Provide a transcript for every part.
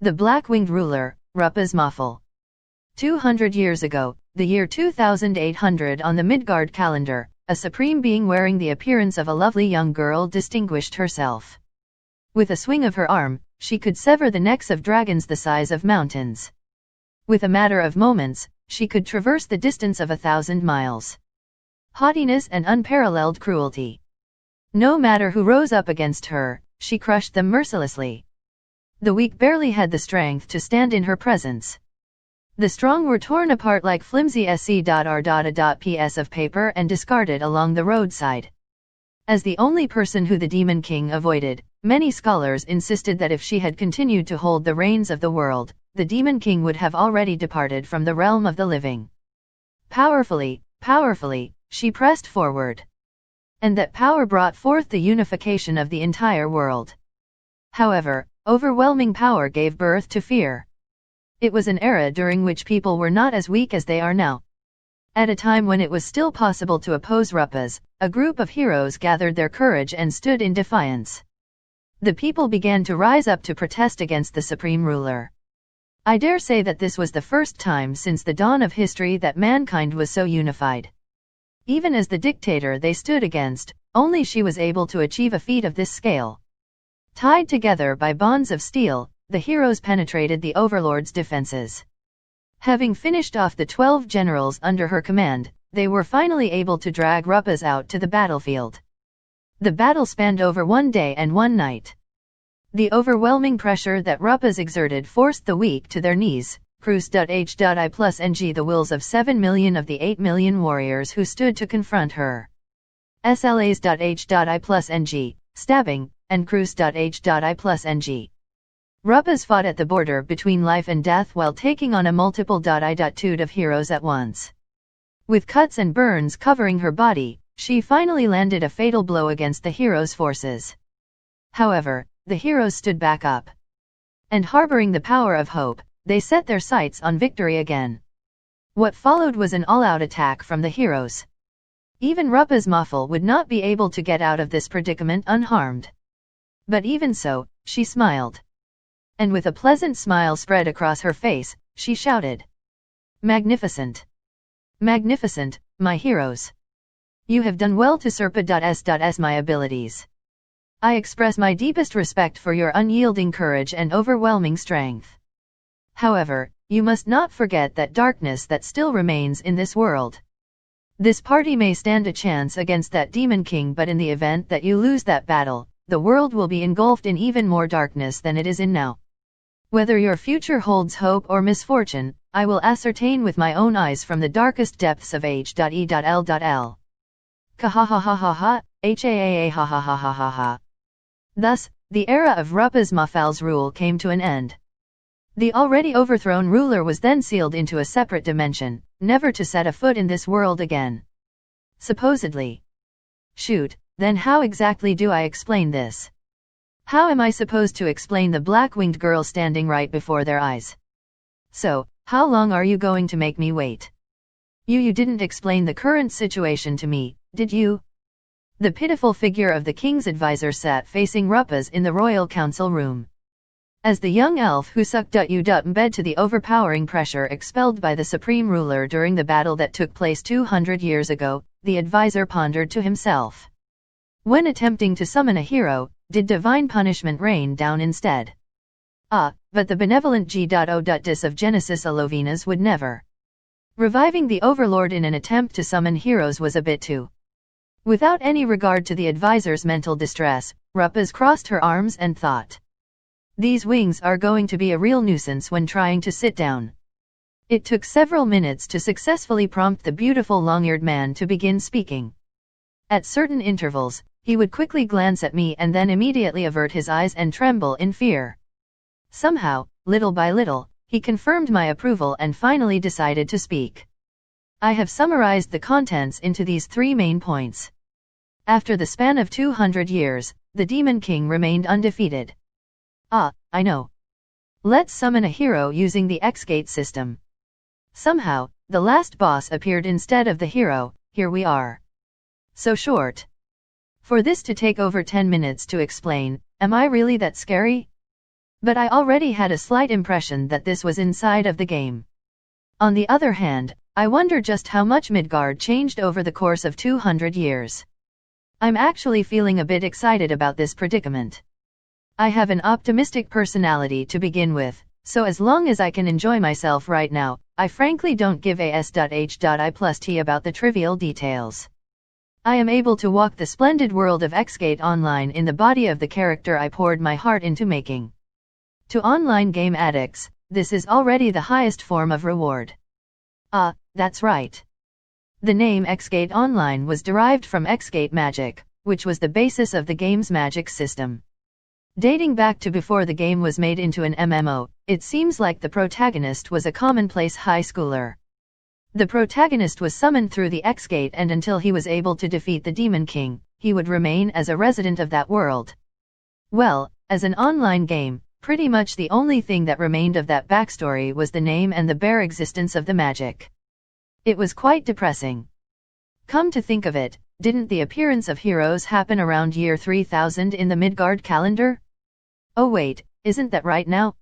The black-winged ruler, Rupa's Muffle. 200 years ago, the year 2800 on the Midgard calendar, a supreme being wearing the appearance of a lovely young girl distinguished herself. With a swing of her arm, she could sever the necks of dragons the size of mountains. With a matter of moments, she could traverse the distance of 1,000 miles. Haughtiness and unparalleled cruelty. No matter who rose up against her, she crushed them mercilessly. The weak barely had the strength to stand in her presence. The strong were torn apart like flimsy sc.r.ps of paper and discarded along the roadside. As the only person who the Demon King avoided, many scholars insisted that if she had continued to hold the reins of the world, the Demon King would have already departed from the realm of the living. Powerfully, she pressed forward. And that power brought forth the unification of the entire world. However, overwhelming power gave birth to fear. It was an era during which people were not as weak as they are now. At a time when it was still possible to oppose Rupas, a group of heroes gathered their courage and stood in defiance. The people began to rise up to protest against the supreme ruler. I dare say that this was the first time since the dawn of history that mankind was so unified. Even as the dictator they stood against, only she was able to achieve a feat of this scale. Tied together by bonds of steel, the heroes penetrated the overlord's defenses. Having finished off the 12 generals under her command, they were finally able to drag Rupas out to the battlefield. The battle spanned over 1 day and 1 night. The overwhelming pressure that Rupas exerted forced the weak to their knees, Cruise.H.I plus NG the wills of 7 million of the 8 million warriors who stood to confront her. SLAs.H.I plus NG, stabbing, and Cruise.H.I plus NG. Rupas fought at the border between life and death while taking on a multiple.I.tude of heroes at once. With cuts and burns covering her body, she finally landed a fatal blow against the heroes' forces. However, the heroes stood back up. And harboring the power of hope, they set their sights on victory again. What followed was an all-out attack from the heroes. Even Rupa's Muffle would not be able to get out of this predicament unharmed. But even so, she smiled. And with a pleasant smile spread across her face, she shouted. Magnificent! Magnificent, my heroes! You have done well to surpa.s my abilities. I express my deepest respect for your unyielding courage and overwhelming strength. However, you must not forget that darkness that still remains in this world. This party may stand a chance against that Demon King, but in the event that you lose that battle, the world will be engulfed in even more darkness than it is in now. Whether your future holds hope or misfortune, I will ascertain with my own eyes from the darkest depths of H.E.L.L. Kahahahaha, HAAA ha ha ha ha ha ha. Thus, the era of Rupa's Muffle's rule came to an end. The already overthrown ruler was then sealed into a separate dimension, never to set a foot in this world again. Supposedly. Shoot, then how exactly do I explain this? How am I supposed to explain the black-winged girl standing right before their eyes? So, how long are you going to make me wait? You didn't explain the current situation to me, did you? The pitiful figure of the king's advisor sat facing Rupas in the royal council room. As the young elf who sucked bed to the overpowering pressure expelled by the supreme ruler during the battle that took place 200 years ago, the advisor pondered to himself. When attempting to summon a hero, did divine punishment rain down instead? But the benevolent G.O.Dis of Genesis Alovinas would never. Reviving the overlord in an attempt to summon heroes was a bit too. Without any regard to the advisor's mental distress, Rupas crossed her arms and thought. These wings are going to be a real nuisance when trying to sit down. It took several minutes to successfully prompt the beautiful long-eared man to begin speaking. At certain intervals, he would quickly glance at me and then immediately avert his eyes and tremble in fear. Somehow, little by little, he confirmed my approval and finally decided to speak. I have summarized the contents into these 3 main points. After the span of 200 years, the Demon King remained undefeated. I know. Let's summon a hero using the X-Gate system. Somehow, the last boss appeared instead of the hero. Here we are. So short. For this to take over 10 minutes to explain, am I really that scary? But I already had a slight impression that this was inside of the game. On the other hand, I wonder just how much Midgard changed over the course of 200 years. I'm actually feeling a bit excited about this predicament. I have an optimistic personality to begin with, so as long as I can enjoy myself right now, I frankly don't give a s.h.i plus t about the trivial details. I am able to walk the splendid world of Xgate Online in the body of the character I poured my heart into making. To online game addicts, this is already the highest form of reward. Ah, that's right. The name Xgate Online was derived from Xgate magic, which was the basis of the game's magic system. Dating back to before the game was made into an MMO, it seems like the protagonist was a commonplace high schooler. The protagonist was summoned through the Xgate, and until he was able to defeat the Demon King, he would remain as a resident of that world. Well, as an online game, pretty much the only thing that remained of that backstory was the name and the bare existence of the magic. It was quite depressing. Come to think of it, didn't the appearance of heroes happen around year 3000 in the Midgard calendar? Oh wait, isn't that right now?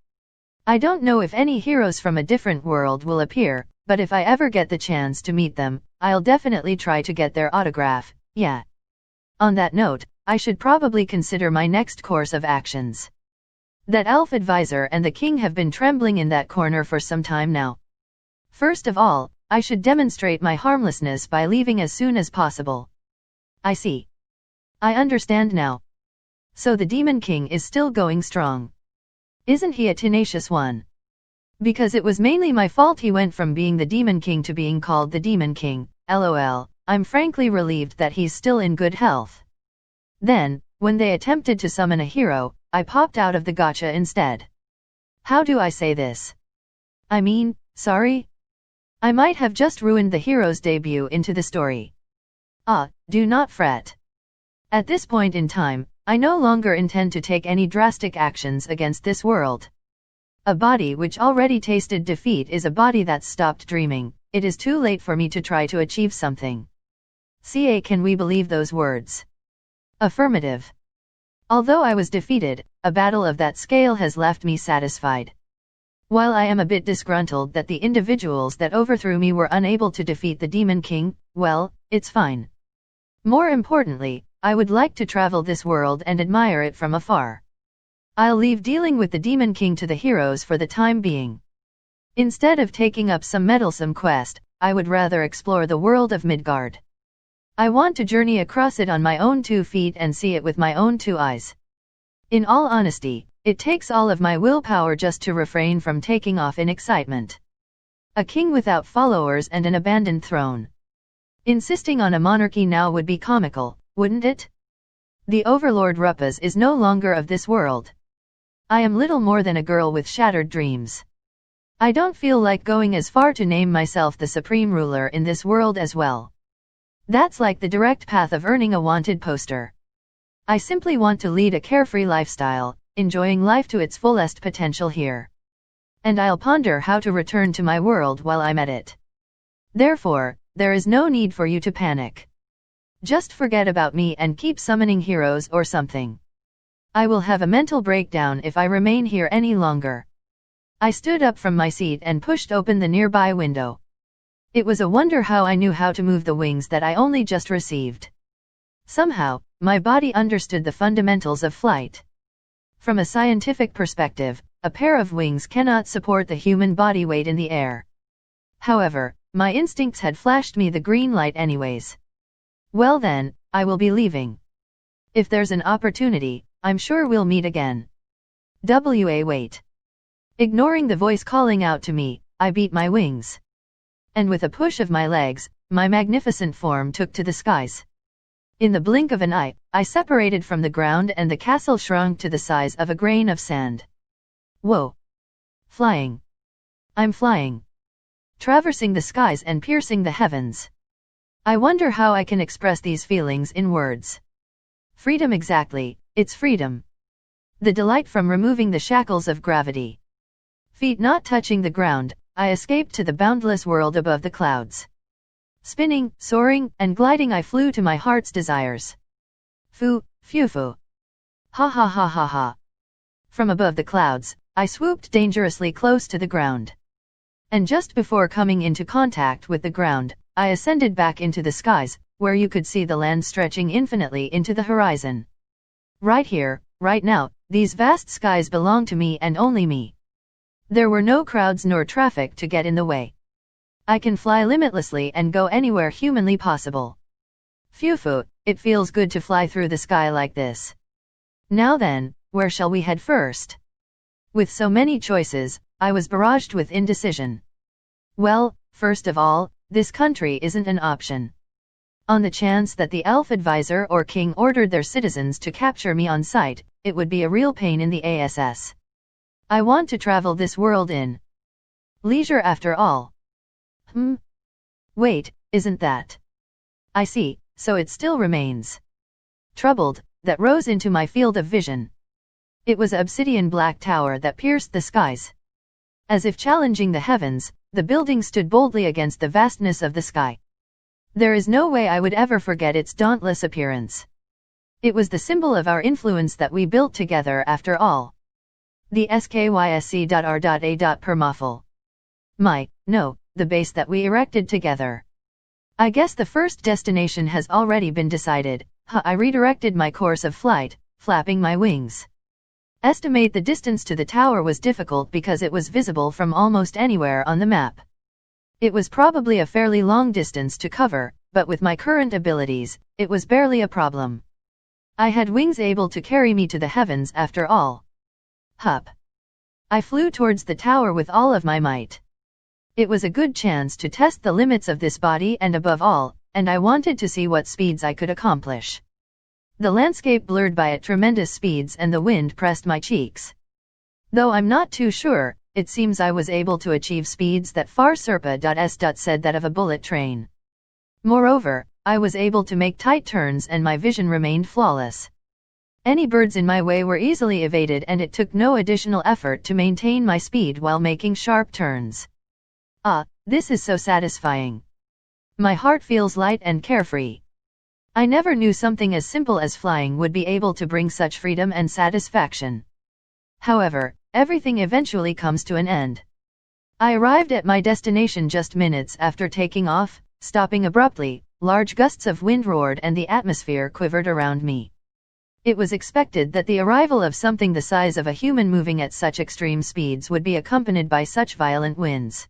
I don't know if any heroes from a different world will appear, but if I ever get the chance to meet them, I'll definitely try to get their autograph, yeah. On that note, I should probably consider my next course of actions. That elf advisor and the king have been trembling in that corner for some time now. First of all, I should demonstrate my harmlessness by leaving as soon as possible. I see. I understand now. So the Demon King is still going strong. Isn't he a tenacious one? Because it was mainly my fault he went from being the Demon King to being called the Demon King, lol, I'm frankly relieved that he's still in good health. Then, when they attempted to summon a hero, I popped out of the gacha instead. How do I say this? I mean, sorry? I might have just ruined the hero's debut into the story. Ah, do not fret. At this point in time, I no longer intend to take any drastic actions against this world. A body which already tasted defeat is a body that's stopped dreaming. It is too late for me to try to achieve something. Can we believe those words? Affirmative. Although I was defeated, a battle of that scale has left me satisfied. While I am a bit disgruntled that the individuals that overthrew me were unable to defeat the Demon King, well, it's fine. More importantly, I would like to travel this world and admire it from afar. I'll leave dealing with the Demon King to the heroes for the time being. Instead of taking up some meddlesome quest, I would rather explore the world of Midgard. I want to journey across it on my own 2 feet and see it with my own 2 eyes. In all honesty, it takes all of my willpower just to refrain from taking off in excitement. A king without followers and an abandoned throne. Insisting on a monarchy now would be comical, wouldn't it? The overlord Ruppaz is no longer of this world. I am little more than a girl with shattered dreams. I don't feel like going as far to name myself the supreme ruler in this world as well. That's like the direct path of earning a wanted poster. I simply want to lead a carefree lifestyle, enjoying life to its fullest potential here. And I'll ponder how to return to my world while I'm at it. Therefore, there is no need for you to panic. Just forget about me and keep summoning heroes or something. I will have a mental breakdown if I remain here any longer. I stood up from my seat and pushed open the nearby window. It was a wonder how I knew how to move the wings that I only just received. Somehow, my body understood the fundamentals of flight. From a scientific perspective, a pair of wings cannot support the human body weight in the air. However, my instincts had flashed me the green light anyways. Well then, I will be leaving. If there's an opportunity, I'm sure we'll meet again. Wait. Ignoring the voice calling out to me, I beat my wings. And with a push of my legs, my magnificent form took to the skies. In the blink of an eye, I separated from the ground and the castle shrunk to the size of a grain of sand. Whoa! Flying. I'm flying. Traversing the skies and piercing the heavens. I wonder how I can express these feelings in words. Freedom exactly, it's freedom. The delight from removing the shackles of gravity. Feet not touching the ground, I escaped to the boundless world above the clouds. Spinning, soaring, and gliding I flew to my heart's desires. Phew. Ha ha ha ha ha. From above the clouds, I swooped dangerously close to the ground. And just before coming into contact with the ground, I ascended back into the skies, where you could see the land stretching infinitely into the horizon. Right here, right now, these vast skies belong to me and only me. There were no crowds nor traffic to get in the way. I can fly limitlessly and go anywhere humanly possible. Phew, it feels good to fly through the sky like this. Now then, where shall we head first? With so many choices, I was barraged with indecision. Well, first of all, this country isn't an option. On the chance that the elf advisor or king ordered their citizens to capture me on sight, it would be a real pain in the ass. I want to travel this world in leisure after all. Wait, isn't that? I see, so it still remains. Troubled, that rose into my field of vision. It was an obsidian black tower that pierced the skies. As if challenging the heavens, the building stood boldly against the vastness of the sky. There is no way I would ever forget its dauntless appearance. It was the symbol of our influence that we built together after all. The skysc.r.a. Permaful. The base that we erected together. I guess the first destination has already been decided. I redirected my course of flight, flapping my wings. Estimate the distance to the tower was difficult because it was visible from almost anywhere on the map. It was probably a fairly long distance to cover, but with my current abilities, it was barely a problem. I had wings able to carry me to the heavens after all. Hup. I flew towards the tower with all of my might. It was a good chance to test the limits of this body and above all, and I wanted to see what speeds I could accomplish. The landscape blurred by at tremendous speeds and the wind pressed my cheeks. Though I'm not too sure, it seems I was able to achieve speeds that far said that of a bullet train. Moreover, I was able to make tight turns and my vision remained flawless. Any birds in my way were easily evaded and it took no additional effort to maintain my speed while making sharp turns. This is so satisfying. My heart feels light and carefree. I never knew something as simple as flying would be able to bring such freedom and satisfaction. However, everything eventually comes to an end. I arrived at my destination just minutes after taking off, stopping abruptly, large gusts of wind roared and the atmosphere quivered around me. It was expected that the arrival of something the size of a human moving at such extreme speeds would be accompanied by such violent winds.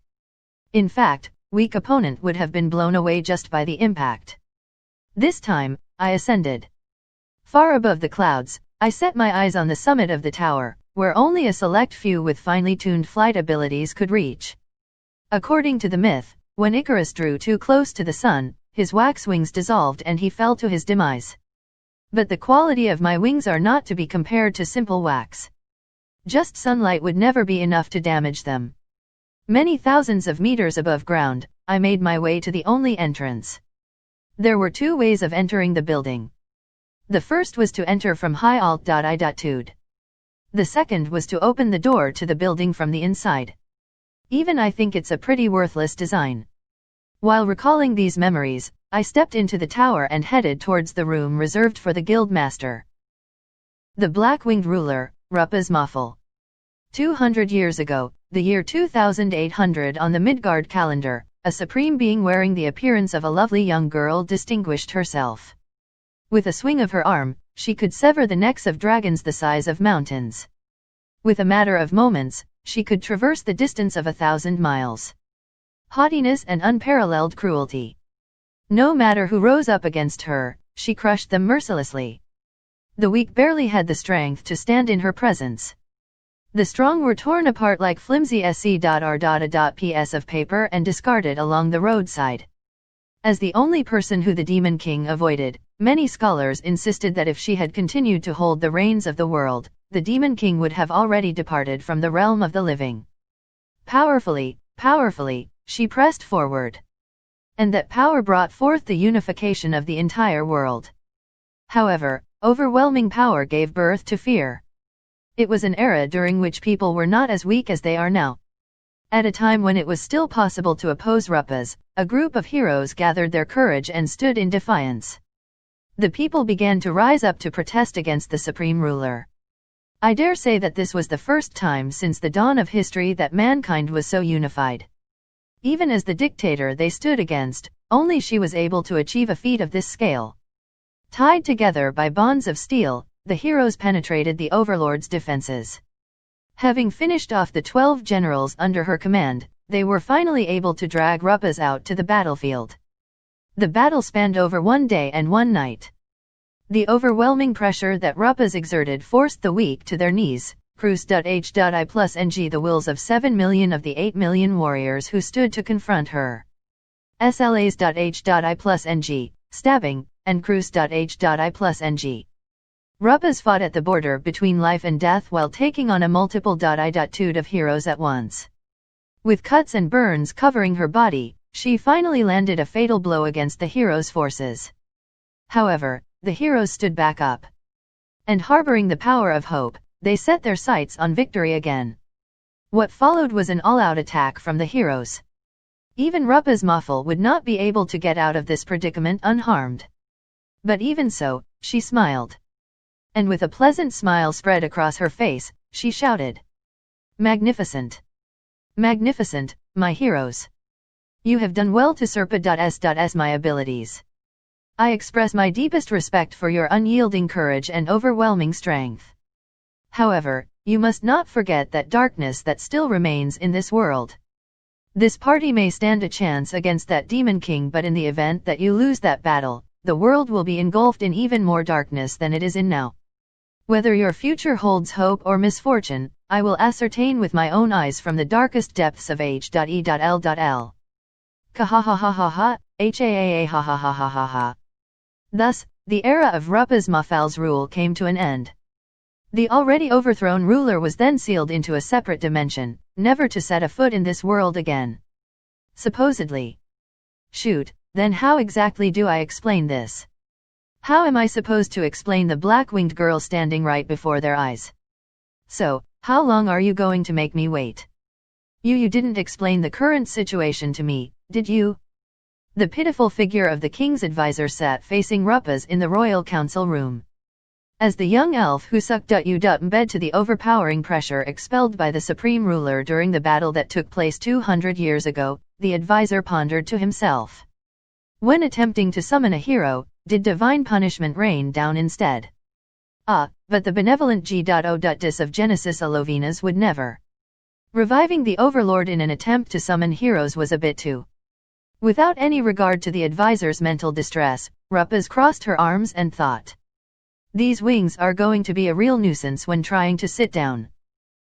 In fact, weak opponent would have been blown away just by the impact. This time, I ascended. Far above the clouds, I set my eyes on the summit of the tower, where only a select few with finely tuned flight abilities could reach. According to the myth, when Icarus drew too close to the sun, his wax wings dissolved and he fell to his demise. But the quality of my wings are not to be compared to simple wax. Just sunlight would never be enough to damage them. Many thousands of meters above ground, I made my way to the only entrance. There were two ways of entering the building. The first was to enter from high alt.I.tude. The second was to open the door to the building from the inside. Even I think it's a pretty worthless design. While recalling these memories, I stepped into the tower and headed towards the room reserved for the guild master. The black-winged ruler, Rupa's Maffel. 200 years ago, the year 2800 on the Midgard calendar, a supreme being wearing the appearance of a lovely young girl distinguished herself. With a swing of her arm, she could sever the necks of dragons the size of mountains. With a matter of moments, she could traverse the distance of 1,000 miles. Haughtiness and unparalleled cruelty. No matter who rose up against her, she crushed them mercilessly. The weak barely had the strength to stand in her presence. The strong were torn apart like flimsy sc.r.a.ps of paper and discarded along the roadside. As the only person who the Demon King avoided, many scholars insisted that if she had continued to hold the reins of the world, the Demon King would have already departed from the realm of the living. Powerfully, she pressed forward. And that power brought forth the unification of the entire world. However, overwhelming power gave birth to fear. It was an era during which people were not as weak as they are now. At a time when it was still possible to oppose Rupas, a group of heroes gathered their courage and stood in defiance. The people began to rise up to protest against the supreme ruler. I dare say that this was the first time since the dawn of history that mankind was so unified. Even as the dictator they stood against, only she was able to achieve a feat of this scale. Tied together by bonds of steel, the heroes penetrated the Overlord's defenses. Having finished off the 12 generals under her command, they were finally able to drag Ruppas out to the battlefield. The battle spanned over 1 day and 1 night. The overwhelming pressure that Ruppas exerted forced the weak to their knees, Cruz.H.I plus NG the wills of 7 million of the 8 million warriors who stood to confront her. SLAs.H.I plus NG, stabbing, and Cruz.H.I plus NG. Ruppas fought at the border between life and death while taking on a multiple.I.tude of heroes at once. With cuts and burns covering her body, she finally landed a fatal blow against the heroes' forces. However, the heroes stood back up. And harboring the power of hope, they set their sights on victory again. What followed was an all-out attack from the heroes. Even Ruppas Muffle would not be able to get out of this predicament unharmed. But even so, she smiled. And with a pleasant smile spread across her face, she shouted, "Magnificent! Magnificent, my heroes! You have done well to surpa.s my abilities. I express my deepest respect for your unyielding courage and overwhelming strength. However, you must not forget that darkness that still remains in this world. This party may stand a chance against that Demon King, but in the event that you lose that battle, the world will be engulfed in even more darkness than it is in now. Whether your future holds hope or misfortune, I will ascertain with my own eyes from the darkest depths of H.E.L.L. Kahahahaha, HAAA ha ha ha ha ha ha. Thus, the era of Ruppas Muffal's rule came to an end. The already overthrown ruler was then sealed into a separate dimension, never to set a foot in this world again. Supposedly. Shoot, then how exactly do I explain this? How am I supposed to explain the black-winged girl standing right before their eyes? So, how long are you going to make me wait? You didn't explain the current situation to me, did you? The pitiful figure of the king's advisor sat facing Ruppas in the royal council room. As the young elf who sucked bed to the overpowering pressure expelled by the supreme ruler during the battle that took place 200 years ago, the advisor pondered to himself. When attempting to summon a hero, did divine punishment rain down instead? But the benevolent G.O.Dis of Genesis Alovinas would never. Reviving the Overlord in an attempt to summon heroes was a bit too. Without any regard to the advisor's mental distress, Ruppas crossed her arms and thought. These wings are going to be a real nuisance when trying to sit down.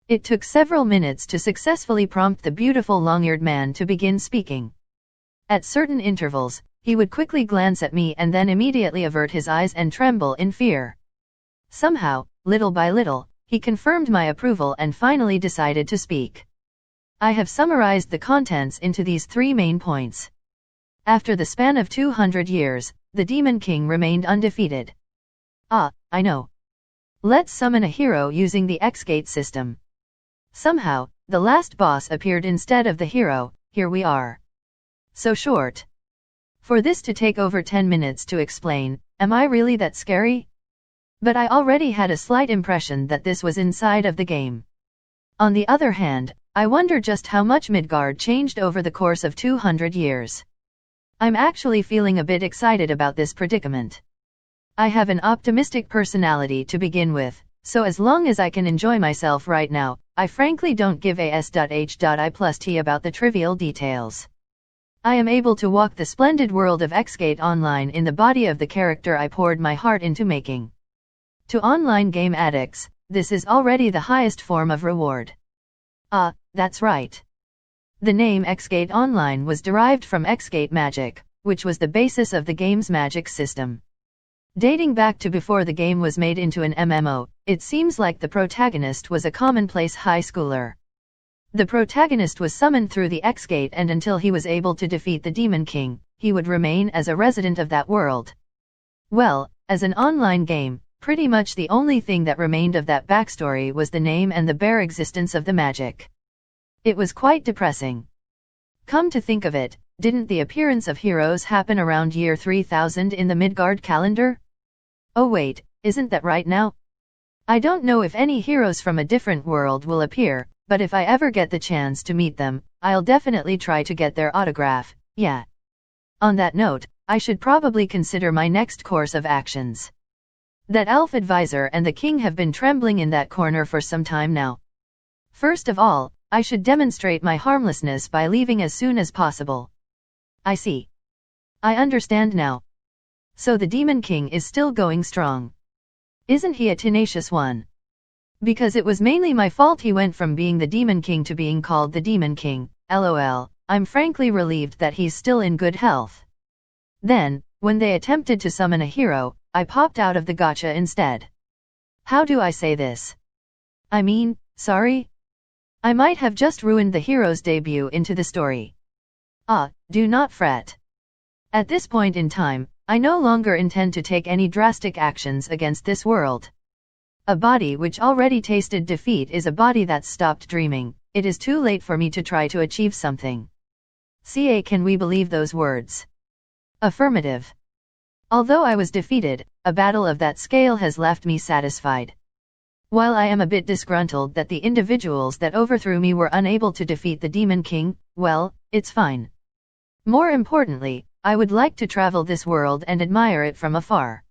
It took several minutes to successfully prompt the beautiful long-eared man to begin speaking. At certain intervals, he would quickly glance at me and then immediately avert his eyes and tremble in fear. Somehow, little by little, he confirmed my approval and finally decided to speak. I have summarized the contents into these 3 main points. After the span of 200 years, the Demon King remained undefeated. I know. Let's summon a hero using the X-Gate system. Somehow, the last boss appeared instead of the hero. Here we are. So short. For this to take over 10 minutes to explain, am I really that scary? But I already had a slight impression that this was inside of the game. On the other hand, I wonder just how much Midgard changed over the course of 200 years. I'm actually feeling a bit excited about this predicament. I have an optimistic personality to begin with, so as long as I can enjoy myself right now, I frankly don't give a s.h.I plus t about the trivial details. I am able to walk the splendid world of X-Gate Online in the body of the character I poured my heart into making. To online game addicts, this is already the highest form of reward. That's right. The name X-Gate Online was derived from X-Gate magic, which was the basis of the game's magic system. Dating back to before the game was made into an MMO, it seems like the protagonist was a commonplace high schooler. The protagonist was summoned through the X-Gate, and until he was able to defeat the Demon King, he would remain as a resident of that world. Well, as an online game, pretty much the only thing that remained of that backstory was the name and the bare existence of the magic. It was quite depressing. Come to think of it, didn't the appearance of heroes happen around year 3000 in the Midgard calendar? Oh wait, isn't that right now? I don't know if any heroes from a different world will appear, but if I ever get the chance to meet them, I'll definitely try to get their autograph, yeah. On that note, I should probably consider my next course of actions. That elf advisor and the king have been trembling in that corner for some time now. First of all, I should demonstrate my harmlessness by leaving as soon as possible. I see. I understand now. So the Demon King is still going strong. Isn't he a tenacious one? Because it was mainly my fault he went from being the Demon King to being called the Demon King, lol, I'm frankly relieved that he's still in good health. Then, when they attempted to summon a hero, I popped out of the gotcha instead. How do I say this? I mean, sorry? I might have just ruined the hero's debut into the story. Do not fret. At this point in time, I no longer intend to take any drastic actions against this world. A body which already tasted defeat is a body that's stopped dreaming. It is too late for me to try to achieve something. Can we believe those words? Affirmative. Although I was defeated, a battle of that scale has left me satisfied. While I am a bit disgruntled that the individuals that overthrew me were unable to defeat the Demon King, well, it's fine. More importantly, I would like to travel this world and admire it from afar.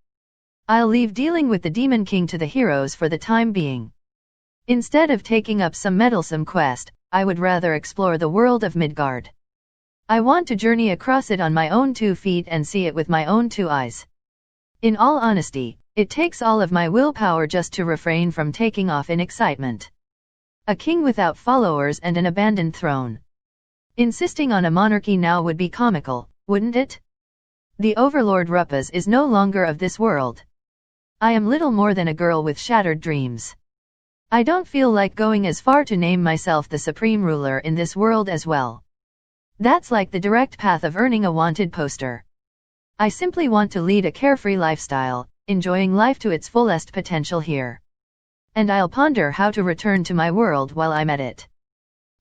I'll leave dealing with the Demon King to the heroes for the time being. Instead of taking up some meddlesome quest, I would rather explore the world of Midgard. I want to journey across it on my own 2 feet and see it with my own 2 eyes. In all honesty, it takes all of my willpower just to refrain from taking off in excitement. A king without followers and an abandoned throne. Insisting on a monarchy now would be comical, wouldn't it? The overlord Ruppaz is no longer of this world. I am little more than a girl with shattered dreams. I don't feel like going as far to name myself the supreme ruler in this world as well. That's like the direct path of earning a wanted poster. I simply want to lead a carefree lifestyle, enjoying life to its fullest potential here. And I'll ponder how to return to my world while I'm at it.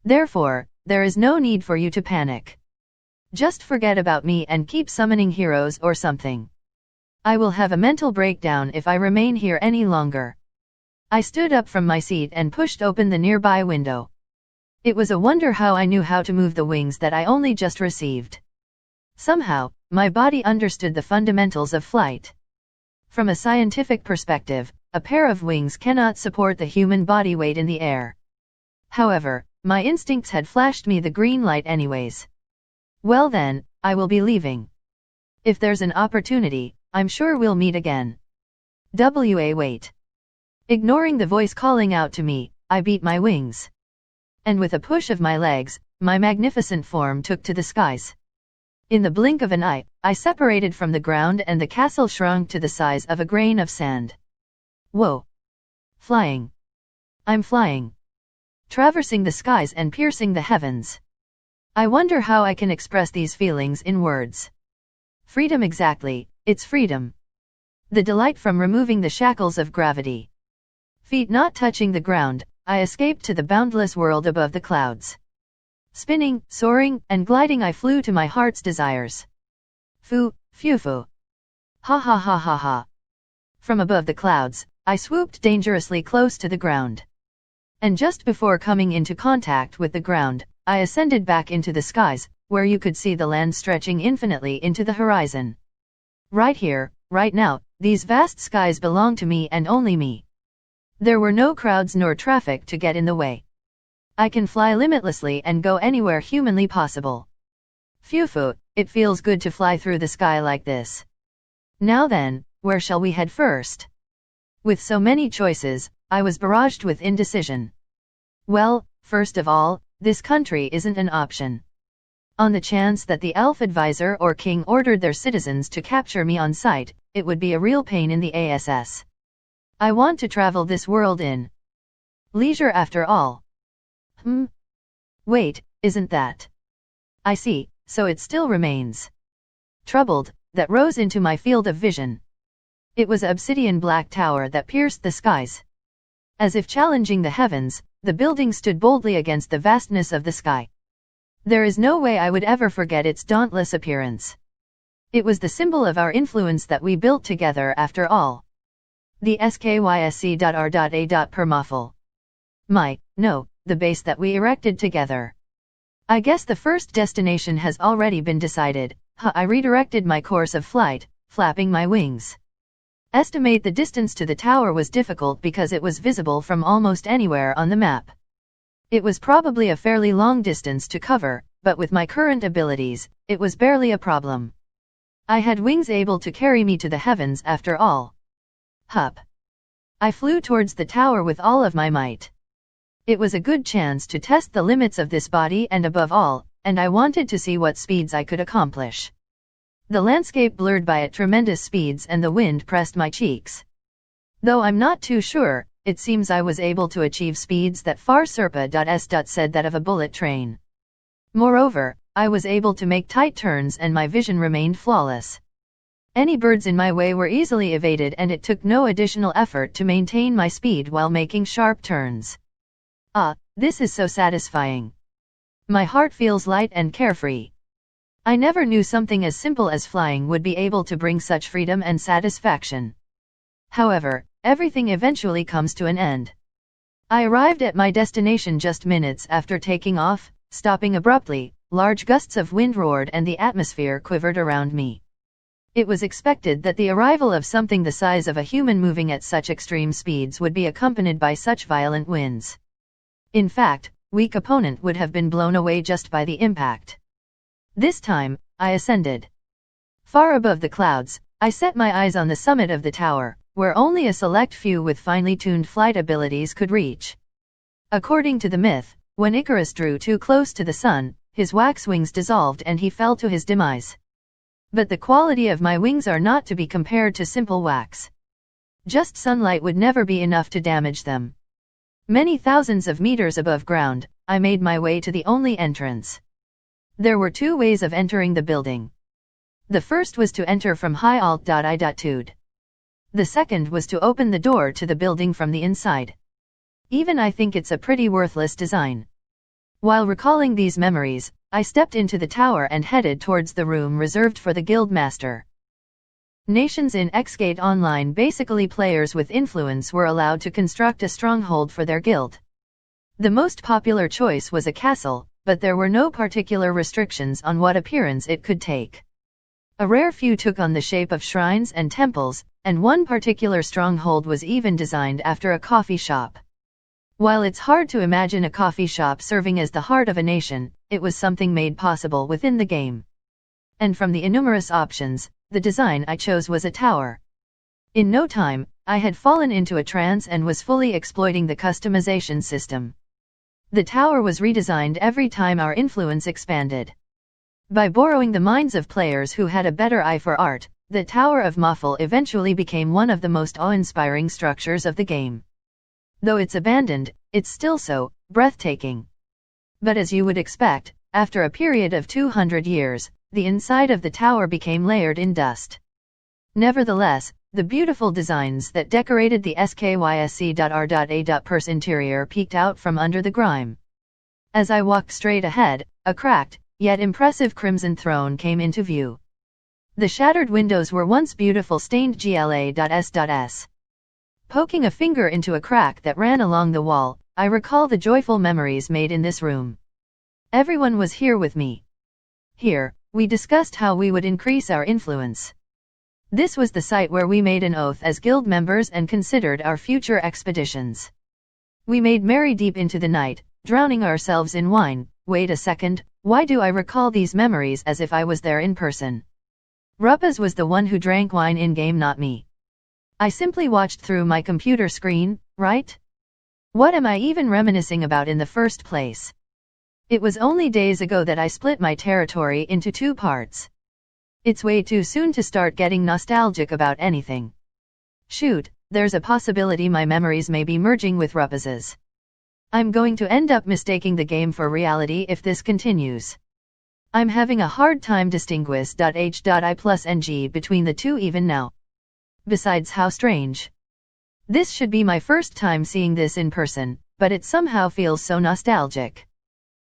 Therefore, there is no need for you to panic. Just forget about me and keep summoning heroes or something. I will have a mental breakdown if I remain here any longer. I stood up from my seat and pushed open the nearby window. It was a wonder how I knew how to move the wings that I only just received. Somehow, my body understood the fundamentals of flight. From a scientific perspective, a pair of wings cannot support the human body weight in the air. However, my instincts had flashed me the green light anyways. Well then, I will be leaving. If there's an opportunity, I'm sure we'll meet again. Wait. Ignoring the voice calling out to me, I beat my wings. And with a push of my legs, my magnificent form took to the skies. In the blink of an eye, I separated from the ground and the castle shrunk to the size of a grain of sand. Whoa! Flying. I'm flying. Traversing the skies and piercing the heavens. I wonder how I can express these feelings in words. Freedom exactly, it's freedom. The delight from removing the shackles of gravity. Feet not touching the ground, I escaped to the boundless world above the clouds. Spinning, soaring, and gliding I flew to my heart's desires. Phew. Ha ha ha ha ha. From above the clouds, I swooped dangerously close to the ground. And just before coming into contact with the ground, I ascended back into the skies, where you could see the land stretching infinitely into the horizon. Right here, right now, these vast skies belong to me and only me. There were no crowds nor traffic to get in the way. I can fly limitlessly and go anywhere humanly possible. Phew, it feels good to fly through the sky like this. Now then, where shall we head first? With so many choices, I was barraged with indecision. Well, first of all, this country isn't an option. On the chance that the elf advisor or king ordered their citizens to capture me on sight, it would be a real pain in the ass. I want to travel this world in leisure after all. Wait, isn't that? I see, so it still remains. Troubled, that rose into my field of vision. It was an obsidian black tower that pierced the skies. As if challenging the heavens, the building stood boldly against the vastness of the sky. There is no way I would ever forget its dauntless appearance. It was the symbol of our influence that we built together after all. The skysc.r.a. per muffle. No, the base that we erected together. I guess the first destination has already been decided. I redirected my course of flight, flapping my wings. Estimate the distance to the tower was difficult because it was visible from almost anywhere on the map. It was probably a fairly long distance to cover, but with my current abilities, it was barely a problem. I had wings able to carry me to the heavens after all. Hup. I flew towards the tower with all of my might. It was a good chance to test the limits of this body and above all, and I wanted to see what speeds I could accomplish. The landscape blurred by at tremendous speeds and the wind pressed my cheeks. Though I'm not too sure, it seems I was able to achieve speeds that far said that of a bullet train. Moreover, I was able to make tight turns and my vision remained flawless. Any birds in my way were easily evaded and it took no additional effort to maintain my speed while making sharp turns. This is so satisfying. My heart feels light and carefree. I never knew something as simple as flying would be able to bring such freedom and satisfaction. However, everything eventually comes to an end. I arrived at my destination just minutes after taking off, stopping abruptly. Large gusts of wind roared and the atmosphere quivered around me. It was expected that the arrival of something the size of a human moving at such extreme speeds would be accompanied by such violent winds. In fact, weak opponent would have been blown away just by the impact. This time, I ascended. Far above the clouds, I set my eyes on the summit of the tower, where only a select few with finely tuned flight abilities could reach. According to the myth, when Icarus drew too close to the sun, his wax wings dissolved and he fell to his demise. But the quality of my wings are not to be compared to simple wax. Just sunlight would never be enough to damage them. Many thousands of meters above ground, I made my way to the only entrance. There were two ways of entering the building. The first was to enter from high alt.i.tude. The second was to open the door to the building from the inside. Even I think it's a pretty worthless design. While recalling these memories, I stepped into the tower and headed towards the room reserved for the guild master. Nations in Xgate Online. Basically, players with influence were allowed to construct a stronghold for their guild. The most popular choice was a castle, but there were no particular restrictions on what appearance it could take. A rare few took on the shape of shrines and temples, and one particular stronghold was even designed after a coffee shop. While it's hard to imagine a coffee shop serving as the heart of a nation, it was something made possible within the game. And from the innumerous options, the design I chose was a tower. In no time, I had fallen into a trance and was fully exploiting the customization system. The tower was redesigned every time our influence expanded. By borrowing the minds of players who had a better eye for art, the Tower of Muffle eventually became one of the most awe-inspiring structures of the game. Though it's abandoned, it's still so breathtaking. But as you would expect, after a period of 200 years, the inside of the tower became layered in dust. Nevertheless, the beautiful designs that decorated the skysc.r.a. purse interior peeked out from under the grime. As I walked straight ahead, a cracked, yet impressive crimson throne came into view. The shattered windows were once beautiful stained gla.s. Poking a finger into a crack that ran along the wall, I recall the joyful memories made in this room. Everyone was here with me. Here, we discussed how we would increase our influence. This was the site where we made an oath as guild members and considered our future expeditions. We made merry deep into the night, drowning ourselves in wine. Wait a second, why do I recall these memories as if I was there in person? Ruppaz was the one who drank wine in-game, not me. I simply watched through my computer screen, right? What am I even reminiscing about in the first place? It was only days ago that I split my territory into two parts. It's way too soon to start getting nostalgic about anything. Shoot, there's a possibility my memories may be merging with Ruppaz's. I'm going to end up mistaking the game for reality if this continues. I'm having a hard time distinguish .h.i plus ng between the two even now. Besides, how strange. This should be my first time seeing this in person, but it somehow feels so nostalgic.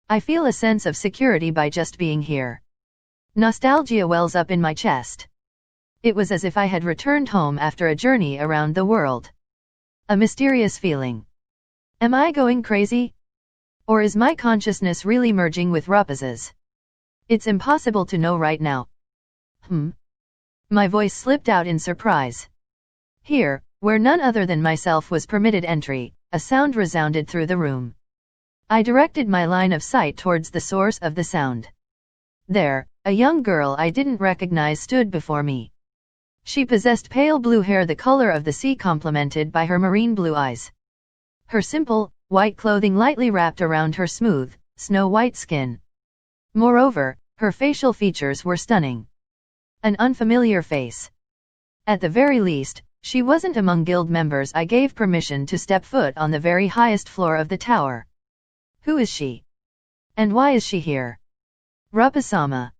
I feel a sense of security by just being here. Nostalgia wells up in my chest. It was as if I had returned home after a journey around the world. A mysterious feeling. Am I going crazy? Or is my consciousness really merging with Rapaz's? It's impossible to know right now. My voice slipped out in surprise. Here, where none other than myself was permitted entry, a sound resounded through the room. I directed my line of sight towards the source of the sound. There, a young girl I didn't recognize stood before me. She possessed pale blue hair the color of the sea complemented by her marine blue eyes. Her simple, white clothing lightly wrapped around her smooth, snow-white skin. Moreover, her facial features were stunning. An unfamiliar face. At the very least, she wasn't among guild members I gave permission to step foot on the very highest floor of the tower. Who is she? And why is she here? Rapaz-sama.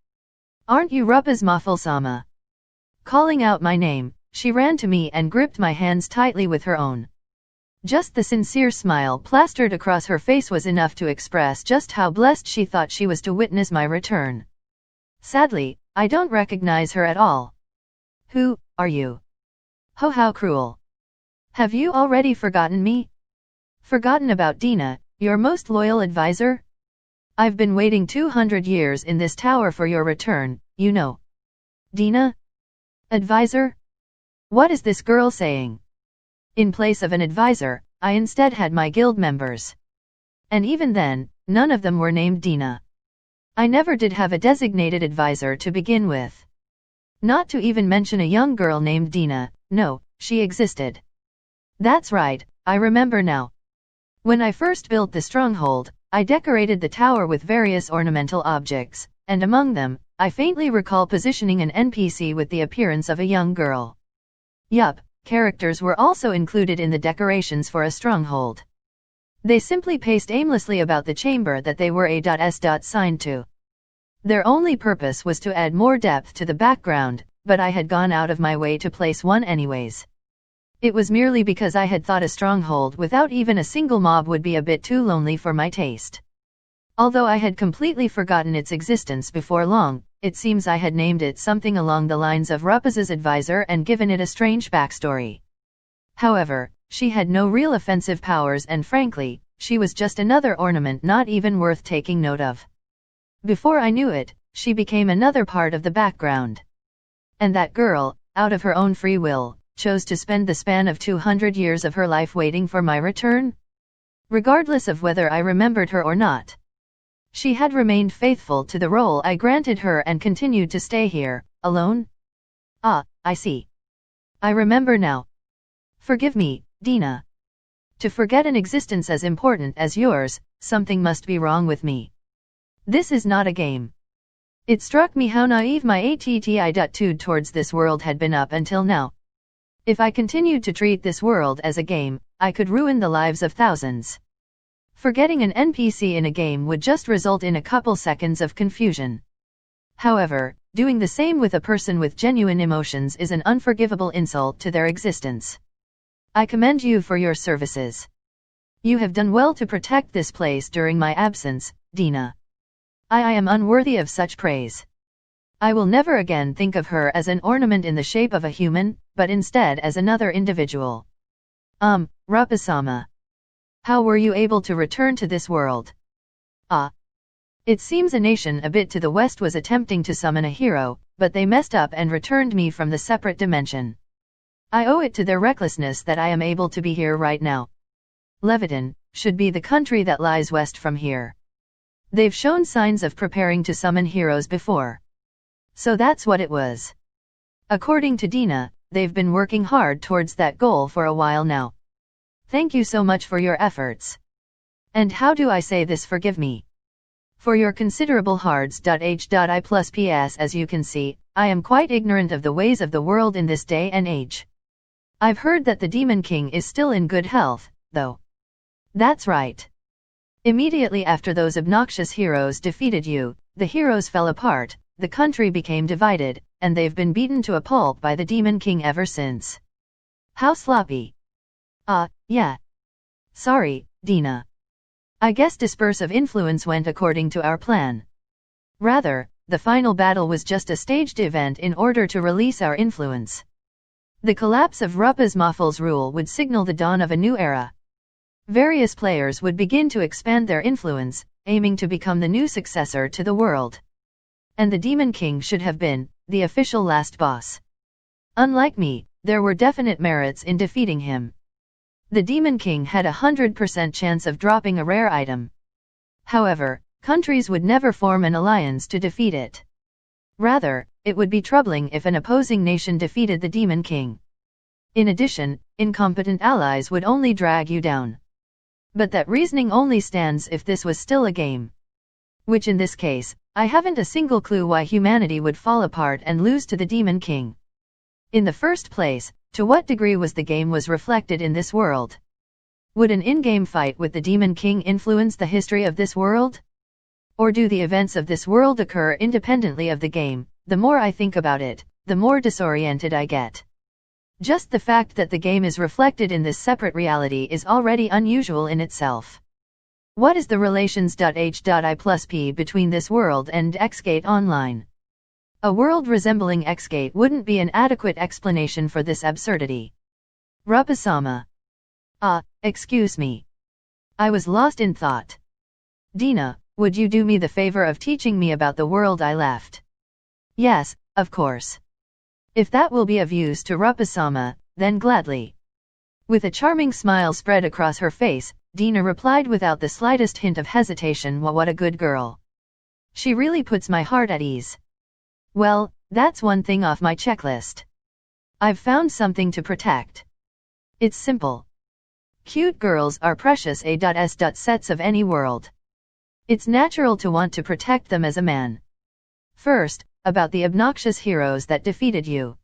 Aren't you Rapaz Mafal-sama? Calling out my name, she ran to me and gripped my hands tightly with her own. Just the sincere smile plastered across her face was enough to express just how blessed she thought she was to witness my return. Sadly, I don't recognize her at all. Who are you? Oh, how cruel. Have you already forgotten me? Forgotten about Dina, your most loyal advisor? I've been waiting 200 years in this tower for your return, you know. Dina? Advisor? What is this girl saying? In place of an advisor, I instead had my guild members. And even then, none of them were named Dina. I never did have a designated advisor to begin with. Not to even mention a young girl named Dina, no, she existed. That's right, I remember now. When I first built the stronghold, I decorated the tower with various ornamental objects, and among them, I faintly recall positioning an NPC with the appearance of a young girl. Yup. Characters were also included in the decorations for a stronghold. They simply paced aimlessly about the chamber that they were signed to. Their only purpose was to add more depth to the background, but I had gone out of my way to place one anyways. It was merely because I had thought a stronghold without even a single mob would be a bit too lonely for my taste. Although I had completely forgotten its existence before long, it seems I had named it something along the lines of Rapaz's advisor and given it a strange backstory. However, she had no real offensive powers and frankly, she was just another ornament not even worth taking note of. Before I knew it, she became another part of the background. And that girl, out of her own free will, chose to spend the span of 200 years of her life waiting for my return? Regardless of whether I remembered her or not. She had remained faithful to the role I granted her and continued to stay here, alone? Ah, I see. I remember now. Forgive me, Dina. To forget an existence as important as yours, something must be wrong with me. This is not a game. It struck me how naive my attitude towards this world had been up until now. If I continued to treat this world as a game, I could ruin the lives of thousands. Forgetting an NPC in a game would just result in a couple seconds of confusion. However, doing the same with a person with genuine emotions is an unforgivable insult to their existence. I commend you for your services. You have done well to protect this place during my absence, Dina. I am unworthy of such praise. I will never again think of her as an ornament in the shape of a human, but instead as another individual. Rapaz-sama. How were you able to return to this world? It seems a nation a bit to the west was attempting to summon a hero, but they messed up and returned me from the separate dimension. I owe it to their recklessness that I am able to be here right now. Leviton should be the country that lies west from here. They've shown signs of preparing to summon heroes before. So that's what it was. According to Dina, they've been working hard towards that goal for a while now. Thank you so much for your efforts. And how do I say this, forgive me? For your considerable hards.h.I plus ps as you can see, I am quite ignorant of the ways of the world in this day and age. I've heard that the Demon King is still in good health, though. That's right. Immediately after those obnoxious heroes defeated you, the heroes fell apart, the country became divided, and they've been beaten to a pulp by the Demon King ever since. How sloppy. Yeah. Sorry, Dina. I guess disperse of influence went according to our plan. Rather, the final battle was just a staged event in order to release our influence. The collapse of Rupa's Mafal's rule would signal the dawn of a new era. Various players would begin to expand their influence, aiming to become the new successor to the world. And the Demon King should have been the official last boss. Unlike me, there were definite merits in defeating him. The Demon King had 100% chance of dropping a rare item. However, countries would never form an alliance to defeat it. Rather, it would be troubling if an opposing nation defeated the Demon King. In addition, incompetent allies would only drag you down. But that reasoning only stands if this was still a game. Which in this case, I haven't a single clue why humanity would fall apart and lose to the Demon King. In the first place, to what degree was the game was reflected in this world? Would an in-game fight with the Demon King influence the history of this world? Or do the events of this world occur independently of the game? The more I think about it, the more disoriented I get. Just the fact that the game is reflected in this separate reality is already unusual in itself. What is the relations.h.i+p between this world and Xgate Online? A world resembling Xgate wouldn't be an adequate explanation for this absurdity. Rupa-sama. Excuse me. I was lost in thought. Dina, would you do me the favor of teaching me about the world I left? Yes, of course. If that will be of use to Rupa-sama, then gladly. With a charming smile spread across her face, Dina replied without the slightest hint of hesitation. What a good girl. She really puts my heart at ease. Well, that's one thing off my checklist. I've found something to protect. It's simple. Cute girls are precious sets of any world. It's natural to want to protect them as a man. First, about the obnoxious heroes that defeated you.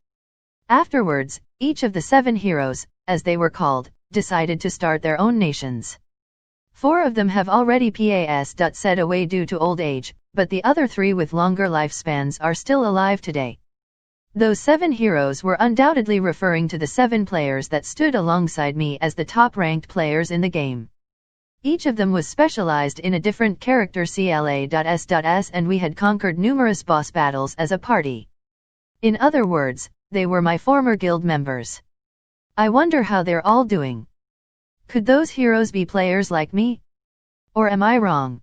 Afterwards, each of the 7 heroes, as they were called, decided to start their own nations. 4 of them have already passed away due to old age, but the other 3 with longer lifespans are still alive today. Those 7 heroes were undoubtedly referring to the 7 players that stood alongside me as the top-ranked players in the game. Each of them was specialized in a different character CLA.S.S, and we had conquered numerous boss battles as a party. In other words, they were my former guild members. I wonder how they're all doing. Could those heroes be players like me? Or am I wrong?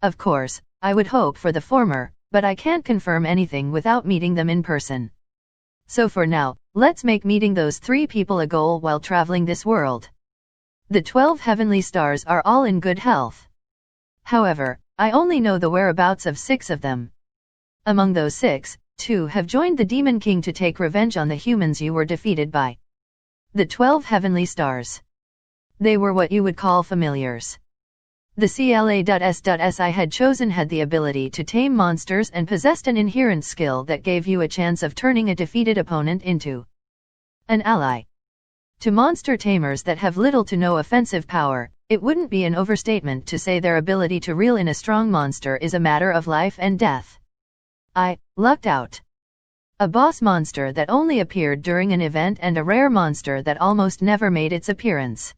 Of course, I would hope for the former, but I can't confirm anything without meeting them in person. So for now, let's make meeting those 3 people a goal while traveling this world. The 12 heavenly stars are all in good health. However, I only know the whereabouts of 6 of them. Among those 6, 2 have joined the Demon King to take revenge on the humans you were defeated by. The 12 heavenly stars. They were what you would call familiars. The CLA.S.S I had chosen had the ability to tame monsters and possessed an inherent skill that gave you a chance of turning a defeated opponent into an ally. To monster tamers that have little to no offensive power, it wouldn't be an overstatement to say their ability to reel in a strong monster is a matter of life and death. I lucked out. A boss monster that only appeared during an event and a rare monster that almost never made its appearance.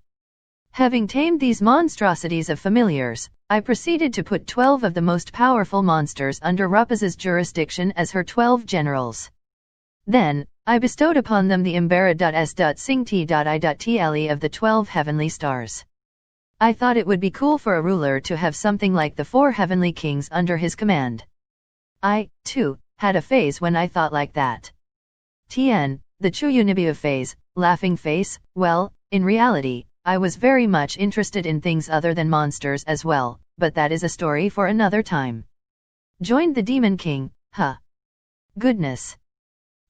Having tamed these monstrosities of familiars, I proceeded to put 12 of the most powerful monsters under Rupa's jurisdiction as her 12 generals. Then, I bestowed upon them the Imbara.S.Singti.I.Tle of the 12 heavenly stars. I thought it would be cool for a ruler to have something like the 4 heavenly kings under his command. I, too, had a phase when I thought like that. Tien, the Chuyunibia phase, laughing face, well, in reality, I was very much interested in things other than monsters as well, but that is a story for another time. Joined the Demon King, huh? Goodness.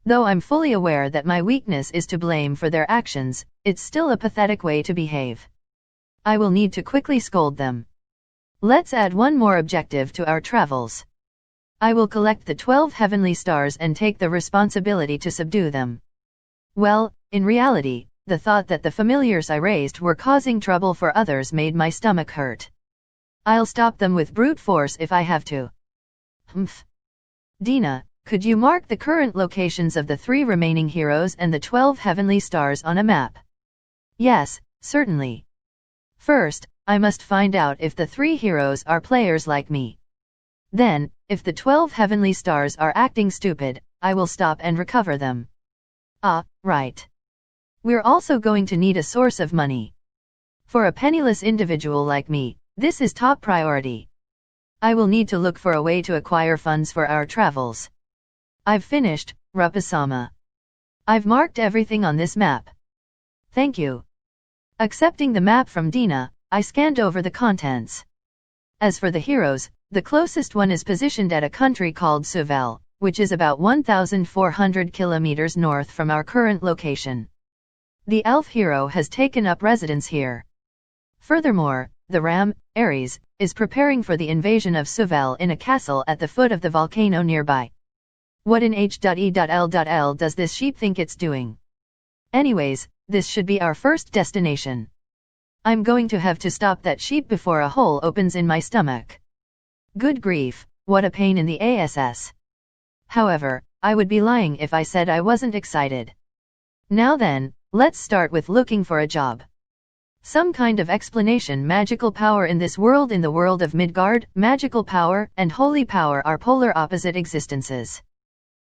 Though I'm fully aware that my weakness is to blame for their actions, it's still a pathetic way to behave. I will need to quickly scold them. Let's add one more objective to our travels. I will collect the 12 heavenly stars and take the responsibility to subdue them. Well, in reality, the thought that the familiars I raised were causing trouble for others made my stomach hurt. I'll stop them with brute force if I have to. Humph. Dina, could you mark the current locations of the 3 remaining heroes and the 12 heavenly stars on a map? Yes, certainly. First, I must find out if the 3 heroes are players like me. Then, if the 12 heavenly stars are acting stupid, I will stop and recover them. Ah, right. We're also going to need a source of money. For a penniless individual like me, this is top priority. I will need to look for a way to acquire funds for our travels. I've finished, Rupa-sama. I've marked everything on this map. Thank you. Accepting the map from Dina, I scanned over the contents. As for the heroes, the closest one is positioned at a country called Suvel, which is about 1,400 kilometers north from our current location. The elf hero has taken up residence here. Furthermore, the ram, Ares, is preparing for the invasion of Suvel in a castle at the foot of the volcano nearby. What in H.E.L.L. does this sheep think it's doing? Anyways, this should be our first destination. I'm going to have to stop that sheep before a hole opens in my stomach. Good grief, what a pain in the ass. However, I would be lying if I said I wasn't excited. Now then, let's start with looking for a job. Some kind of explanation. Magical power in this world. In the world of Midgard, magical power and holy power are polar opposite existences.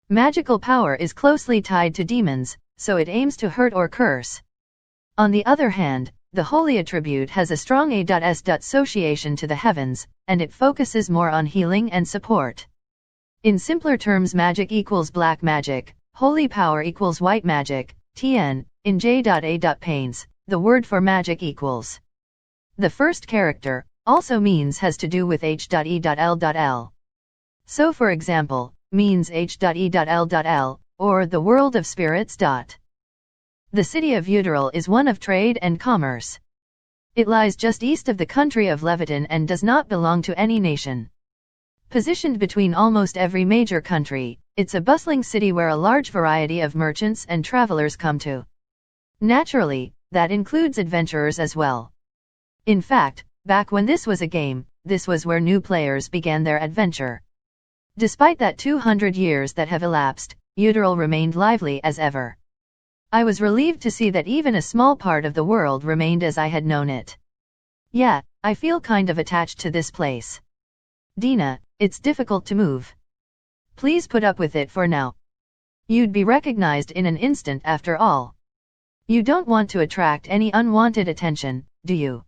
Magical power is closely tied to demons, so it aims to hurt or curse. On the other hand, the holy attribute has a strong association to the heavens, and it focuses more on healing and support. In simpler terms, magic equals black magic, holy power equals white magic, TN, in J.A. Paints, the word for magic equals. The first character, also means has to do with H.E.L.L. So for example, means H.E.L.L, or the world of spirits. The city of Uteral is one of trade and commerce. It lies just east of the country of Leviton and does not belong to any nation. Positioned between almost every major country, it's a bustling city where a large variety of merchants and travelers come to. Naturally, that includes adventurers as well. In fact, back when this was a game, this was where new players began their adventure. Despite that 200 years that have elapsed, Uteral remained lively as ever. I was relieved to see that even a small part of the world remained as I had known it. Yeah, I feel kind of attached to this place. Dina, it's difficult to move. Please put up with it for now. You'd be recognized in an instant after all. You don't want to attract any unwanted attention, do you?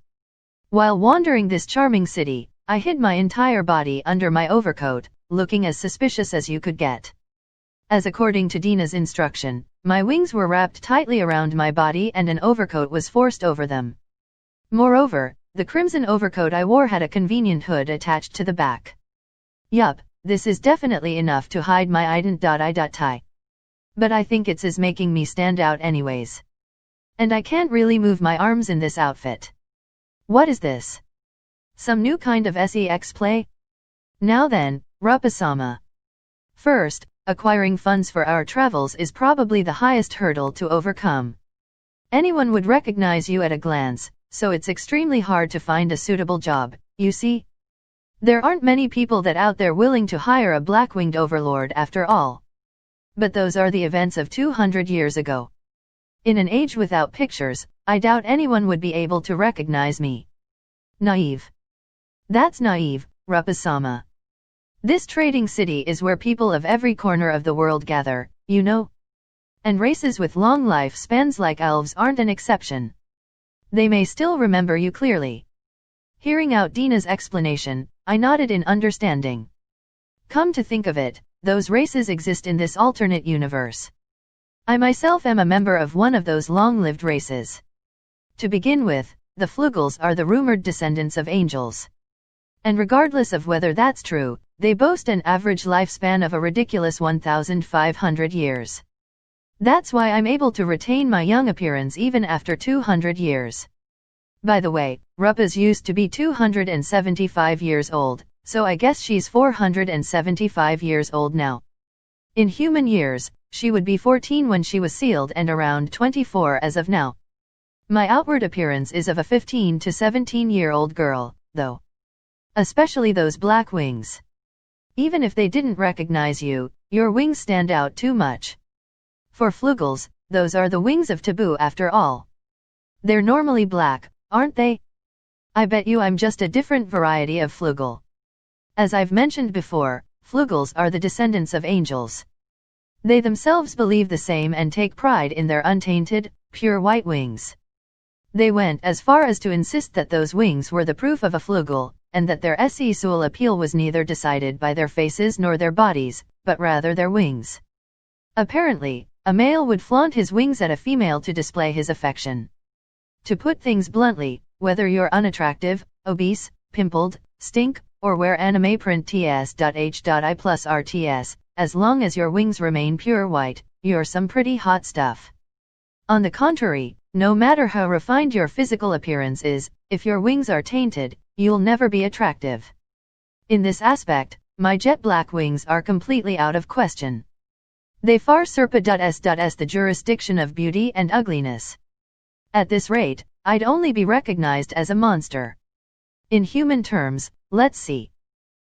While wandering this charming city, I hid my entire body under my overcoat, looking as suspicious as you could get. As according to Dina's instruction, my wings were wrapped tightly around my body and an overcoat was forced over them. Moreover, the crimson overcoat I wore had a convenient hood attached to the back. Yup, this is definitely enough to hide my ident.I.tie. But I think it's is making me stand out anyways. And I can't really move my arms in this outfit. What is this? Some new kind of sex play? Now then, Rupa-sama. First, acquiring funds for our travels is probably the highest hurdle to overcome. Anyone would recognize you at a glance, so it's extremely hard to find a suitable job, you see? There aren't many people that out there willing to hire a black-winged overlord after all. But those are the events of 200 years ago. In an age without pictures, I doubt anyone would be able to recognize me. Naive. That's naive, Rupa-sama. This trading city is where people of every corner of the world gather, you know? And races with long life spans like elves aren't an exception. They may still remember you clearly. Hearing out Dina's explanation, I nodded in understanding. Come to think of it, those races exist in this alternate universe. I myself am a member of one of those long-lived races. To begin with, the Flugels are the rumored descendants of angels. And regardless of whether that's true, they boast an average lifespan of a ridiculous 1,500 years. That's why I'm able to retain my young appearance even after 200 years. By the way, Rupa's used to be 275 years old, so I guess she's 475 years old now. In human years, she would be 14 when she was sealed and around 24 as of now. My outward appearance is of a 15 to 17-year-old girl, though. Especially those black wings. Even if they didn't recognize you, your wings stand out too much. For Flugels, those are the wings of taboo after all. They're normally black, aren't they? I bet you I'm just a different variety of Flugel. As I've mentioned before, flugels are the descendants of angels. They themselves believe the same and take pride in their untainted, pure white wings. They went as far as to insist that those wings were the proof of a flugel, and that their sexual appeal was neither decided by their faces nor their bodies, but rather their wings. Apparently, a male would flaunt his wings at a female to display his affection. To put things bluntly, whether you're unattractive, obese, pimpled, stink, or wear anime print ts.h.i plus rts, as long as your wings remain pure white, you're some pretty hot stuff. On the contrary, no matter how refined your physical appearance is, if your wings are tainted, you'll never be attractive. In this aspect, my jet black wings are completely out of question. They far surpass the jurisdiction of beauty and ugliness. At this rate, I'd only be recognized as a monster. In human terms, let's see.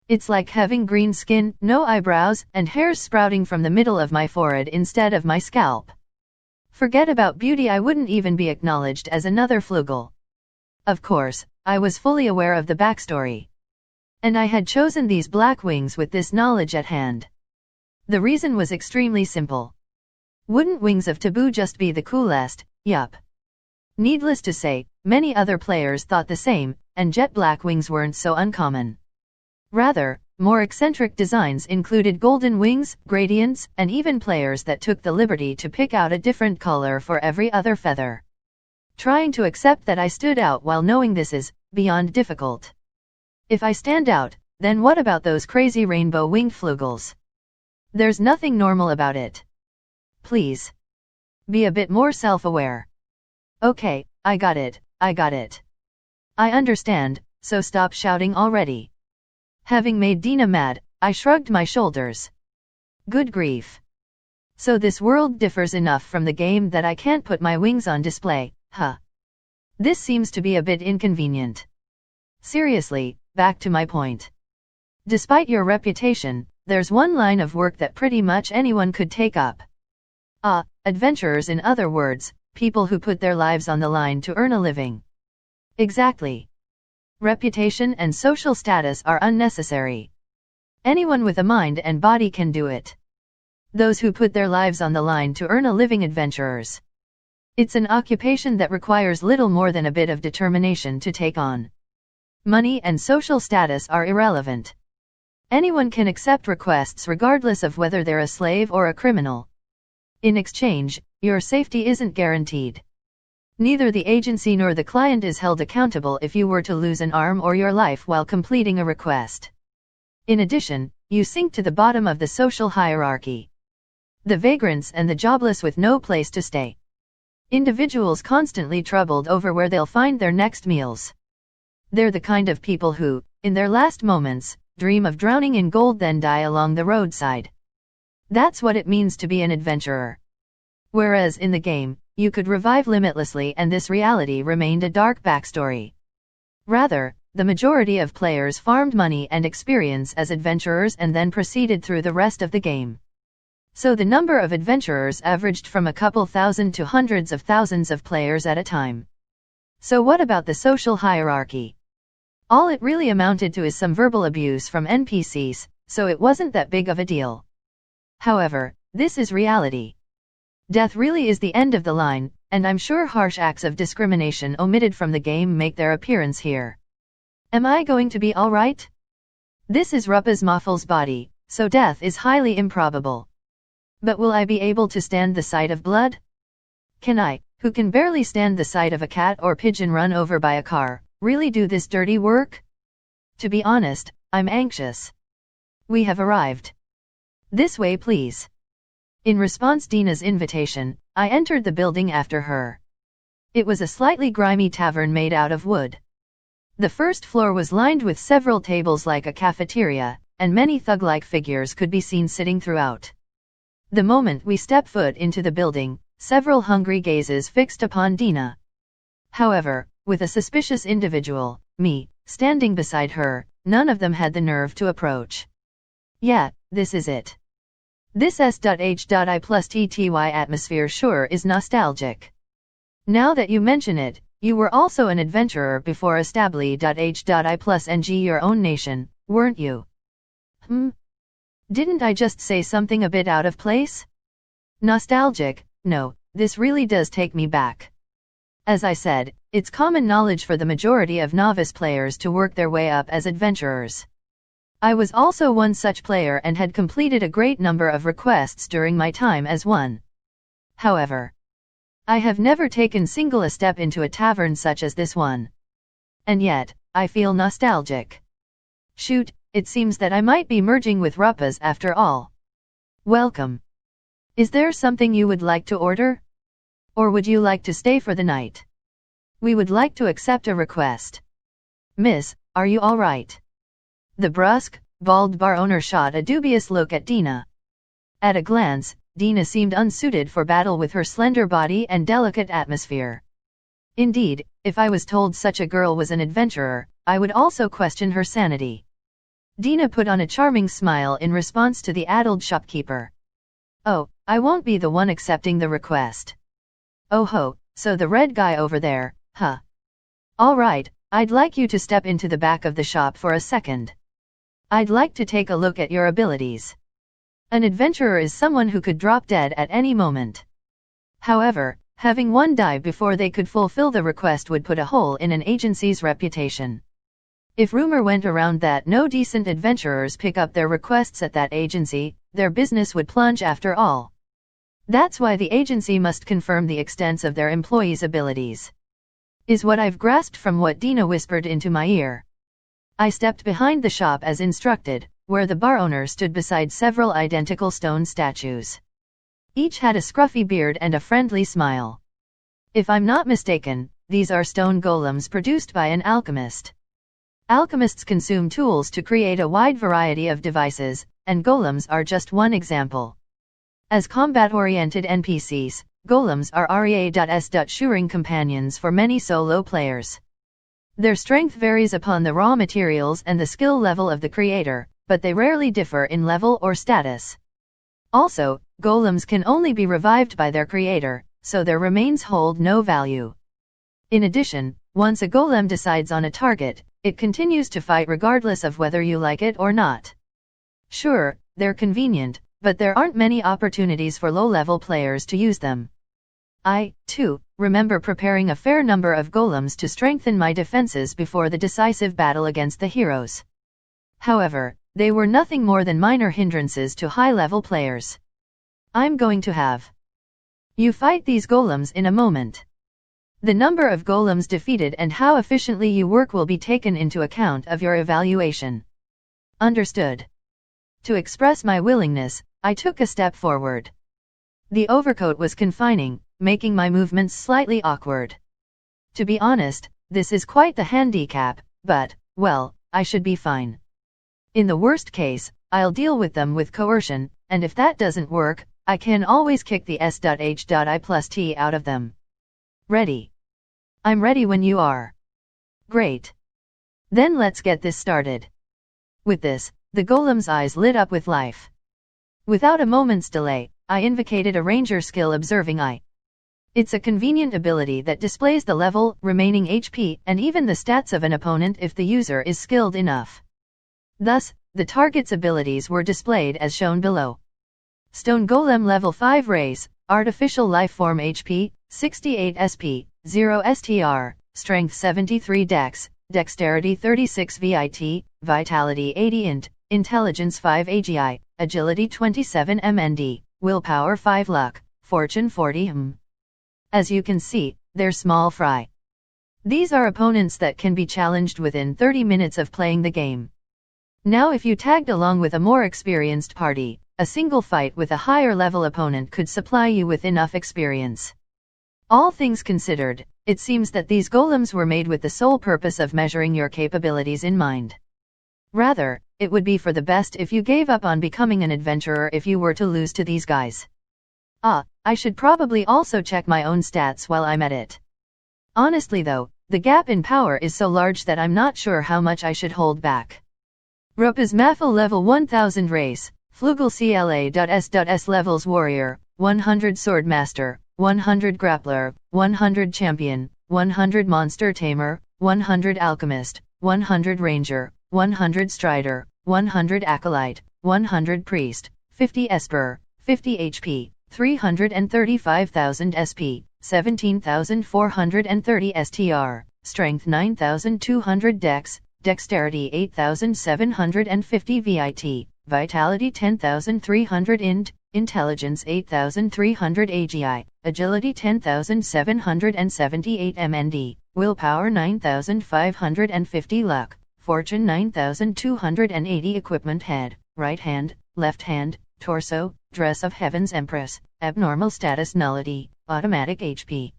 It's like having green skin, no eyebrows, and hairs sprouting from the middle of my forehead instead of my scalp. Forget about beauty, I wouldn't even be acknowledged as another flugel. Of course, I was fully aware of the backstory. And I had chosen these black wings with this knowledge at hand. The reason was extremely simple. Wouldn't wings of taboo just be the coolest? Yup. Needless to say, many other players thought the same, and jet black wings weren't so uncommon. Rather, more eccentric designs included golden wings, gradients, and even players that took the liberty to pick out a different color for every other feather. Trying to accept that I stood out while knowing this is beyond difficult. If I stand out, then what about those crazy rainbow-winged flugels? There's nothing normal about it. Please. Be a bit more self-aware. Okay, I got it. I understand, so stop shouting already. Having made Dina mad, I shrugged my shoulders. Good grief. So this world differs enough from the game that I can't put my wings on display, huh? This seems to be a bit inconvenient. Seriously, back to my point. Despite your reputation, there's one line of work that pretty much anyone could take up. Adventurers, in other words, people who put their lives on the line to earn a living. Exactly. Reputation and social status are unnecessary. Anyone with a mind and body can do it. Those who put their lives on the line to earn a living, adventurers. It's an occupation that requires little more than a bit of determination to take on. Money and social status are irrelevant. Anyone can accept requests regardless of whether they're a slave or a criminal. In exchange, your safety isn't guaranteed. Neither the agency nor the client is held accountable if you were to lose an arm or your life while completing a request. In addition, you sink to the bottom of the social hierarchy. The vagrants and the jobless with no place to stay. Individuals constantly troubled over where they'll find their next meals. They're the kind of people who, in their last moments, dream of drowning in gold then die along the roadside. That's what it means to be an adventurer. Whereas in the game, you could revive limitlessly and this reality remained a dark backstory. Rather, the majority of players farmed money and experience as adventurers and then proceeded through the rest of the game. So the number of adventurers averaged from a couple thousand to hundreds of thousands of players at a time. So what about the social hierarchy? All it really amounted to is some verbal abuse from NPCs, so it wasn't that big of a deal. However, this is reality. Death really is the end of the line, and I'm sure harsh acts of discrimination omitted from the game make their appearance here. Am I going to be alright? This is Rupa's Maffel's body, so death is highly improbable. But will I be able to stand the sight of blood? Can I, who can barely stand the sight of a cat or pigeon run over by a car, really do this dirty work? To be honest, I'm anxious. We have arrived. This way, please. In response to Dina's invitation, I entered the building after her. It was a slightly grimy tavern made out of wood. The first floor was lined with several tables like a cafeteria, and many thug-like figures could be seen sitting throughout. The moment we stepped foot into the building, several hungry gazes fixed upon Dina. However, with a suspicious individual, me, standing beside her, none of them had the nerve to approach. Yeah, this is it. This S.H.I plus TTY atmosphere sure is nostalgic. Now that you mention it, you were also an adventurer before Establi.H.I plus NG your own nation, weren't you? Didn't I just say something a bit out of place? Nostalgic? No, this really does take me back. As I said, it's common knowledge for the majority of novice players to work their way up as adventurers. I was also one such player and had completed a great number of requests during my time as one. However, I have never taken a step into a tavern such as this one. And yet, I feel nostalgic. Shoot, it seems that I might be merging with Rupas after all. Welcome. Is there something you would like to order? Or would you like to stay for the night? We would like to accept a request. Miss, are you all right? The brusque, bald bar owner shot a dubious look at Dina. At a glance, Dina seemed unsuited for battle with her slender body and delicate atmosphere. Indeed, if I was told such a girl was an adventurer, I would also question her sanity. Dina put on a charming smile in response to the addled shopkeeper. Oh, I won't be the one accepting the request. Oh ho, so the red guy over there, huh? All right, I'd like you to step into the back of the shop for a second. I'd like to take a look at your abilities. An adventurer is someone who could drop dead at any moment. However, having one die before they could fulfill the request would put a hole in an agency's reputation. If rumor went around that no decent adventurers pick up their requests at that agency, their business would plunge after all. That's why the agency must confirm the extent of their employees' abilities. Is what I've grasped from what Dina whispered into my ear. I stepped behind the shop as instructed, where the bar owner stood beside several identical stone statues. Each had a scruffy beard and a friendly smile. If I'm not mistaken, these are stone golems produced by an alchemist. Alchemists consume tools to create a wide variety of devices, and golems are just one example. As combat-oriented NPCs, golems are REA.S. companions for many solo players. Their strength varies upon the raw materials and the skill level of the creator, but they rarely differ in level or status. Also, golems can only be revived by their creator, so their remains hold no value. In addition, once a golem decides on a target, it continues to fight regardless of whether you like it or not. Sure, they're convenient, but there aren't many opportunities for low-level players to use them. I, too, remember preparing a fair number of golems to strengthen my defenses before the decisive battle against the heroes. However, they were nothing more than minor hindrances to high-level players. I'm going to have you fight these golems in a moment. The number of golems defeated and how efficiently you work will be taken into account of your evaluation. Understood. To express my willingness, I took a step forward. The overcoat was confining, making my movements slightly awkward. To be honest, this is quite the handicap, but, well, I should be fine. In the worst case, I'll deal with them with coercion, and if that doesn't work, I can always kick the S.H.I+T out of them. Ready. I'm ready when you are. Great. Then let's get this started. With this, the golem's eyes lit up with life. Without a moment's delay, I invocated a ranger skill Observing Eye. It's a convenient ability that displays the level, remaining HP, and even the stats of an opponent if the user is skilled enough. Thus, the target's abilities were displayed as shown below. Stone Golem Level 5 Race, Artificial Lifeform HP, 68 SP, 0 STR, Strength 73 Dex, Dexterity 36 VIT, Vitality 80 Int, Intelligence 5 AGI, Agility 27 MND, Willpower 5 Luck, Fortune 40 As you can see, they're small fry. These are opponents that can be challenged within 30 minutes of playing the game. Now if you tagged along with a more experienced party, a single fight with a higher level opponent could supply you with enough experience. All things considered, it seems that these golems were made with the sole purpose of measuring your capabilities in mind. Rather, it would be for the best if you gave up on becoming an adventurer if you were to lose to these guys. I should probably also check my own stats while I'm at it. Honestly though, the gap in power is so large that I'm not sure how much I should hold back. Rupas Maffel Level 1000 Race, Flugel CLA.S. Levels Warrior, 100 Sword Master, 100 Grappler, 100 Champion, 100 Monster Tamer, 100 Alchemist, 100 Ranger, 100 Strider, 100 Acolyte, 100 Priest, 50 Esper, 50 HP, 335,000 SP, 17,430 STR, Strength 9,200 Dex, Dexterity 8,750 VIT, Vitality 10,300 Int, Intelligence 8,300 AGI, Agility 10,778 MND, Willpower 9,550 Luck, Fortune 9,280 Equipment Head, Right Hand, Left Hand, Torso, Dress of Heaven's Empress, Abnormal Status Nullity, Automatic HP.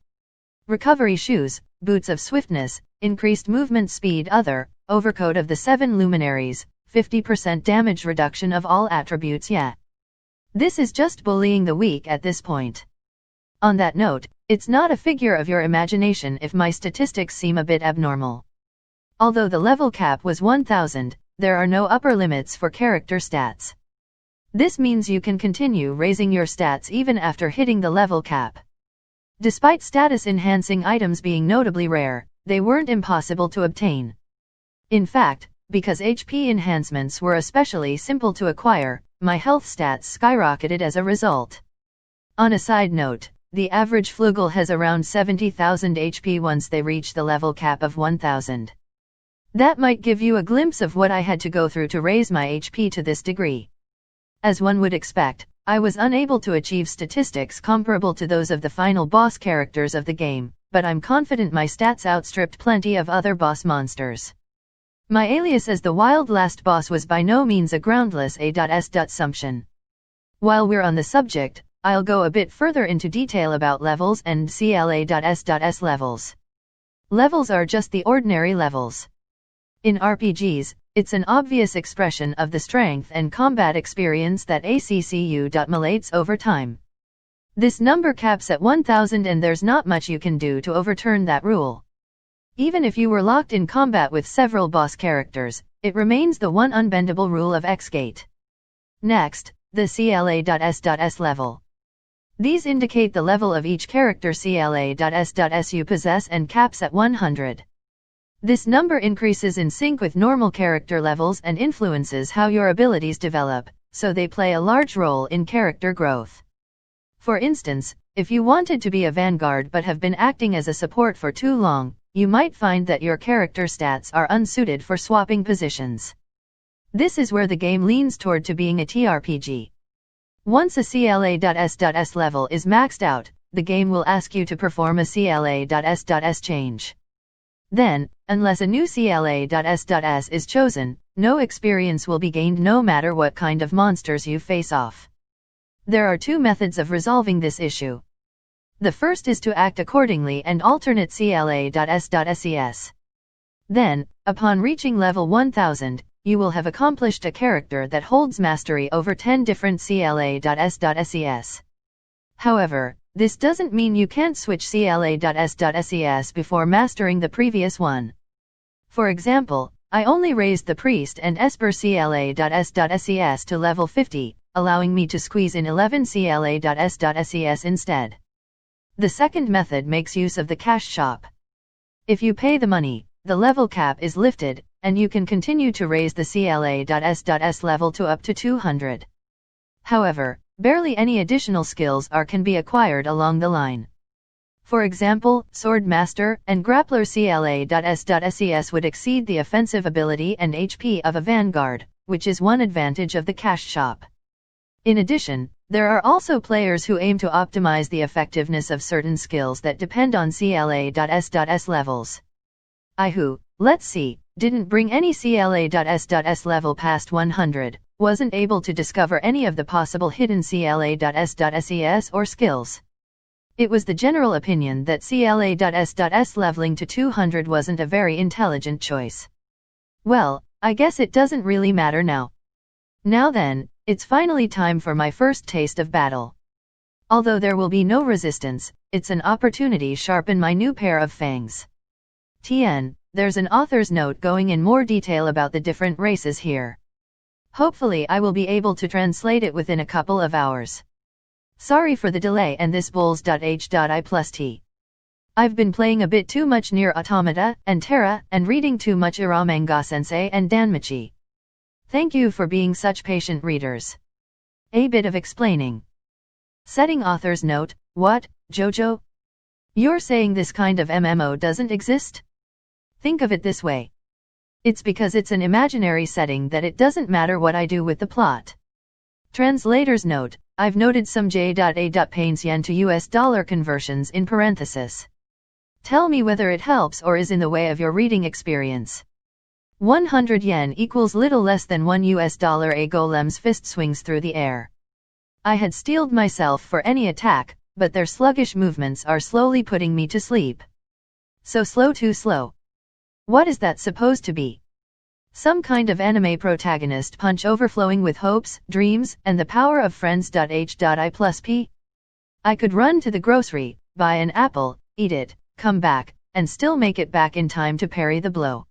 Recovery Shoes, Boots of Swiftness, Increased Movement Speed Other, Overcoat of the 7 Luminaries, 50% damage reduction of all attributes. Yeah. This is just bullying the weak at this point. On that note, it's not a figure of your imagination if my statistics seem a bit abnormal. Although the level cap was 1000, there are no upper limits for character stats. This means you can continue raising your stats even after hitting the level cap. Despite status-enhancing items being notably rare, they weren't impossible to obtain. In fact, because HP enhancements were especially simple to acquire, my health stats skyrocketed as a result. On a side note, the average Flugel has around 70,000 HP once they reach the level cap of 1000. That might give you a glimpse of what I had to go through to raise my HP to this degree. As one would expect, I was unable to achieve statistics comparable to those of the final boss characters of the game, but I'm confident my stats outstripped plenty of other boss monsters. My alias as the wild last boss was by no means a groundless A.S.sumption. While we're on the subject, I'll go a bit further into detail about levels and CLA.S.S levels. Levels are just the ordinary levels. In RPGs, it's an obvious expression of the strength and combat experience that ACCU.malates over time. This number caps at 1000 and there's not much you can do to overturn that rule. Even if you were locked in combat with several boss characters, it remains the one unbendable rule of X-Gate. Next, the CLA.S.S level. These indicate the level of each character CLA.S.S you possess and caps at 100. This number increases in sync with normal character levels and influences how your abilities develop, so they play a large role in character growth. For instance, if you wanted to be a vanguard but have been acting as a support for too long, you might find that your character stats are unsuited for swapping positions. This is where the game leans toward to being a TRPG. Once a CLA.S.S level is maxed out, the game will ask you to perform a CLA.S.S change. Then, unless a new CLA.S.S is chosen, no experience will be gained no matter what kind of monsters you face off. There are two methods of resolving this issue. The first is to act accordingly and alternate CLA.S.SES. Then, upon reaching level 1000, you will have accomplished a character that holds mastery over 10 different CLA.S.SES. However, this doesn't mean you can't switch CLA.S.SES before mastering the previous one. For example, I only raised the Priest and Esper CLA.S.SES to level 50, allowing me to squeeze in 11 CLA.S.SES instead. The second method makes use of the cash shop. If you pay the money, the level cap is lifted, and you can continue to raise the CLA.S.S level to up to 200. However, barely any additional skills can be acquired along the line. For example, Sword Master and Grappler CLA.S.SES would exceed the offensive ability and HP of a Vanguard, which is one advantage of the cash shop. In addition, there are also players who aim to optimize the effectiveness of certain skills that depend on CLA.S.S levels. I who, let's see, didn't bring any CLA.S.S level past 100, wasn't able to discover any of the possible hidden CLA.S.SES or skills. It was the general opinion that CLA.S.S leveling to 200 wasn't a very intelligent choice. Well, I guess it doesn't really matter now. Now then, it's finally time for my first taste of battle. Although there will be no resistance, it's an opportunity to sharpen my new pair of fangs. There's an author's note going in more detail about the different races here. Hopefully I will be able to translate it within a couple of hours. Sorry for the delay and this bulls.h.I+t. I've been playing a bit too much Nier Automata and Terra and reading too much Iramanga Sensei and Danmachi. Thank you for being such patient readers. A bit of explaining. Setting author's note, what, Jojo? You're saying this kind of MMO doesn't exist? Think of it this way. It's because it's an imaginary setting that it doesn't matter what I do with the plot. Translator's note, I've noted some J.A. yen to US dollar conversions in parenthesis. Tell me whether it helps or is in the way of your reading experience. 100 yen equals little less than $1. A golem's fist swings through the air. I had steeled myself for any attack, but their sluggish movements are slowly putting me to sleep. So slow, too slow. What is that supposed to be? Some kind of anime protagonist punch overflowing with hopes, dreams, and the power of friends. H.I+P? I could run to the grocery, buy an apple, eat it, come back, and still make it back in time to parry the blow.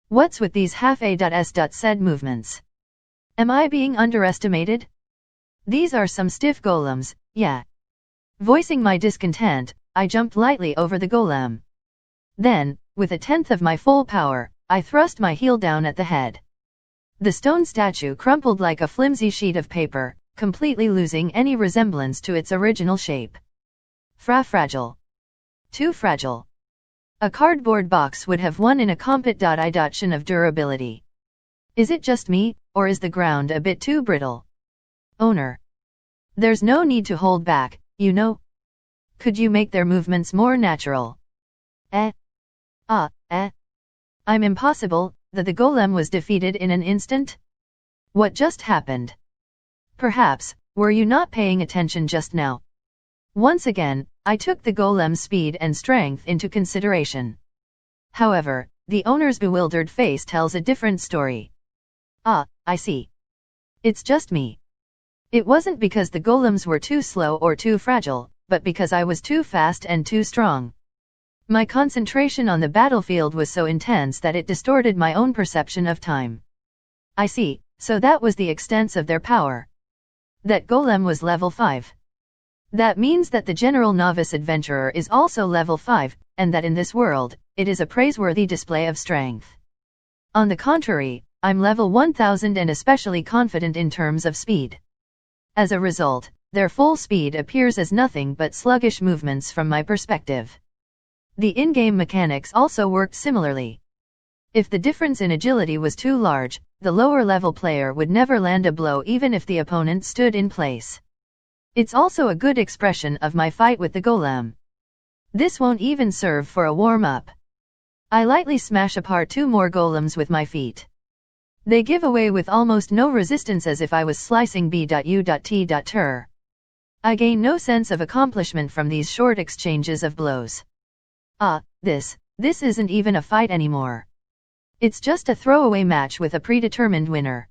What's with these half-a.s.said movements? Am I being underestimated? These are some stiff golems, yeah. Voicing my discontent, I jumped lightly over the golem. Then, with a tenth of my full power, I thrust my heel down at the head. The stone statue crumpled like a flimsy sheet of paper, completely losing any resemblance to its original shape. Fragile. Too fragile. A cardboard box would have won in a competition of durability. Is it just me, or is the ground a bit too brittle? Owner. There's no need to hold back, you know. Could you make their movements more natural? I'm impossible, that the golem was defeated in an instant? What just happened? Perhaps, were you not paying attention just now? Once again, I took the golem's speed and strength into consideration. However, the owner's bewildered face tells a different story. I see. It's just me. It wasn't because the golems were too slow or too fragile, but because I was too fast and too strong. My concentration on the battlefield was so intense that it distorted my own perception of time. I see, so that was the extent of their power. That golem was level 5. That means that the general novice adventurer is also level 5, and that in this world, it is a praiseworthy display of strength. On the contrary, I'm level 1000 and especially confident in terms of speed. As a result, their full speed appears as nothing but sluggish movements from my perspective. The in-game mechanics also worked similarly. If the difference in agility was too large, the lower-level player would never land a blow even if the opponent stood in place. It's also a good expression of my fight with the golem. This won't even serve for a warm-up. I lightly smash apart 2 more golems with my feet. They give away with almost no resistance as if I was slicing B.U.T.Ter. I gain no sense of accomplishment from these short exchanges of blows. This isn't even a fight anymore. It's just a throwaway match with a predetermined winner.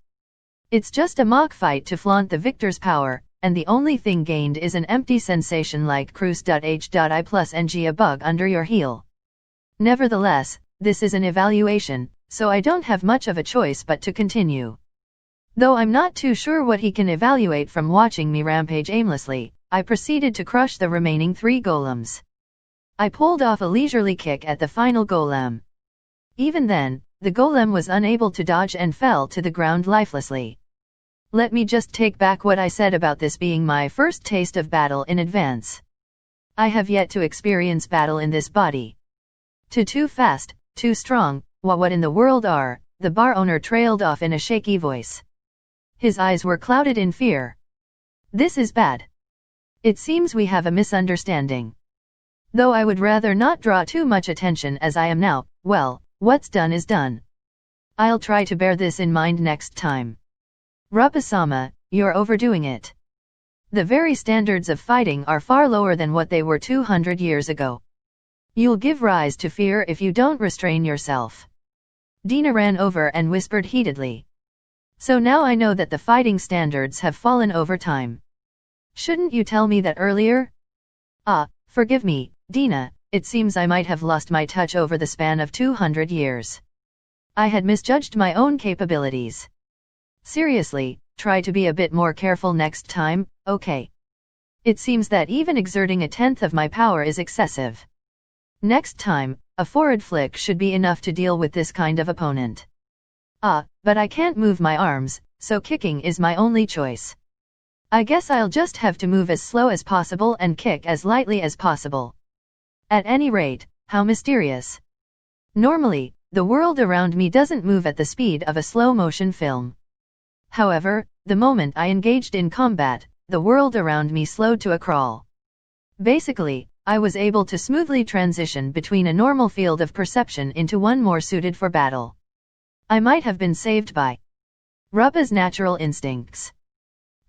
It's just a mock fight to flaunt the victor's power, and the only thing gained is an empty sensation like cruise.h.I+ng, a bug under your heel. Nevertheless, this is an evaluation, so I don't have much of a choice but to continue. Though I'm not too sure what he can evaluate from watching me rampage aimlessly, I proceeded to crush the remaining 3 golems. I pulled off a leisurely kick at the final golem. Even then, the golem was unable to dodge and fell to the ground lifelessly. Let me just take back what I said about this being my first taste of battle in advance. I have yet to experience battle in this body. Too fast, too strong, what in the world are, the bar owner trailed off in a shaky voice. His eyes were clouded in fear. This is bad. It seems we have a misunderstanding. Though I would rather not draw too much attention as I am now, well, what's done is done. I'll try to bear this in mind next time. Rupa-sama, you're overdoing it. The very standards of fighting are far lower than what they were 200 years ago. You'll give rise to fear if you don't restrain yourself. Dina ran over and whispered heatedly. So now I know that the fighting standards have fallen over time. Shouldn't you tell me that earlier? Forgive me, Dina, it seems I might have lost my touch over the span of 200 years. I had misjudged my own capabilities. Seriously, try to be a bit more careful next time, okay? It seems that even exerting a tenth of my power is excessive. Next time, a forward flick should be enough to deal with this kind of opponent. But I can't move my arms, so kicking is my only choice. I guess I'll just have to move as slow as possible and kick as lightly as possible. At any rate, how mysterious. Normally, the world around me doesn't move at the speed of a slow-motion film. However, the moment I engaged in combat, the world around me slowed to a crawl. Basically, I was able to smoothly transition between a normal field of perception into one more suited for battle. I might have been saved by Rupa's natural instincts.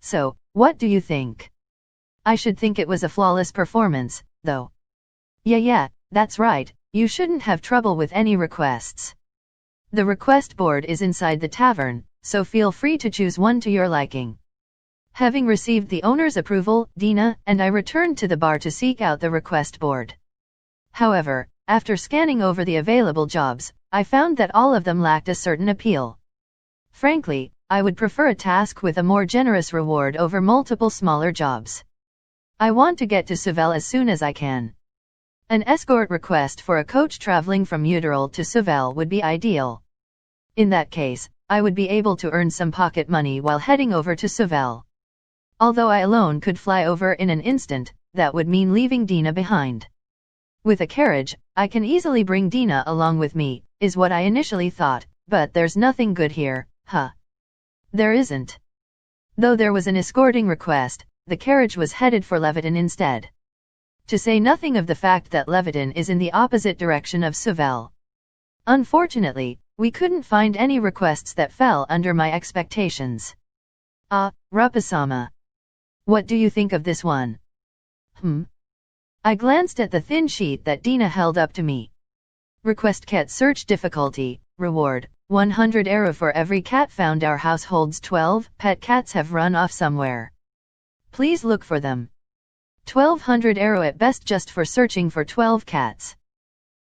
So, what do you think? I should think it was a flawless performance, though. Yeah, that's right, you shouldn't have trouble with any requests. The request board is inside the tavern, so feel free to choose one to your liking. Having received the owner's approval, Dina and I returned to the bar to seek out the request board. However, after scanning over the available jobs, I found that all of them lacked a certain appeal. Frankly, I would prefer a task with a more generous reward over multiple smaller jobs. I want to get to Suvel as soon as I can. An escort request for a coach traveling from Uteral to Suvel would be ideal. In that case, I would be able to earn some pocket money while heading over to Suvel. Although I alone could fly over in an instant, that would mean leaving Dina behind. With a carriage, I can easily bring Dina along with me, is what I initially thought, but there's nothing good here, huh? There isn't. Though there was an escorting request, the carriage was headed for Leviton instead. To say nothing of the fact that Leviton is in the opposite direction of Suvel. Unfortunately, we couldn't find any requests that fell under my expectations. Rupa-sama. What do you think of this one? I glanced at the thin sheet that Dina held up to me. Request cat search difficulty, reward, 100 arrow for every cat found. Our house holds 12 pet cats have run off somewhere. Please look for them. 1200 arrow at best just for searching for 12 cats.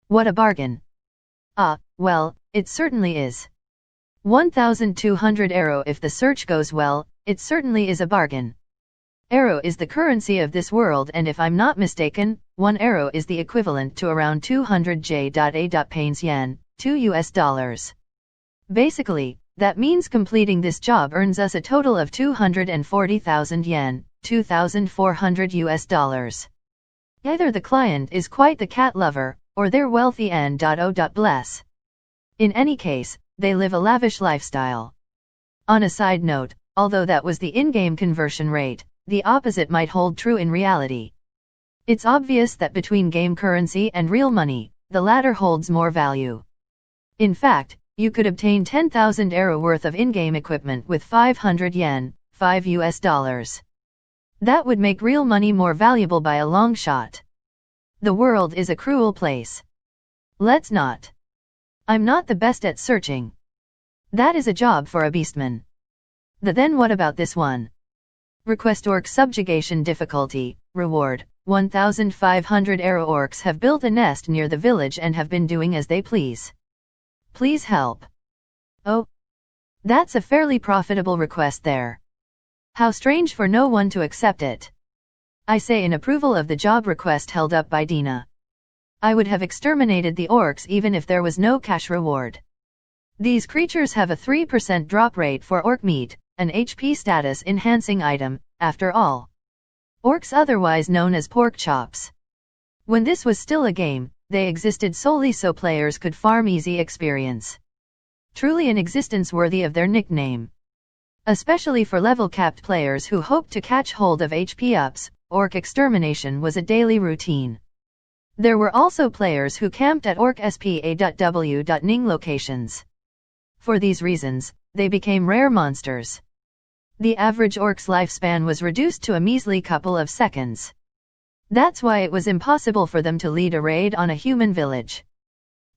What a bargain. Well, it certainly is. 1200 arrow if the search goes well, it certainly is a bargain. Arrow is the currency of this world, and if I'm not mistaken, 1 arrow is the equivalent to around 200 J.A. yen, $2. Basically, that means completing this job earns us a total of 240,000 yen, $2,400. Either the client is quite the cat lover, or they're wealthy and bless. In any case, they live a lavish lifestyle. On a side note, although that was the in-game conversion rate, the opposite might hold true in reality. It's obvious that between game currency and real money, the latter holds more value. In fact, you could obtain 10,000 arrow worth of in-game equipment with 500 yen, $5. That would make real money more valuable by a long shot. The world is a cruel place. Let's not. I'm not the best at searching. That is a job for a beastman. Then what about this one? Request orc subjugation difficulty, reward, 1,500 arrow. Orcs have built a nest near the village and have been doing as they please. Please help. Oh. That's a fairly profitable request there. How strange for no one to accept it. I say in approval of the job request held up by Dina. I would have exterminated the orcs even if there was no cash reward. These creatures have a 3% drop rate for orc meat, an HP status enhancing item, after all. Orcs, otherwise known as pork chops. When this was still a game, they existed solely so players could farm easy experience. Truly an existence worthy of their nickname. Especially for level-capped players who hoped to catch hold of HP ups, orc extermination was a daily routine. There were also players who camped at orcspa.w.ning locations. For these reasons, they became rare monsters. The average orc's lifespan was reduced to a measly couple of seconds. That's why it was impossible for them to lead a raid on a human village.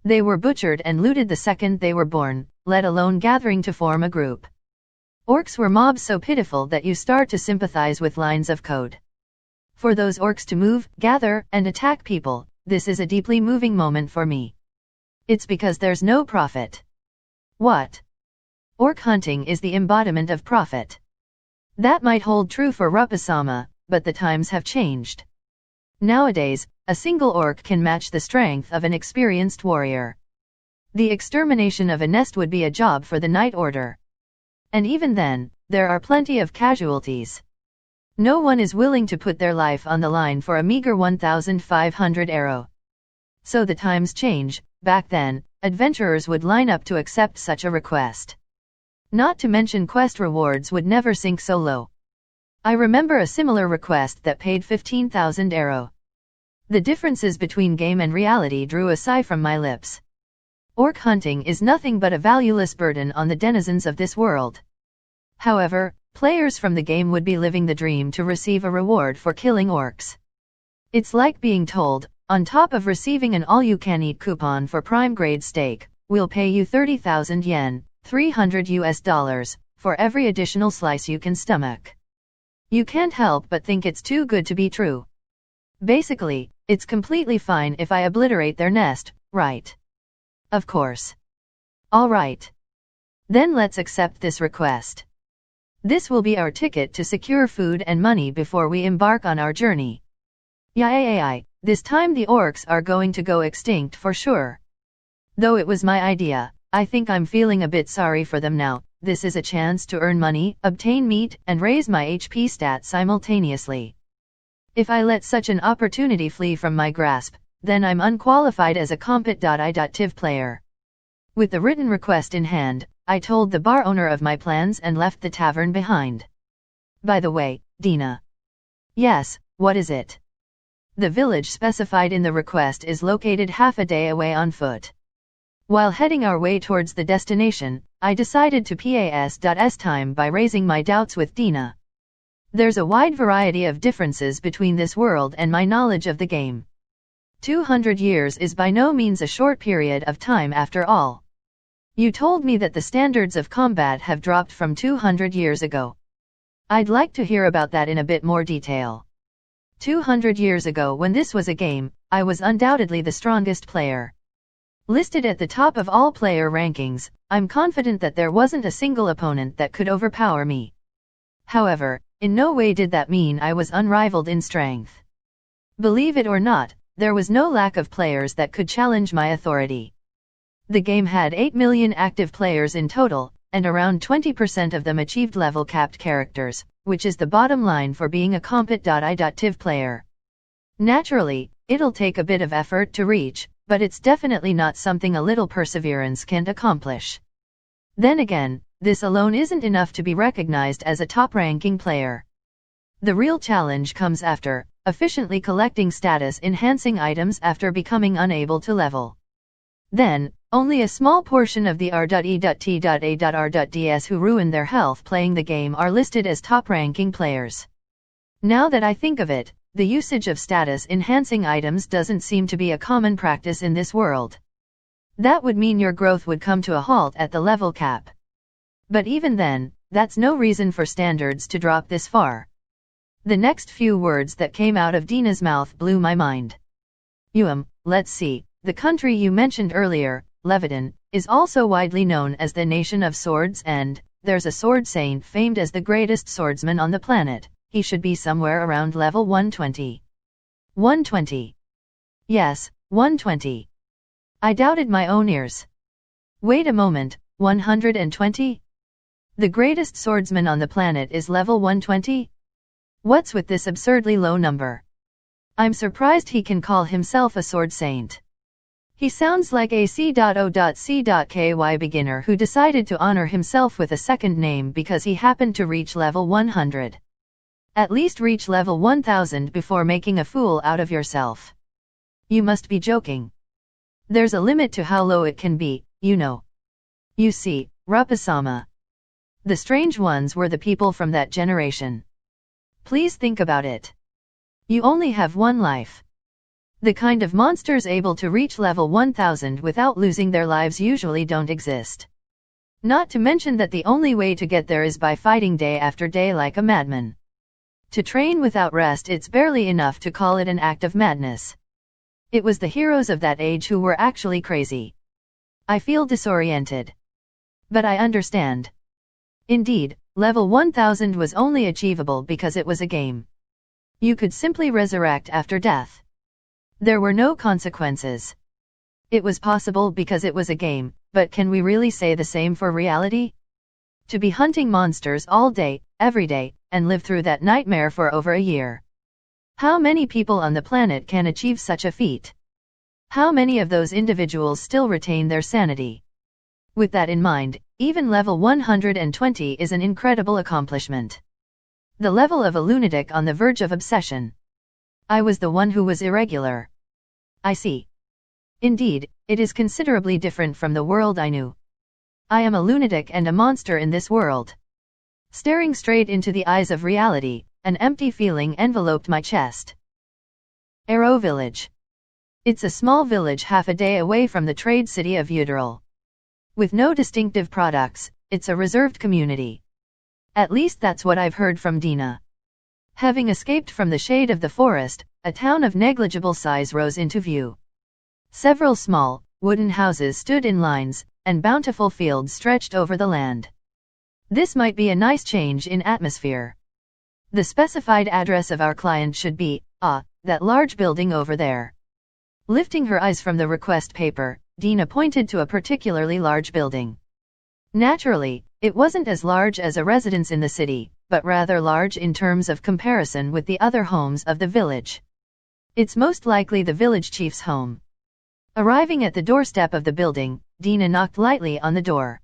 They were butchered and looted the second they were born, let alone gathering to form a group. Orcs were mobs so pitiful that you start to sympathize with lines of code. For those orcs to move, gather, and attack people, this is a deeply moving moment for me. It's because there's no profit. What? Orc hunting is the embodiment of profit. That might hold true for Rupa-sama, but the times have changed. Nowadays, a single orc can match the strength of an experienced warrior. The extermination of a nest would be a job for the Night Order. And even then, there are plenty of casualties. No one is willing to put their life on the line for a meager 1,500 arrow. So the times change. Back then, adventurers would line up to accept such a request. Not to mention quest rewards would never sink so low. I remember a similar request that paid 15,000 arrow. The differences between game and reality drew a sigh from my lips. Orc hunting is nothing but a valueless burden on the denizens of this world. However, players from the game would be living the dream to receive a reward for killing orcs. It's like being told, on top of receiving an all-you-can-eat coupon for prime-grade steak, we'll pay you 30,000 yen, $300, for every additional slice you can stomach. You can't help but think it's too good to be true. Basically, it's completely fine if I obliterate their nest, right? Of course. All right. Then let's accept this request. This will be our ticket to secure food and money before we embark on our journey. Yay! This time the orcs are going to go extinct for sure. Though it was my idea, I think I'm feeling a bit sorry for them now. This is a chance to earn money, obtain meat, and raise my HP stat simultaneously. If I let such an opportunity flee from my grasp, then I'm unqualified as a competent player. With the written request in hand, I told the bar owner of my plans and left the tavern behind. By the way, Dina. Yes, what is it? The village specified in the request is located half a day away on foot. While heading our way towards the destination, I decided to pass time by raising my doubts with Dina. There's a wide variety of differences between this world and my knowledge of the game. 200 years is by no means a short period of time after all. You told me that the standards of combat have dropped from 200 years ago. I'd like to hear about that in a bit more detail. 200 years ago, when this was a game, I was undoubtedly the strongest player. Listed at the top of all player rankings, I'm confident that there wasn't a single opponent that could overpower me. However, in no way did that mean I was unrivaled in strength. Believe it or not, there was no lack of players that could challenge my authority. The game had 8 million active players in total, and around 20% of them achieved level-capped characters, which is the bottom line for being a competent player. Naturally, it'll take a bit of effort to reach, but it's definitely not something a little perseverance can't accomplish. Then again, this alone isn't enough to be recognized as a top-ranking player. The real challenge comes after efficiently collecting status-enhancing items after becoming unable to level. Then, only a small portion of the R.E.T.A.R.ds who ruin their health playing the game are listed as top-ranking players. Now that I think of it, the usage of status-enhancing items doesn't seem to be a common practice in this world. That would mean your growth would come to a halt at the level cap. But even then, that's no reason for standards to drop this far. The next few words that came out of Dina's mouth blew my mind. Let's see, the country you mentioned earlier, Leviton, is also widely known as the Nation of Swords, and there's a sword saint famed as the greatest swordsman on the planet. He should be somewhere around level 120. 120. Yes, 120. I doubted my own ears. Wait a moment, 120? The greatest swordsman on the planet is level 120? What's with this absurdly low number? I'm surprised he can call himself a sword saint. He sounds like a C.O.C.Ky beginner who decided to honor himself with a second name because he happened to reach level 100. At least reach level 1000 before making a fool out of yourself. You must be joking. There's a limit to how low it can be, you know. You see, Rapasama. The strange ones were the people from that generation. Please think about it. You only have one life. The kind of monsters able to reach level 1000 without losing their lives usually don't exist. Not to mention that the only way to get there is by fighting day after day like a madman. To train without rest, it's barely enough to call it an act of madness. It was the heroes of that age who were actually crazy. I feel disoriented. But I understand. Indeed, level 1000 was only achievable because it was a game. You could simply resurrect after death. There were no consequences. It was possible because it was a game, but can we really say the same for reality? To be hunting monsters all day, every day, and live through that nightmare for over a year. How many people on the planet can achieve such a feat? How many of those individuals still retain their sanity? With that in mind, even level 120 is an incredible accomplishment. The level of a lunatic on the verge of obsession. I was the one who was irregular. I see. Indeed, it is considerably different from the world I knew. I am a lunatic and a monster in this world. Staring straight into the eyes of reality, an empty feeling enveloped my chest. Arrow Village. It's a small village half a day away from the trade city of Uteril. With no distinctive products, it's a reserved community. At least that's what I've heard from Dina. Having escaped from the shade of the forest, a town of negligible size rose into view. Several small, wooden houses stood in lines, and bountiful fields stretched over the land. This might be a nice change in atmosphere. The specified address of our client should be, that large building over there. Lifting her eyes from the request paper, Dina pointed to a particularly large building. Naturally, it wasn't as large as a residence in the city, but rather large in terms of comparison with the other homes of the village. It's most likely the village chief's home. Arriving at the doorstep of the building, Dina knocked lightly on the door.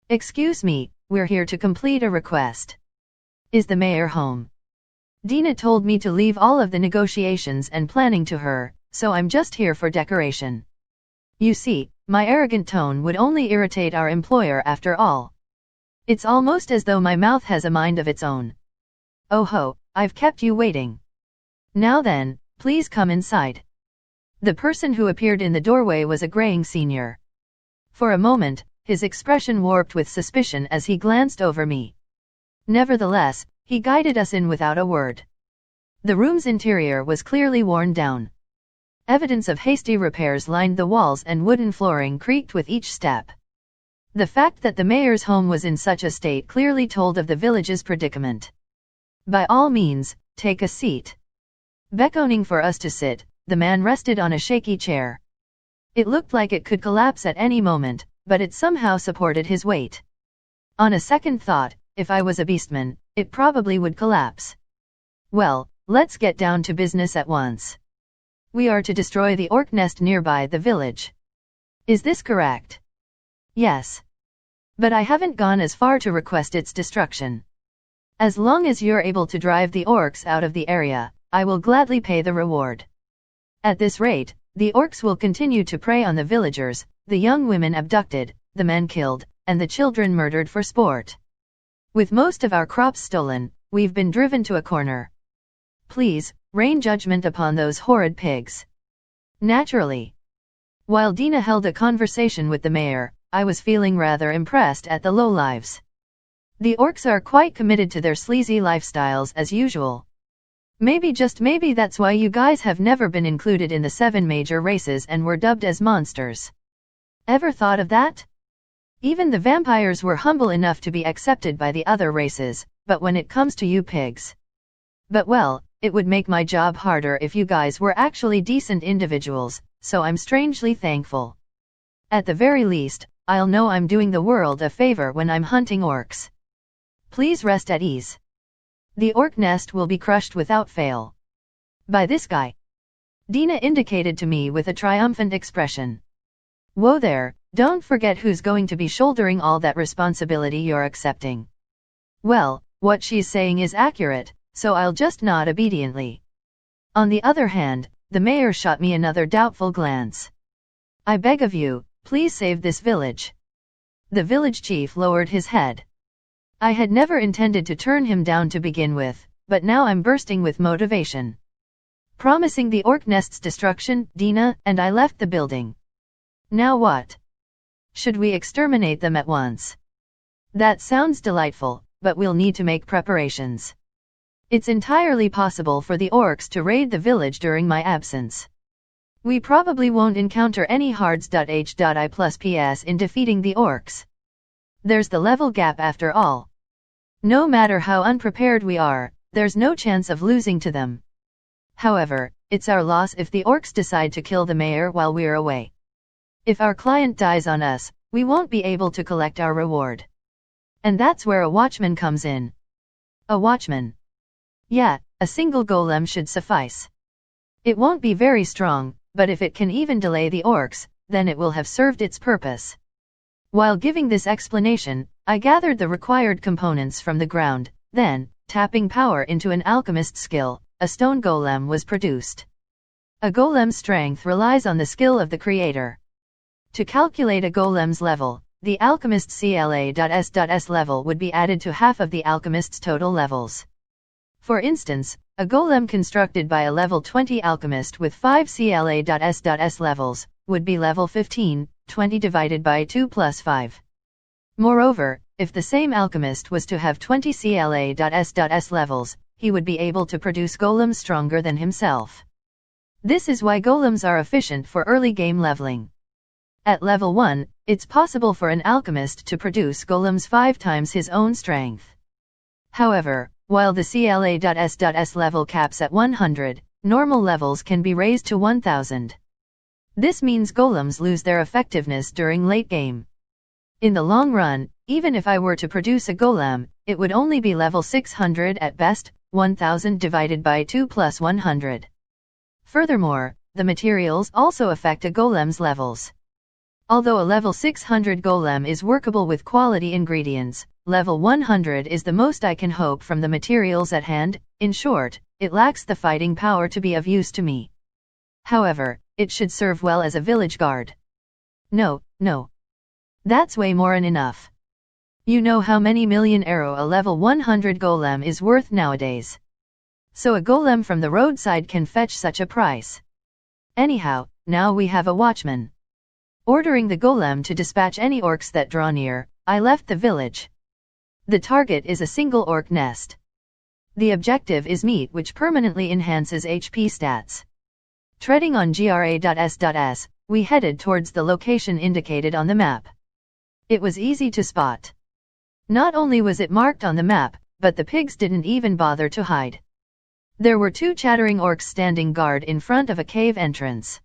Excuse me, we're here to complete a request. Is the mayor home? Dina told me to leave all of the negotiations and planning to her, so I'm just here for decoration. You see, my arrogant tone would only irritate our employer after all. It's almost as though my mouth has a mind of its own. Oh ho, I've kept you waiting. Now then, please come inside. The person who appeared in the doorway was a graying senior. For a moment, his expression warped with suspicion as he glanced over me. Nevertheless, he guided us in without a word. The room's interior was clearly worn down. Evidence of hasty repairs lined the walls and wooden flooring creaked with each step. The fact that the mayor's home was in such a state clearly told of the village's predicament. By all means, take a seat. Beckoning for us to sit, the man rested on a shaky chair. It looked like it could collapse at any moment, but it somehow supported his weight. On a second thought, if I was a beastman, it probably would collapse. Well, let's get down to business at once. We are to destroy the Orc Nest nearby the village. Is this correct? Yes. But I haven't gone as far to request its destruction. As long as you're able to drive the orcs out of the area, I will gladly pay the reward. At this rate, the orcs will continue to prey on the villagers, the young women abducted, the men killed, and the children murdered for sport. With most of our crops stolen, we've been driven to a corner. Please, rain judgment upon those horrid pigs. Naturally. While Dina held a conversation with the mayor, I was feeling rather impressed at the lowlives. The orcs are quite committed to their sleazy lifestyles as usual. Maybe just maybe that's why you guys have never been included in the 7 major races and were dubbed as monsters. Ever thought of that? Even the vampires were humble enough to be accepted by the other races, but when it comes to you pigs. But well, it would make my job harder if you guys were actually decent individuals, so I'm strangely thankful. At the very least, I'll know I'm doing the world a favor when I'm hunting orcs. Please rest at ease. The Orc Nest will be crushed without fail. By this guy. Dina indicated to me with a triumphant expression. Whoa there, don't forget who's going to be shouldering all that responsibility you're accepting. Well, what she's saying is accurate, so I'll just nod obediently. On the other hand, the mayor shot me another doubtful glance. I beg of you, please save this village. The village chief lowered his head. I had never intended to turn him down to begin with, but now I'm bursting with motivation. Promising the Orc Nest's destruction, Dina and I left the building. Now what? Should we exterminate them at once? That sounds delightful, but we'll need to make preparations. It's entirely possible for the orcs to raid the village during my absence. We probably won't encounter any hards.h.i+ps in defeating the orcs. There's the level gap after all. No matter how unprepared we are, there's no chance of losing to them. However, it's our loss if the orcs decide to kill the mayor while we're away. If our client dies on us, we won't be able to collect our reward. And that's where a watchman comes in. A watchman. Yeah, a single golem should suffice. It won't be very strong, but if it can even delay the orcs, then it will have served its purpose. While giving this explanation, I gathered the required components from the ground, then, tapping power into an alchemist skill, a stone golem was produced. A golem's strength relies on the skill of the creator. To calculate a golem's level, the alchemist's CLA.S.S level would be added to half of the alchemist's total levels. For instance, a golem constructed by a level 20 alchemist with 5 CLA.S.S levels would be level 15, 20 divided by 2 plus 5. Moreover, if the same alchemist was to have 20 CLA.S.S levels, he would be able to produce golems stronger than himself. This is why golems are efficient for early game leveling. At level 1, it's possible for an alchemist to produce golems 5 times his own strength. However, while the CLA.S.S level caps at 100, normal levels can be raised to 1000. This means golems lose their effectiveness during late game. In the long run, even if I were to produce a golem, it would only be level 600 at best, 1000 divided by 2 plus 100. Furthermore, the materials also affect a golem's levels. Although a level 600 golem is workable with quality ingredients, level 100 is the most I can hope from the materials at hand. In short, it lacks the fighting power to be of use to me. However, it should serve well as a village guard. No. That's way more than enough. You know how many million arrow a level 100 golem is worth nowadays. So a golem from the roadside can fetch such a price. Anyhow, now we have a watchman. Ordering the golem to dispatch any orcs that draw near, I left the village. The target is a single orc nest. The objective is meat which permanently enhances HP stats. Treading on GRA.S.S, we headed towards the location indicated on the map. It was easy to spot. Not only was it marked on the map, but the pigs didn't even bother to hide. There were 2 chattering orcs standing guard in front of a cave entrance.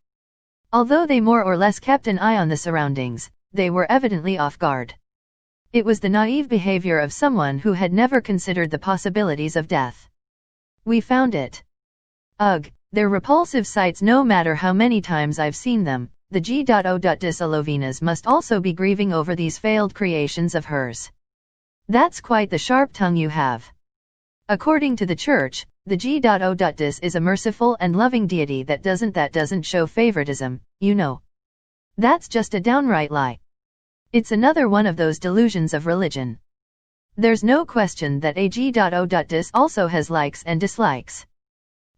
Although they more or less kept an eye on the surroundings, they were evidently off guard. It was the naive behavior of someone who had never considered the possibilities of death. We found it. Ugh, they're repulsive sights no matter how many times I've seen them. The G.O.Dis Alovinas must also be grieving over these failed creations of hers. That's quite the sharp tongue you have. According to the church, the G.O.Dis is a merciful and loving deity that doesn't show favoritism, you know. That's just a downright lie. It's another one of those delusions of religion. There's no question that a G.O.Dis also has likes and dislikes.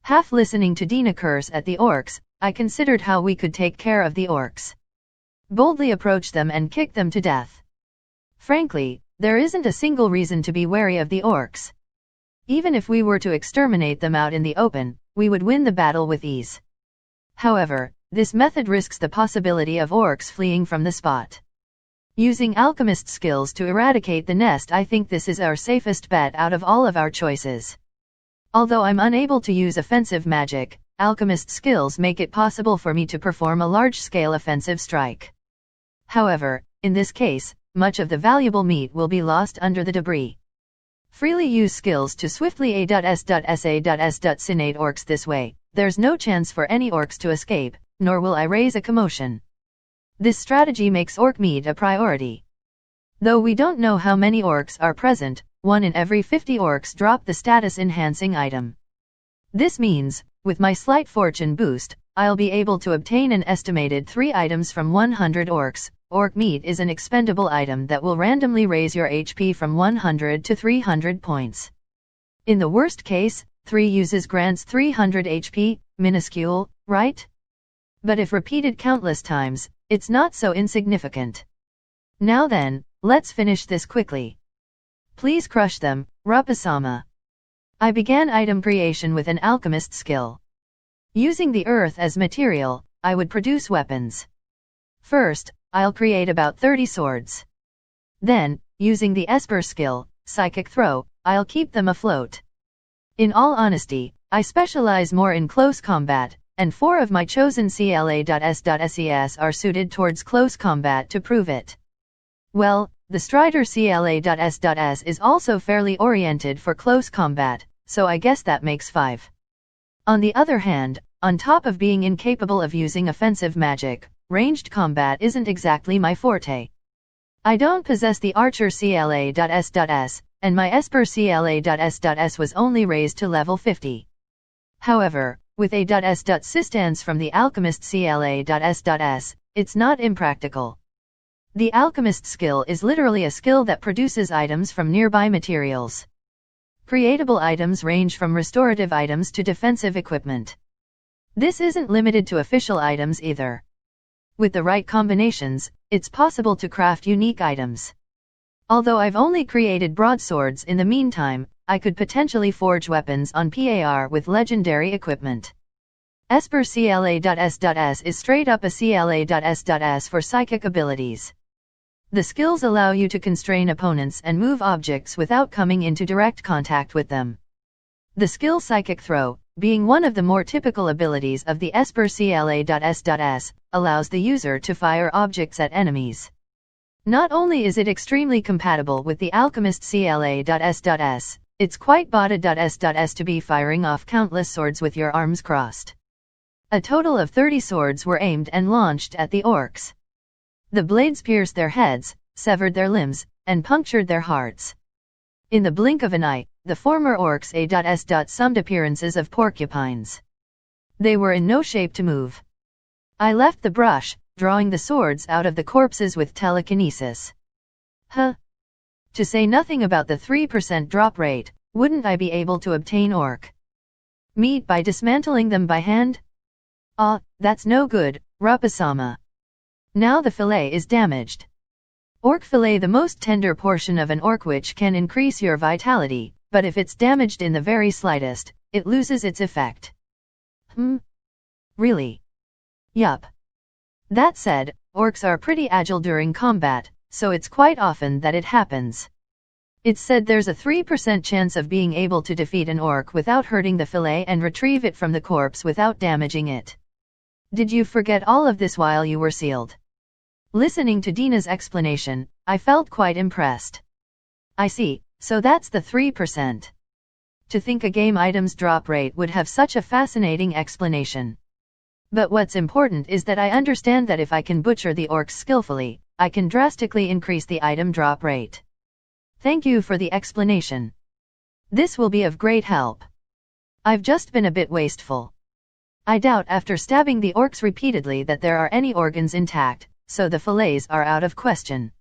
Half listening to Dina curse at the orcs, I considered how we could take care of the orcs. Boldly approach them and kick them to death. Frankly, there isn't a single reason to be wary of the orcs. Even if we were to exterminate them out in the open, we would win the battle with ease. However, this method risks the possibility of orcs fleeing from the spot. Using alchemist skills to eradicate the nest, I think this is our safest bet out of all of our choices. Although I'm unable to use offensive magic, alchemist skills make it possible for me to perform a large-scale offensive strike. However, in this case, much of the valuable meat will be lost under the debris. Freely use skills to swiftly A.S.S.S.Sinate orcs this way. There's no chance for any orcs to escape, nor will I raise a commotion. This strategy makes orc meat a priority. Though we don't know how many orcs are present, 1 in every 50 orcs drop the status-enhancing item. This means, with my slight fortune boost, I'll be able to obtain an estimated 3 items from 100 orcs. Orc meat is an expendable item that will randomly raise your HP from 100 to 300 points. In the worst case, 3 uses grants 300 HP, minuscule, right? But if repeated countless times, it's not so insignificant. Now then, let's finish this quickly. Please crush them, Rapasama. I began item creation with an alchemist skill. Using the earth as material, I would produce weapons. First, I'll create about 30 swords. Then, using the Esper skill, Psychic Throw, I'll keep them afloat. In all honesty, I specialize more in close combat, and 4 of my chosen CLA.S.SES are suited towards close combat to prove it. Well, the Strider CLA.S.S is also fairly oriented for close combat, so I guess that makes 5. On the other hand, on top of being incapable of using offensive magic, ranged combat isn't exactly my forte. I don't possess the Archer CLA.S.S, and my Esper CLA.S.S was only raised to level 50. However, with A.S.Sistance from the Alchemist CLA.S.S, it's not impractical. The Alchemist skill is literally a skill that produces items from nearby materials. Creatable items range from restorative items to defensive equipment. This isn't limited to official items either. With the right combinations, it's possible to craft unique items. Although I've only created broadswords in the meantime, I could potentially forge weapons on PAR with legendary equipment. Esper CLA.S.S is straight up a CLA.S.S for psychic abilities. The skills allow you to constrain opponents and move objects without coming into direct contact with them. The skill Psychic Throw, being one of the more typical abilities of the Esper CLA.S.S, allows the user to fire objects at enemies. Not only is it extremely compatible with the Alchemist CLA.S.S, it's quite Bada.S.S to be firing off countless swords with your arms crossed. A total of 30 swords were aimed and launched at the orcs. The blades pierced their heads, severed their limbs, and punctured their hearts. In the blink of an eye, the former orcs A.S. summed appearances of porcupines. They were in no shape to move. I left the brush, drawing the swords out of the corpses with telekinesis. To say nothing about the 3% drop rate, wouldn't I be able to obtain orc meat by dismantling them by hand? That's no good, Rapasama. Now the fillet is damaged. Orc Filet, the most tender portion of an orc, which can increase your vitality, but if it's damaged in the very slightest, it loses its effect. Really? Yup. That said, orcs are pretty agile during combat, so it's quite often that it happens. It's said there's a 3% chance of being able to defeat an orc without hurting the fillet and retrieve it from the corpse without damaging it. Did you forget all of this while you were sealed? Listening to Dina's explanation, I felt quite impressed. I see, so that's the 3%. To think a game item's drop rate would have such a fascinating explanation. But what's important is that I understand that if I can butcher the orcs skillfully, I can drastically increase the item drop rate. Thank you for the explanation. This will be of great help. I've just been a bit wasteful. I doubt after stabbing the orcs repeatedly that there are any organs intact, so the fillets are out of question.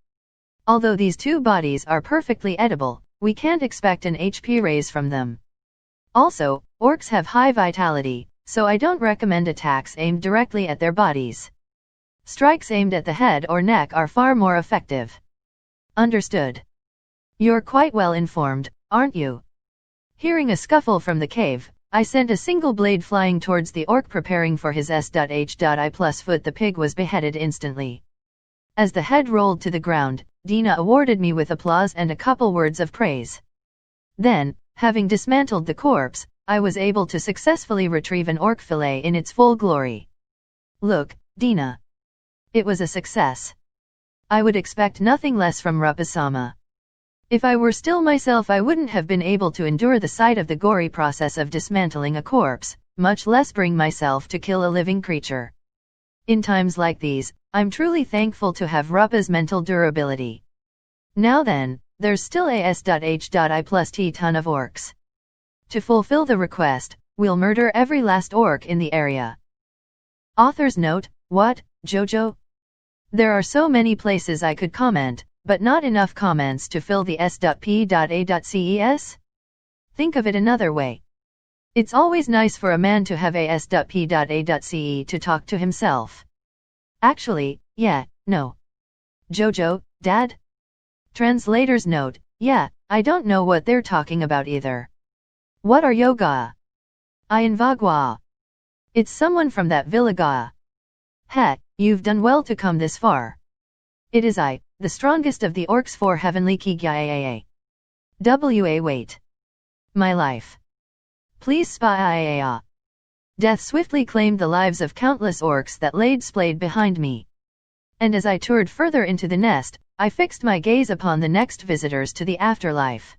Although these 2 bodies are perfectly edible, we can't expect an HP raise from them. Also, orcs have high vitality, so I don't recommend attacks aimed directly at their bodies. Strikes aimed at the head or neck are far more effective. Understood. You're quite well informed, aren't you? Hearing a scuffle from the cave, I sent a single blade flying towards the orc preparing for his S.H.I plus foot. The pig was beheaded instantly. As the head rolled to the ground, Dina awarded me with applause and a couple words of praise. Then, having dismantled the corpse, I was able to successfully retrieve an orc fillet in its full glory. Look, Dina. It was a success. I would expect nothing less from Rapasama. If I were still myself, I wouldn't have been able to endure the sight of the gory process of dismantling a corpse, much less bring myself to kill a living creature. In times like these, I'm truly thankful to have Rapa's mental durability. Now then, there's still A.S.H.I plus T ton of orcs. To fulfill the request, we'll murder every last orc in the area. Author's note: what, Jojo? There are so many places I could comment, but not enough comments to fill the S.P.A.ces? Think of it another way. It's always nice for a man to have a S.P.A.ce to talk to himself. Actually, yeah, no. Jojo, Dad? Translator's note: yeah, I don't know what they're talking about either. What are yoga? I invagua. It's someone from that villaga. Heh, you've done well to come this far. It is I, the strongest of the orcs, 4 heavenly Kigyaaaa. Wait. My life. Please spa. Death swiftly claimed the lives of countless orcs that laid splayed behind me. And as I toured further into the nest, I fixed my gaze upon the next visitors to the afterlife.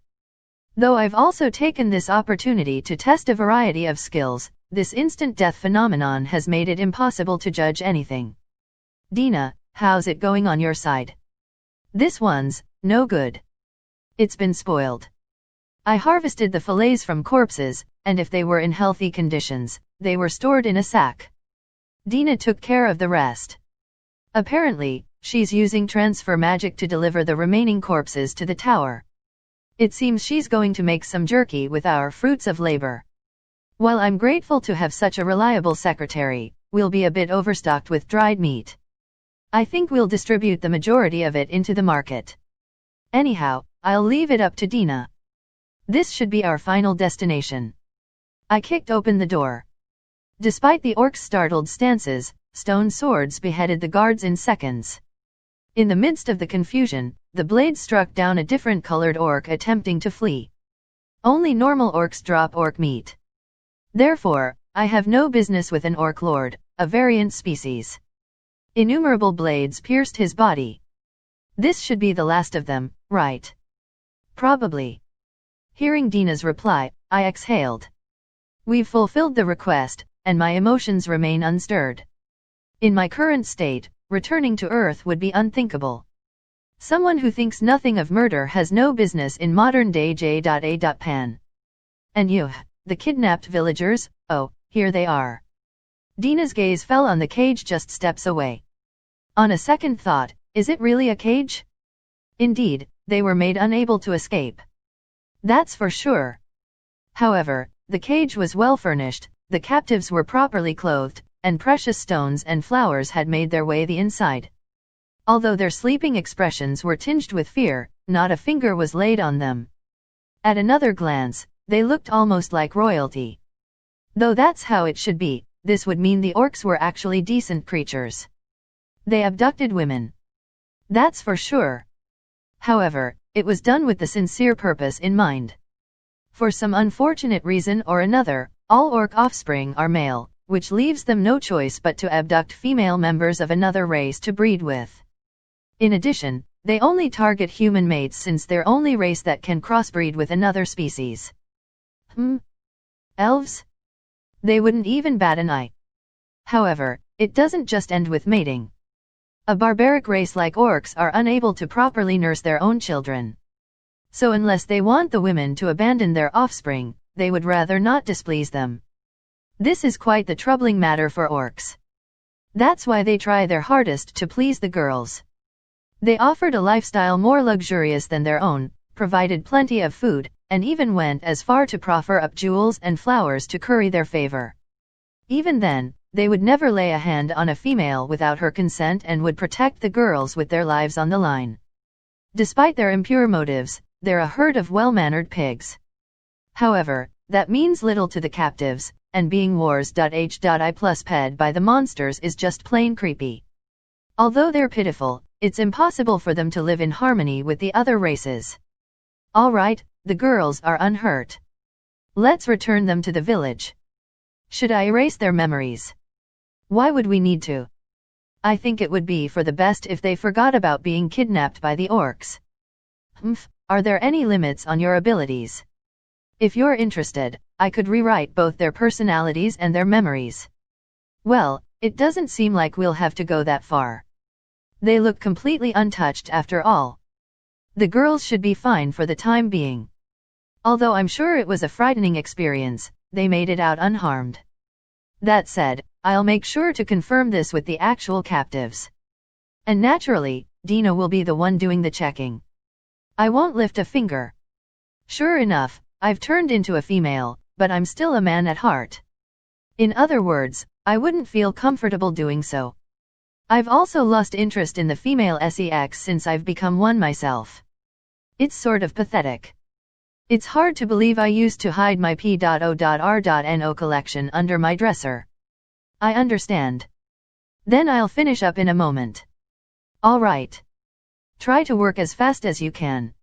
Though I've also taken this opportunity to test a variety of skills, this instant death phenomenon has made it impossible to judge anything. Dina, how's it going on your side? This one's no good. It's been spoiled. I harvested the fillets from corpses, and if they were in healthy conditions, they were stored in a sack. Dina took care of the rest. Apparently, she's using transfer magic to deliver the remaining corpses to the tower. It seems she's going to make some jerky with our fruits of labor. While I'm grateful to have such a reliable secretary, we'll be a bit overstocked with dried meat. I think we'll distribute the majority of it into the market. Anyhow, I'll leave it up to Dina. This should be our final destination. I kicked open the door. Despite the orcs' startled stances, stone swords beheaded the guards in seconds. In the midst of the confusion, the blade struck down a different colored orc attempting to flee. Only normal orcs drop orc meat. Therefore, I have no business with an orc lord, a variant species. Innumerable blades pierced his body. This should be the last of them, right? Probably. Hearing Dina's reply, I exhaled. We've fulfilled the request, and my emotions remain unstirred. In my current state, returning to Earth would be unthinkable. Someone who thinks nothing of murder has no business in modern-day J.A.Pan. And you, the kidnapped villagers, oh, here they are. Dina's gaze fell on the cage just steps away. On a second thought, is it really a cage? Indeed, they were made unable to escape. That's for sure. However, the cage was well furnished, the captives were properly clothed, and precious stones and flowers had made their way the inside. Although their sleeping expressions were tinged with fear, not a finger was laid on them. At another glance, they looked almost like royalty. Though that's how it should be, this would mean the orcs were actually decent creatures. They abducted women. That's for sure. However, it was done with the sincere purpose in mind. For some unfortunate reason or another, all orc offspring are male, which leaves them no choice but to abduct female members of another race to breed with. In addition, they only target human mates since they're only race that can crossbreed with another species. Elves? They wouldn't even bat an eye. However, it doesn't just end with mating. A barbaric race like orcs are unable to properly nurse their own children. So unless they want the women to abandon their offspring, they would rather not displease them. This is quite the troubling matter for orcs. That's why they try their hardest to please the girls. They offered a lifestyle more luxurious than their own, provided plenty of food, and even went as far to proffer up jewels and flowers to curry their favor. Even then, they would never lay a hand on a female without her consent and would protect the girls with their lives on the line. Despite their impure motives, they're a herd of well-mannered pigs. However, that means little to the captives, and being wars.h.I plus ped by the monsters is just plain creepy. Although they're pitiful, it's impossible for them to live in harmony with the other races. Alright, the girls are unhurt. Let's return them to the village. Should I erase their memories? Why would we need to? I think it would be for the best if they forgot about being kidnapped by the orcs. Are there any limits on your abilities? If you're interested, I could rewrite both their personalities and their memories. Well, it doesn't seem like we'll have to go that far. They look completely untouched after all. The girls should be fine for the time being. Although I'm sure it was a frightening experience, they made it out unharmed. That said, I'll make sure to confirm this with the actual captives. And naturally, Dina will be the one doing the checking. I won't lift a finger. Sure enough, I've turned into a female, but I'm still a man at heart. In other words, I wouldn't feel comfortable doing so. I've also lost interest in the female sex since I've become one myself. It's sort of pathetic. It's hard to believe I used to hide my P.O.R.No collection under my dresser. I understand. Then I'll finish up in a moment. Alright. Try to work as fast as you can.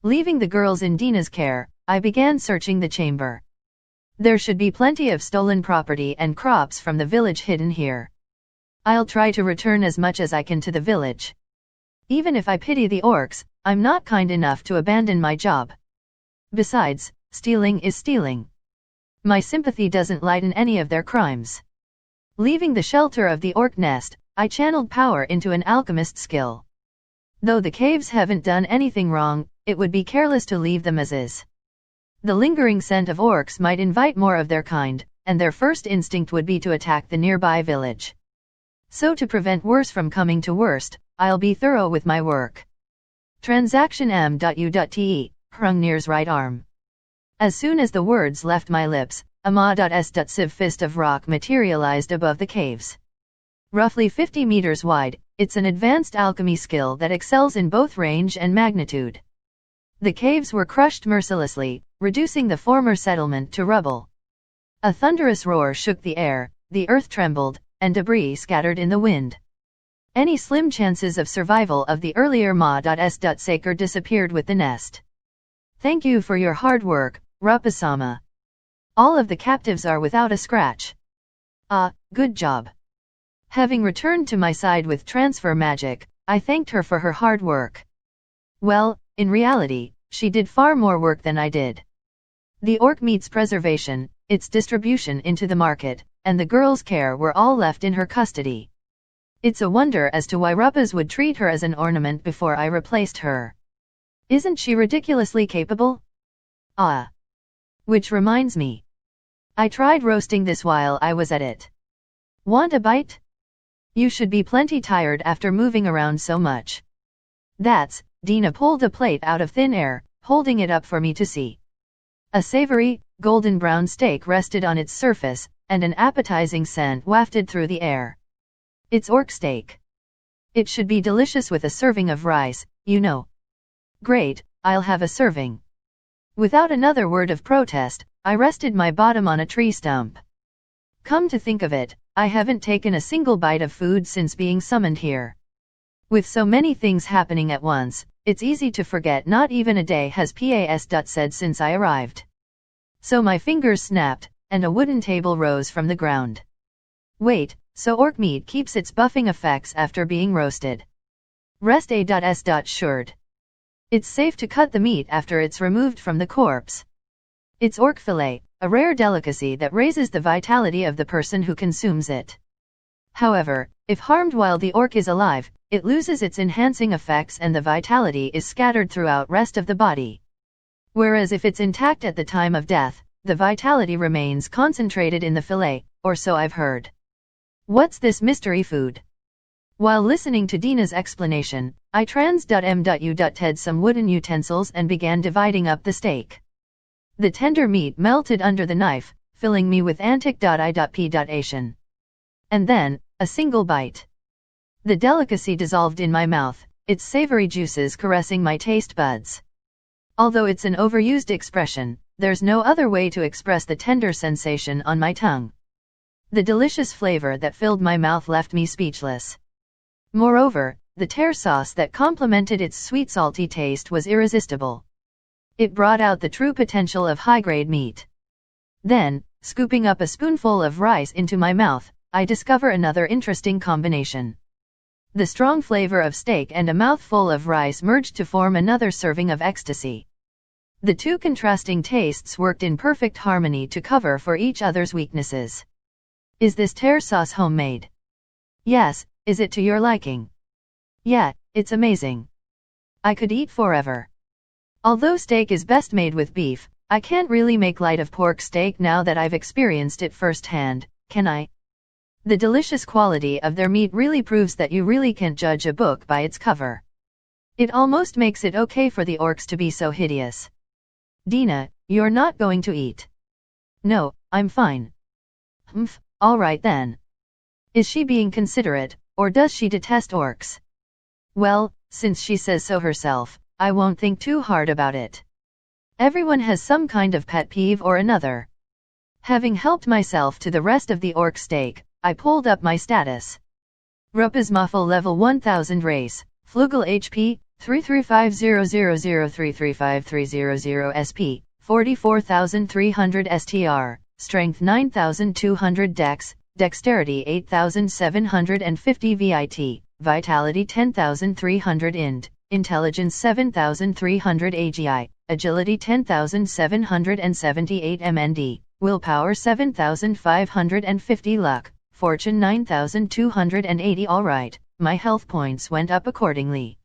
Leaving the girls in Dina's care, I began searching the chamber. There should be plenty of stolen property and crops from the village hidden here. I'll try to return as much as I can to the village. Even if I pity the orcs, I'm not kind enough to abandon my job. Besides, stealing is stealing. My sympathy doesn't lighten any of their crimes. Leaving the shelter of the Orc Nest, I channeled power into an alchemist skill. Though the caves haven't done anything wrong, it would be careless to leave them as is. The lingering scent of orcs might invite more of their kind, and their first instinct would be to attack the nearby village. So to prevent worse from coming to worst, I'll be thorough with my work. Transaction M.U.Te, Hrungnir's right arm. As soon as the words left my lips, a Ma.S.Civ fist of rock materialized above the caves. Roughly 50 meters wide, it's an advanced alchemy skill that excels in both range and magnitude. The caves were crushed mercilessly, reducing the former settlement to rubble. A thunderous roar shook the air, the earth trembled, and debris scattered in the wind. Any slim chances of survival of the earlier Ma.S.Saker disappeared with the nest. Thank you for your hard work, Rapasama. All of the captives are without a scratch. Ah, good job. Having returned to my side with transfer magic, I thanked her for her hard work. Well, in reality, she did far more work than I did. The orc meat's preservation, its distribution into the market, and the girl's care were all left in her custody. It's a wonder as to why Rupas would treat her as an ornament before I replaced her. Isn't she ridiculously capable? Ah. Which reminds me. I tried roasting this while I was at it. Want a bite? You should be plenty tired after moving around so much. That's, Dina pulled a plate out of thin air, holding it up for me to see. A savory, golden brown steak rested on its surface, and an appetizing scent wafted through the air. It's orc steak. It should be delicious with a serving of rice, you know. Great, I'll have a serving. Without another word of protest, I rested my bottom on a tree stump. Come to think of it, I haven't taken a single bite of food since being summoned here. With so many things happening at once, it's easy to forget not even a day has passed since I arrived. So my fingers snapped, and a wooden table rose from the ground. Wait, so orc meat keeps its buffing effects after being roasted. Rest A.S. Assured. It's safe to cut the meat after it's removed from the corpse. It's Orc Filet, a rare delicacy that raises the vitality of the person who consumes it. However, if harmed while the orc is alive, it loses its enhancing effects and the vitality is scattered throughout rest of the body. Whereas if it's intact at the time of death, the vitality remains concentrated in the fillet, or so I've heard. What's this mystery food? While listening to Dina's explanation, I trans.m.u.ted some wooden utensils and began dividing up the steak. The tender meat melted under the knife, filling me with antic.I.p.ation. And then, a single bite. The delicacy dissolved in my mouth, its savory juices caressing my taste buds. Although it's an overused expression, there's no other way to express the tender sensation on my tongue. The delicious flavor that filled my mouth left me speechless. Moreover, the tare sauce that complemented its sweet salty taste was irresistible. It brought out the true potential of high-grade meat. Then, scooping up a spoonful of rice into my mouth, I discover another interesting combination. The strong flavor of steak and a mouthful of rice merged to form another serving of ecstasy. The two contrasting tastes worked in perfect harmony to cover for each other's weaknesses. Is this tare sauce homemade? Yes. Is it to your liking? Yeah, it's amazing. I could eat forever. Although steak is best made with beef, I can't really make light of pork steak now that I've experienced it firsthand, can I? The delicious quality of their meat really proves that you really can't judge a book by its cover. It almost makes it okay for the orcs to be so hideous. Dina, you're not going to eat. No, I'm fine. Humph, alright then. Is she being considerate, or does she detest orcs? Well, since she says so herself, I won't think too hard about it. Everyone has some kind of pet peeve or another. Having helped myself to the rest of the orc steak, I pulled up my status. Rupas Muffle level 1000 race, Flugel HP, 33500033530 SP, 44300 STR, Strength 9200 Dex, Dexterity 8750 VIT, Vitality 10300 Int, Intelligence 7300 AGI, Agility 10778 MND, Willpower 7550 Luck, Fortune 9280. Alright, my health points went up accordingly.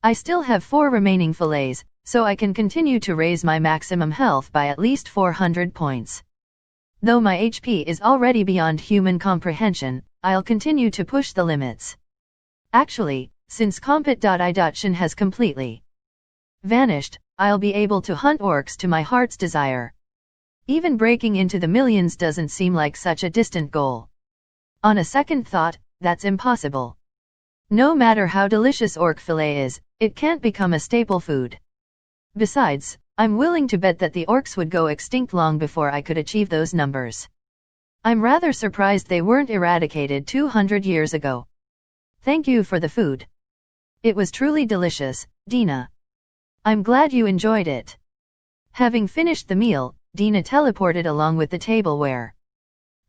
I still have 4 remaining fillets, so I can continue to raise my maximum health by at least 400 points. Though my HP is already beyond human comprehension, I'll continue to push the limits. Actually, since Compet.I.Shin has completely vanished, I'll be able to hunt orcs to my heart's desire. Even breaking into the millions doesn't seem like such a distant goal. On a second thought, that's impossible. No matter how delicious orc fillet is, it can't become a staple food. Besides, I'm willing to bet that the orcs would go extinct long before I could achieve those numbers. I'm rather surprised they weren't eradicated 200 years ago. Thank you for the food. It was truly delicious, Dina. I'm glad you enjoyed it. Having finished the meal, Dina teleported along with the tableware.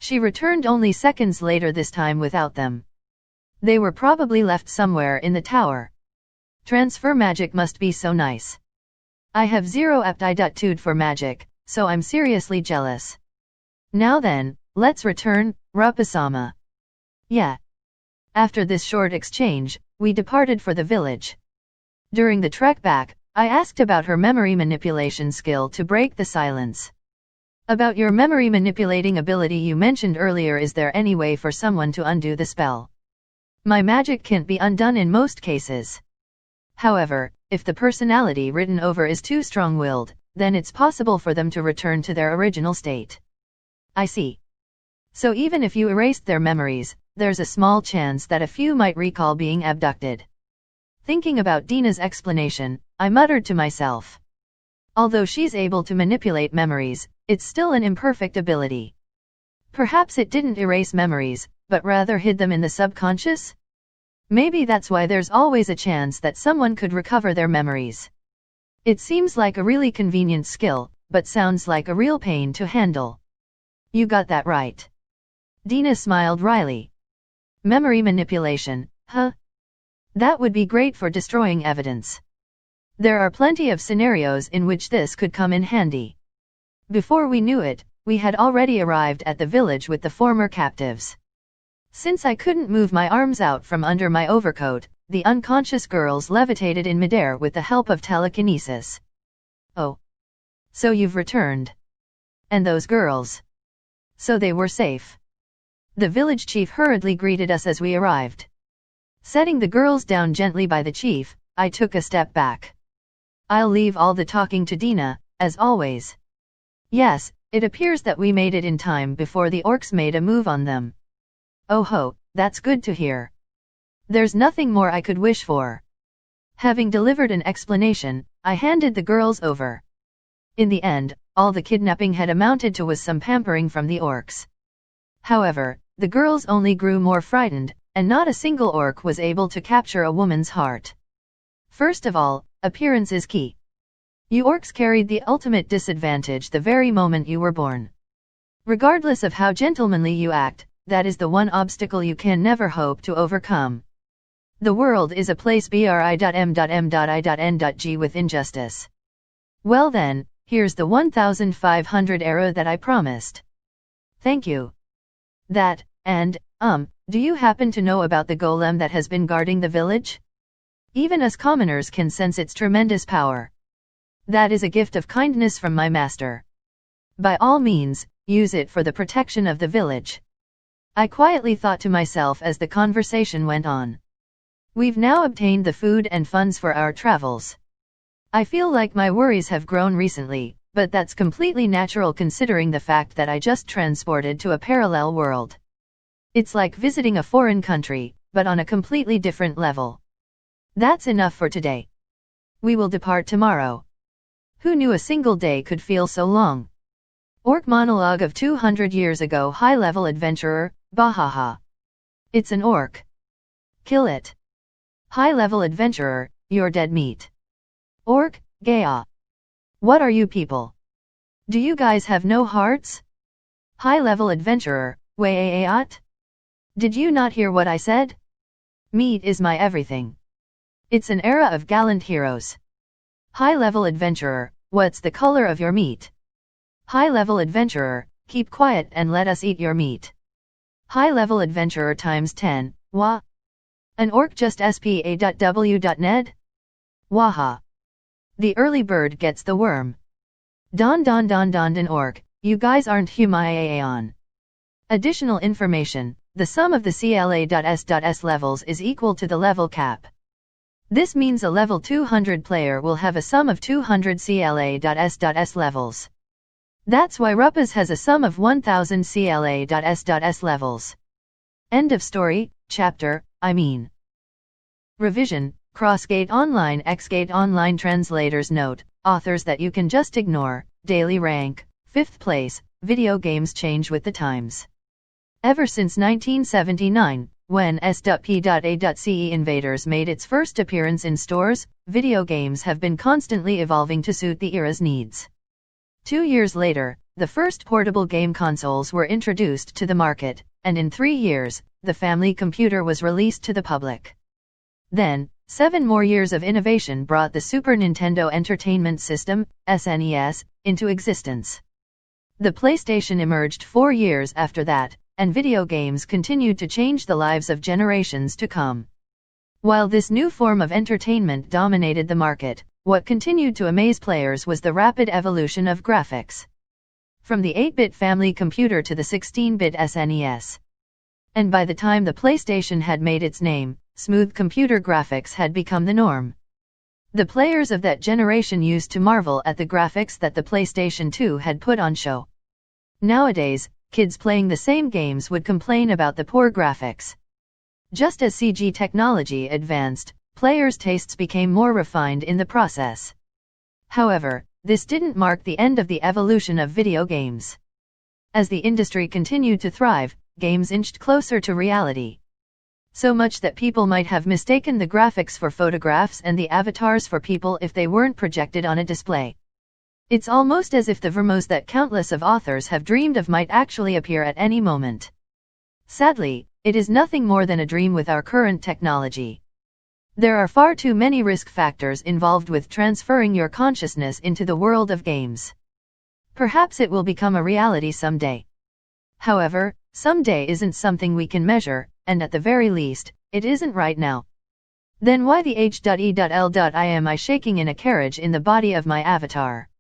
She returned only seconds later, this time without them. They were probably left somewhere in the tower. Transfer magic must be so nice. I have 0 aptitude for magic, so I'm seriously jealous. Now then, let's return, Rapasama. Yeah. After this short exchange, we departed for the village. During the trek back, I asked about her memory manipulation skill to break the silence. About your memory manipulating ability you mentioned earlier, is there any way for someone to undo the spell? My magic can't be undone in most cases. However, if the personality written over is too strong-willed, then it's possible for them to return to their original state. I see. So even if you erased their memories, there's a small chance that a few might recall being abducted. Thinking about Dina's explanation, I muttered to myself. Although she's able to manipulate memories, it's still an imperfect ability. Perhaps it didn't erase memories, but rather hid them in the subconscious? Maybe that's why there's always a chance that someone could recover their memories. It seems like a really convenient skill, but sounds like a real pain to handle. You got that right. Dina smiled wryly. Memory manipulation, huh? That would be great for destroying evidence. There are plenty of scenarios in which this could come in handy. Before we knew it, we had already arrived at the village with the former captives. Since I couldn't move my arms out from under my overcoat, the unconscious girls levitated in midair with the help of telekinesis. Oh. So you've returned. And those girls? So they were safe. The village chief hurriedly greeted us as we arrived. Setting the girls down gently by the chief, I took a step back. I'll leave all the talking to Dina, as always. Yes, it appears that we made it in time before the orcs made a move on them. Oh ho, that's good to hear. There's nothing more I could wish for. Having delivered an explanation, I handed the girls over. In the end, all the kidnapping had amounted to was some pampering from the orcs. However, the girls only grew more frightened, and not a single orc was able to capture a woman's heart. First of all, appearance is key. You orcs carried the ultimate disadvantage the very moment you were born. Regardless of how gentlemanly you act, that is the one obstacle you can never hope to overcome. The world is a place bri.m.m.i.n.g with injustice. Well then, here's the 1500 arrow that I promised. Thank you. That, and, do you happen to know about the golem that has been guarding the village? Even us commoners can sense its tremendous power. That is a gift of kindness from my master. By all means, use it for the protection of the village. I quietly thought to myself as the conversation went on. We've now obtained the food and funds for our travels. I feel like my worries have grown recently, but that's completely natural considering the fact that I just transported to a parallel world. It's like visiting a foreign country, but on a completely different level. That's enough for today. We will depart tomorrow. Who knew a single day could feel so long? Orc monologue of 200 years ago. High-level adventurer, bahaha. It's an orc. Kill it. High-level adventurer, you're dead meat. Orc, Gaia. What are you people? Do you guys have no hearts? High-level adventurer, Wayayat? Did you not hear what I said? Meat is my everything. It's an era of gallant heroes. High-level adventurer, what's the color of your meat? High-level adventurer, keep quiet and let us eat your meat. High-level adventurer times 10, wah. An orc just spa.w.ned? Waha. The early bird gets the worm. Don orc, you guys aren't humayaon. Additional information, the sum of the CLA.S.S levels is equal to the level cap. This means a level 200 player will have a sum of 200 CLA.S.S levels. That's why Ruppaz has a sum of 1000 CLA.S.S levels. End of story, chapter, Revision, Crossgate Online Xgate Online Translators Note, authors that you can just ignore, daily rank, 5th place, video games change with the times. Ever since 1979, when S.P.A.CE Invaders made its first appearance in stores, video games have been constantly evolving to suit the era's needs. 2 years later, the first portable game consoles were introduced to the market, and in 3 years, the family computer was released to the public. Then, 7 more years of innovation brought the Super Nintendo Entertainment System, SNES, into existence. The PlayStation emerged 4 years after that, and video games continued to change the lives of generations to come. While this new form of entertainment dominated the market, what continued to amaze players was the rapid evolution of graphics. From the 8-bit family computer to the 16-bit SNES. And by the time the PlayStation had made its name, smooth computer graphics had become the norm. The players of that generation used to marvel at the graphics that the PlayStation 2 had put on show. Nowadays, kids playing the same games would complain about the poor graphics. Just as CG technology advanced, players' tastes became more refined in the process. However, this didn't mark the end of the evolution of video games. As the industry continued to thrive, games inched closer to reality. So much that people might have mistaken the graphics for photographs and the avatars for people if they weren't projected on a display. It's almost as if the vermos that countless of authors have dreamed of might actually appear at any moment. Sadly, it is nothing more than a dream with our current technology. There are far too many risk factors involved with transferring your consciousness into the world of games. Perhaps it will become a reality someday. However, someday isn't something we can measure, and at the very least, it isn't right now. Then why the H.E.L.I am I shaking in a carriage in the body of my avatar?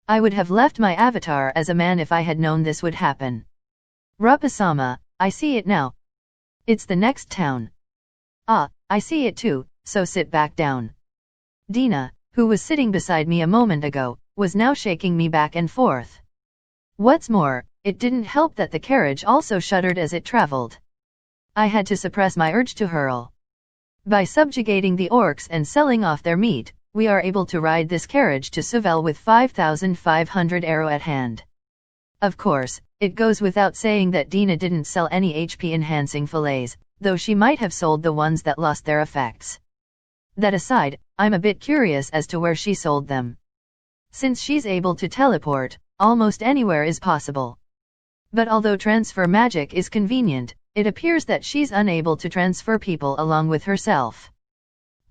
I would have left my avatar as a man if I had known this would happen. Ruppaz-sama, I see it now. It's the next town. Ah, I see it too, so sit back down. Dina, who was sitting beside me a moment ago, was now shaking me back and forth. What's more, it didn't help that the carriage also shuddered as it traveled. I had to suppress my urge to hurl. By subjugating the orcs and selling off their meat, we are able to ride this carriage to Suvel with 5,500 arrow at hand. Of course, it goes without saying that Dina didn't sell any HP-enhancing fillets, though she might have sold the ones that lost their effects. That aside, I'm a bit curious as to where she sold them. Since she's able to teleport, almost anywhere is possible. But although transfer magic is convenient, it appears that she's unable to transfer people along with herself.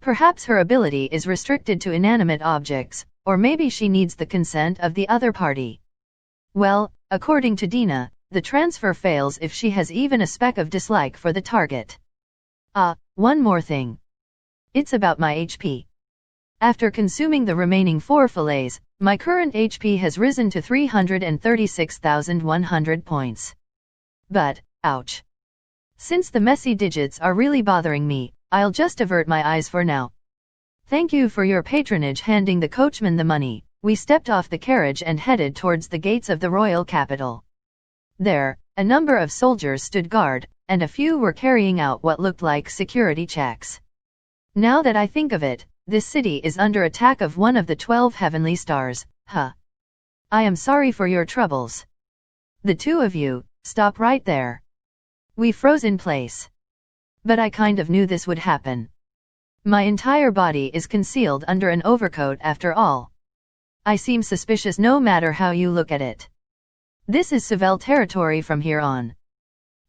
Perhaps her ability is restricted to inanimate objects, or maybe she needs the consent of the other party. Well, according to Dina, the transfer fails if she has even a speck of dislike for the target. One more thing. It's about my HP. After consuming the remaining 4 fillets, my current HP has risen to 336,100 points. But, ouch. Since the messy digits are really bothering me, I'll just avert my eyes for now. Thank you for your patronage. Handing the coachman the money, we stepped off the carriage and headed towards the gates of the royal capital. There, a number of soldiers stood guard, and a few were carrying out what looked like security checks. Now that I think of it, this city is under attack of one of the 12 heavenly stars, I am sorry for your troubles. The two of you, stop right there. We froze in place. But I kind of knew this would happen. My entire body is concealed under an overcoat after all. I seem suspicious no matter how you look at it. This is Seville territory from here on.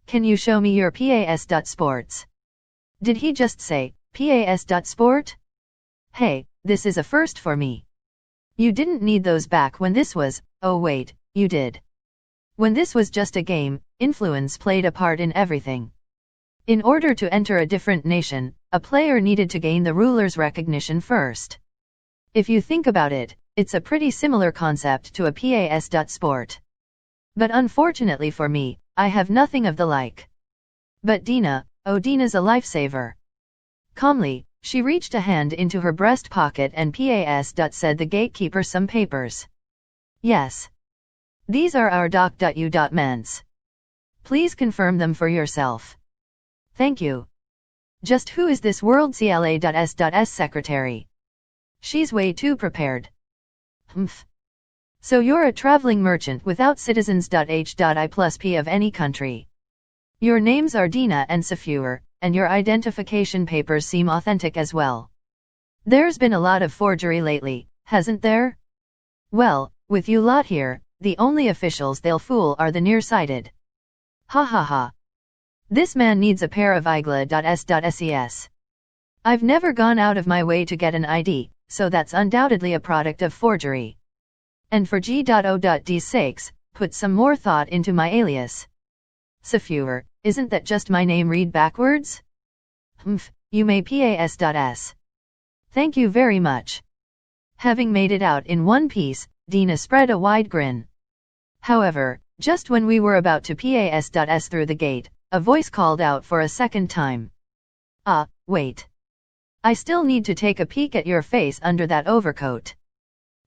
Can you show me your PAS.sports? Did he just say, PAS.sport? Hey, this is a first for me. You didn't need those back when this was, oh wait, you did. When this was just a game, influence played a part in everything. In order to enter a different nation, a player needed to gain the ruler's recognition first. If you think about it, it's a pretty similar concept to a PAS.sport. But unfortunately for me, I have nothing of the like. But Dina, oh Dina's a lifesaver. Calmly, she reached a hand into her breast pocket and said the gatekeeper some papers. Yes. These are our doc.u.ments. Please confirm them for yourself. Thank you. Just who is this world CLA.S.S secretary? She's way too prepared. Humph. So you're a traveling merchant without citizens.H.I+P of any country. Your names are Dina and Safur, and your identification papers seem authentic as well. There's been a lot of forgery lately, hasn't there? Well, with you lot here, the only officials they'll fool are the nearsighted. Ha ha ha. This man needs a pair of igla.s.ses. I've never gone out of my way to get an ID, so that's undoubtedly a product of forgery. And for G.O.D's sakes, put some more thought into my alias. Safur, isn't that just my name read backwards? Humph, you may PAS.S. Thank you very much. Having made it out in one piece, Dina spread a wide grin. However, just when we were about to PAS.S through the gate, a voice called out for a second time. Wait. I still need to take a peek at your face under that overcoat.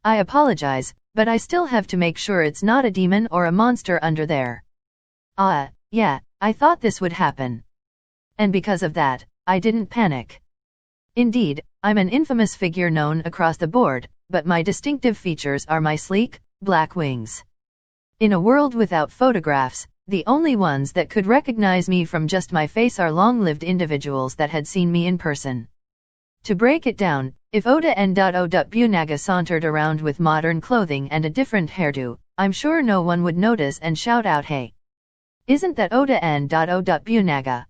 I apologize, but I still have to make sure it's not a demon or a monster under there. Yeah, I thought this would happen. And because of that, I didn't panic. Indeed, I'm an infamous figure known across the board, but my distinctive features are my sleek, black wings. In a world without photographs, the only ones that could recognize me from just my face are long-lived individuals that had seen me in person. To break it down, if Oda N.O. Bunaga sauntered around with modern clothing and a different hairdo, I'm sure no one would notice and shout out, hey. Isn't that Oda N.O. Bunaga?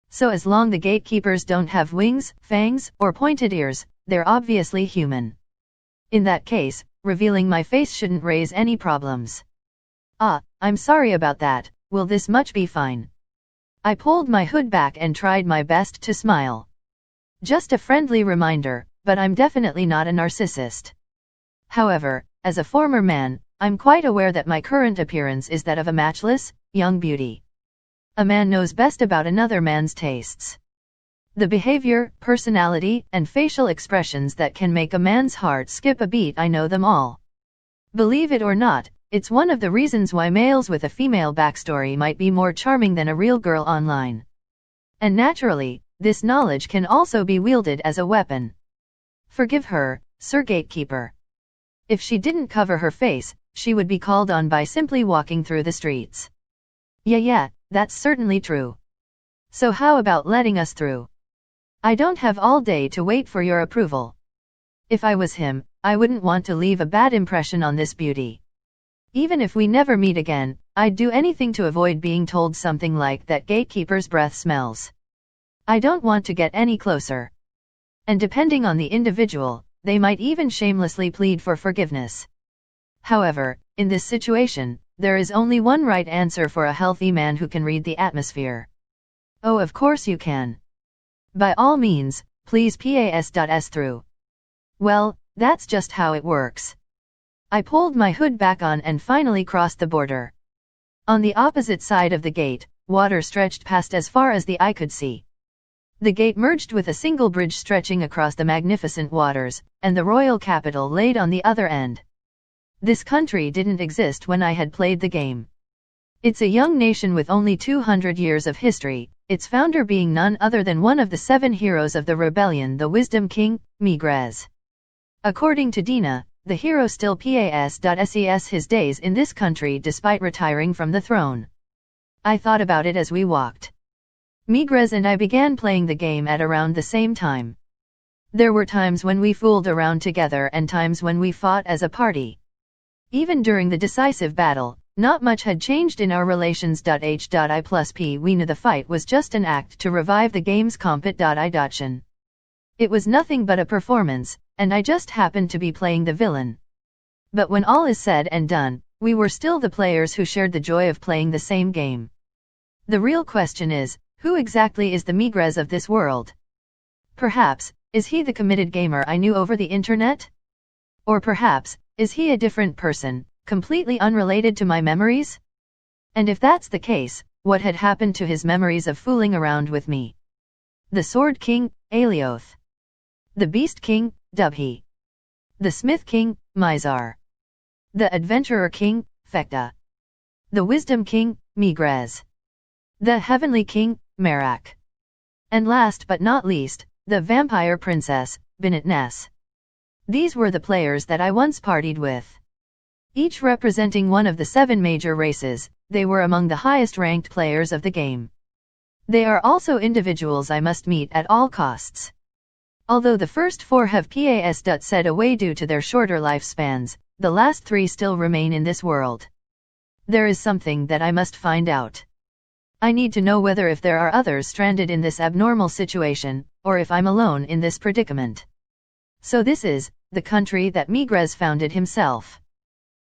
So as long the gatekeepers don't have wings, fangs, or pointed ears, they're obviously human. In that case, revealing my face shouldn't raise any problems. I'm sorry about that, will this much be fine? I pulled my hood back and tried my best to smile. Just a friendly reminder, but I'm definitely not a narcissist. However, as a former man, I'm quite aware that my current appearance is that of a matchless, young beauty. A man knows best about another man's tastes. The behavior, personality, and facial expressions that can make a man's heart skip a beat, I know them all. Believe it or not, it's one of the reasons why males with a female backstory might be more charming than a real girl online. And naturally, this knowledge can also be wielded as a weapon. Forgive her, Sir Gatekeeper. If she didn't cover her face, she would be called on by simply walking through the streets. Yeah, that's certainly true. So how about letting us through? I don't have all day to wait for your approval. If I was him, I wouldn't want to leave a bad impression on this beauty. Even if we never meet again, I'd do anything to avoid being told something like that gatekeeper's breath smells. I don't want to get any closer. And depending on the individual, they might even shamelessly plead for forgiveness. However, in this situation, there is only one right answer for a healthy man who can read the atmosphere. Oh, of course you can. By all means, please PAS.S through. Well, that's just how it works. I pulled my hood back on and finally crossed the border. On the opposite side of the gate, water stretched past as far as the eye could see. The gate merged with a single bridge stretching across the magnificent waters, and the royal capital laid on the other end. This country didn't exist when I had played the game. It's a young nation with only 200 years of history, its founder being none other than one of the 7 heroes of the rebellion, the Wisdom King, Migrez. According to Dina, the hero still PAS.SES his days in this country despite retiring from the throne. I thought about it as we walked. Migrez and I began playing the game at around the same time. There were times when we fooled around together and times when we fought as a party. Even during the decisive battle, not much had changed in our relations. H.I plus P. We knew the fight was just an act to revive the game's compet.I. It was nothing but a performance, and I just happened to be playing the villain. But when all is said and done, we were still the players who shared the joy of playing the same game. The real question is, who exactly is the Migrez of this world? Perhaps, is he the committed gamer I knew over the internet? Or perhaps, is he a different person, completely unrelated to my memories? And if that's the case, what had happened to his memories of fooling around with me? The Sword King, Alioth. The Beast King, Dubhi. The Smith King, Mizar. The Adventurer King, Fekta. The Wisdom King, Migrez. The Heavenly King, Merak. And last but not least, the Vampire Princess, Binit Ness. These were the players that I once partied with. Each representing one of the 7 major races, they were among the highest ranked players of the game. They are also individuals I must meet at all costs. Although the first 4 have passed away due to their shorter lifespans, the last 3 still remain in this world. There is something that I must find out. I need to know whether if there are others stranded in this abnormal situation, or if I'm alone in this predicament. So this is the country that Migrez founded himself.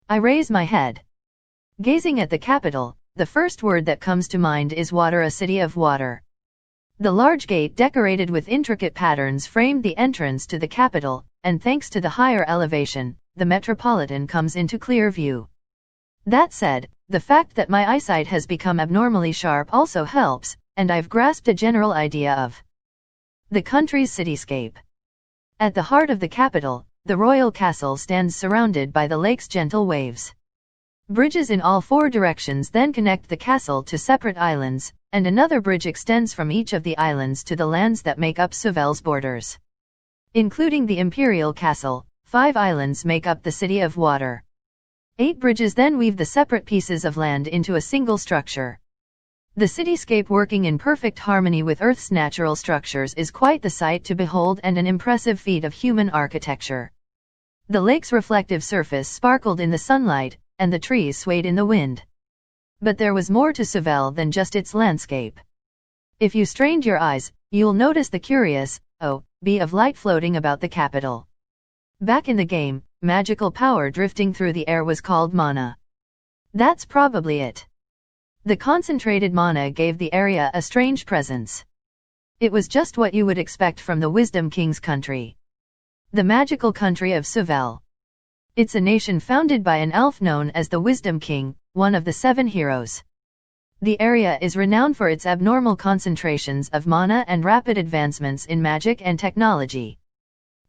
I raise my head. Gazing at the capital, the first word that comes to mind is water, a city of water. The large gate decorated with intricate patterns framed the entrance to the capital, and thanks to the higher elevation, the Metropolitan comes into clear view. That said, the fact that my eyesight has become abnormally sharp also helps, and I've grasped a general idea of the country's cityscape. At the heart of the capital, the royal castle stands surrounded by the lake's gentle waves. Bridges in all 4 directions then connect the castle to separate islands, and another bridge extends from each of the islands to the lands that make up Suvel's borders. Including the imperial castle, 5 islands make up the city of water. 8 bridges then weave the separate pieces of land into a single structure. The cityscape working in perfect harmony with Earth's natural structures is quite the sight to behold and an impressive feat of human architecture. The lake's reflective surface sparkled in the sunlight, and the trees swayed in the wind. But there was more to Suvel than just its landscape. If you strained your eyes, you'll notice the curious, bee of light floating about the capital. Back in the game, magical power drifting through the air was called mana. That's probably it. The concentrated mana gave the area a strange presence. It was just what you would expect from the Wisdom King's country. The magical country of Suvel. It's a nation founded by an elf known as the Wisdom King, one of the 7 heroes. The area is renowned for its abnormal concentrations of mana and rapid advancements in magic and technology.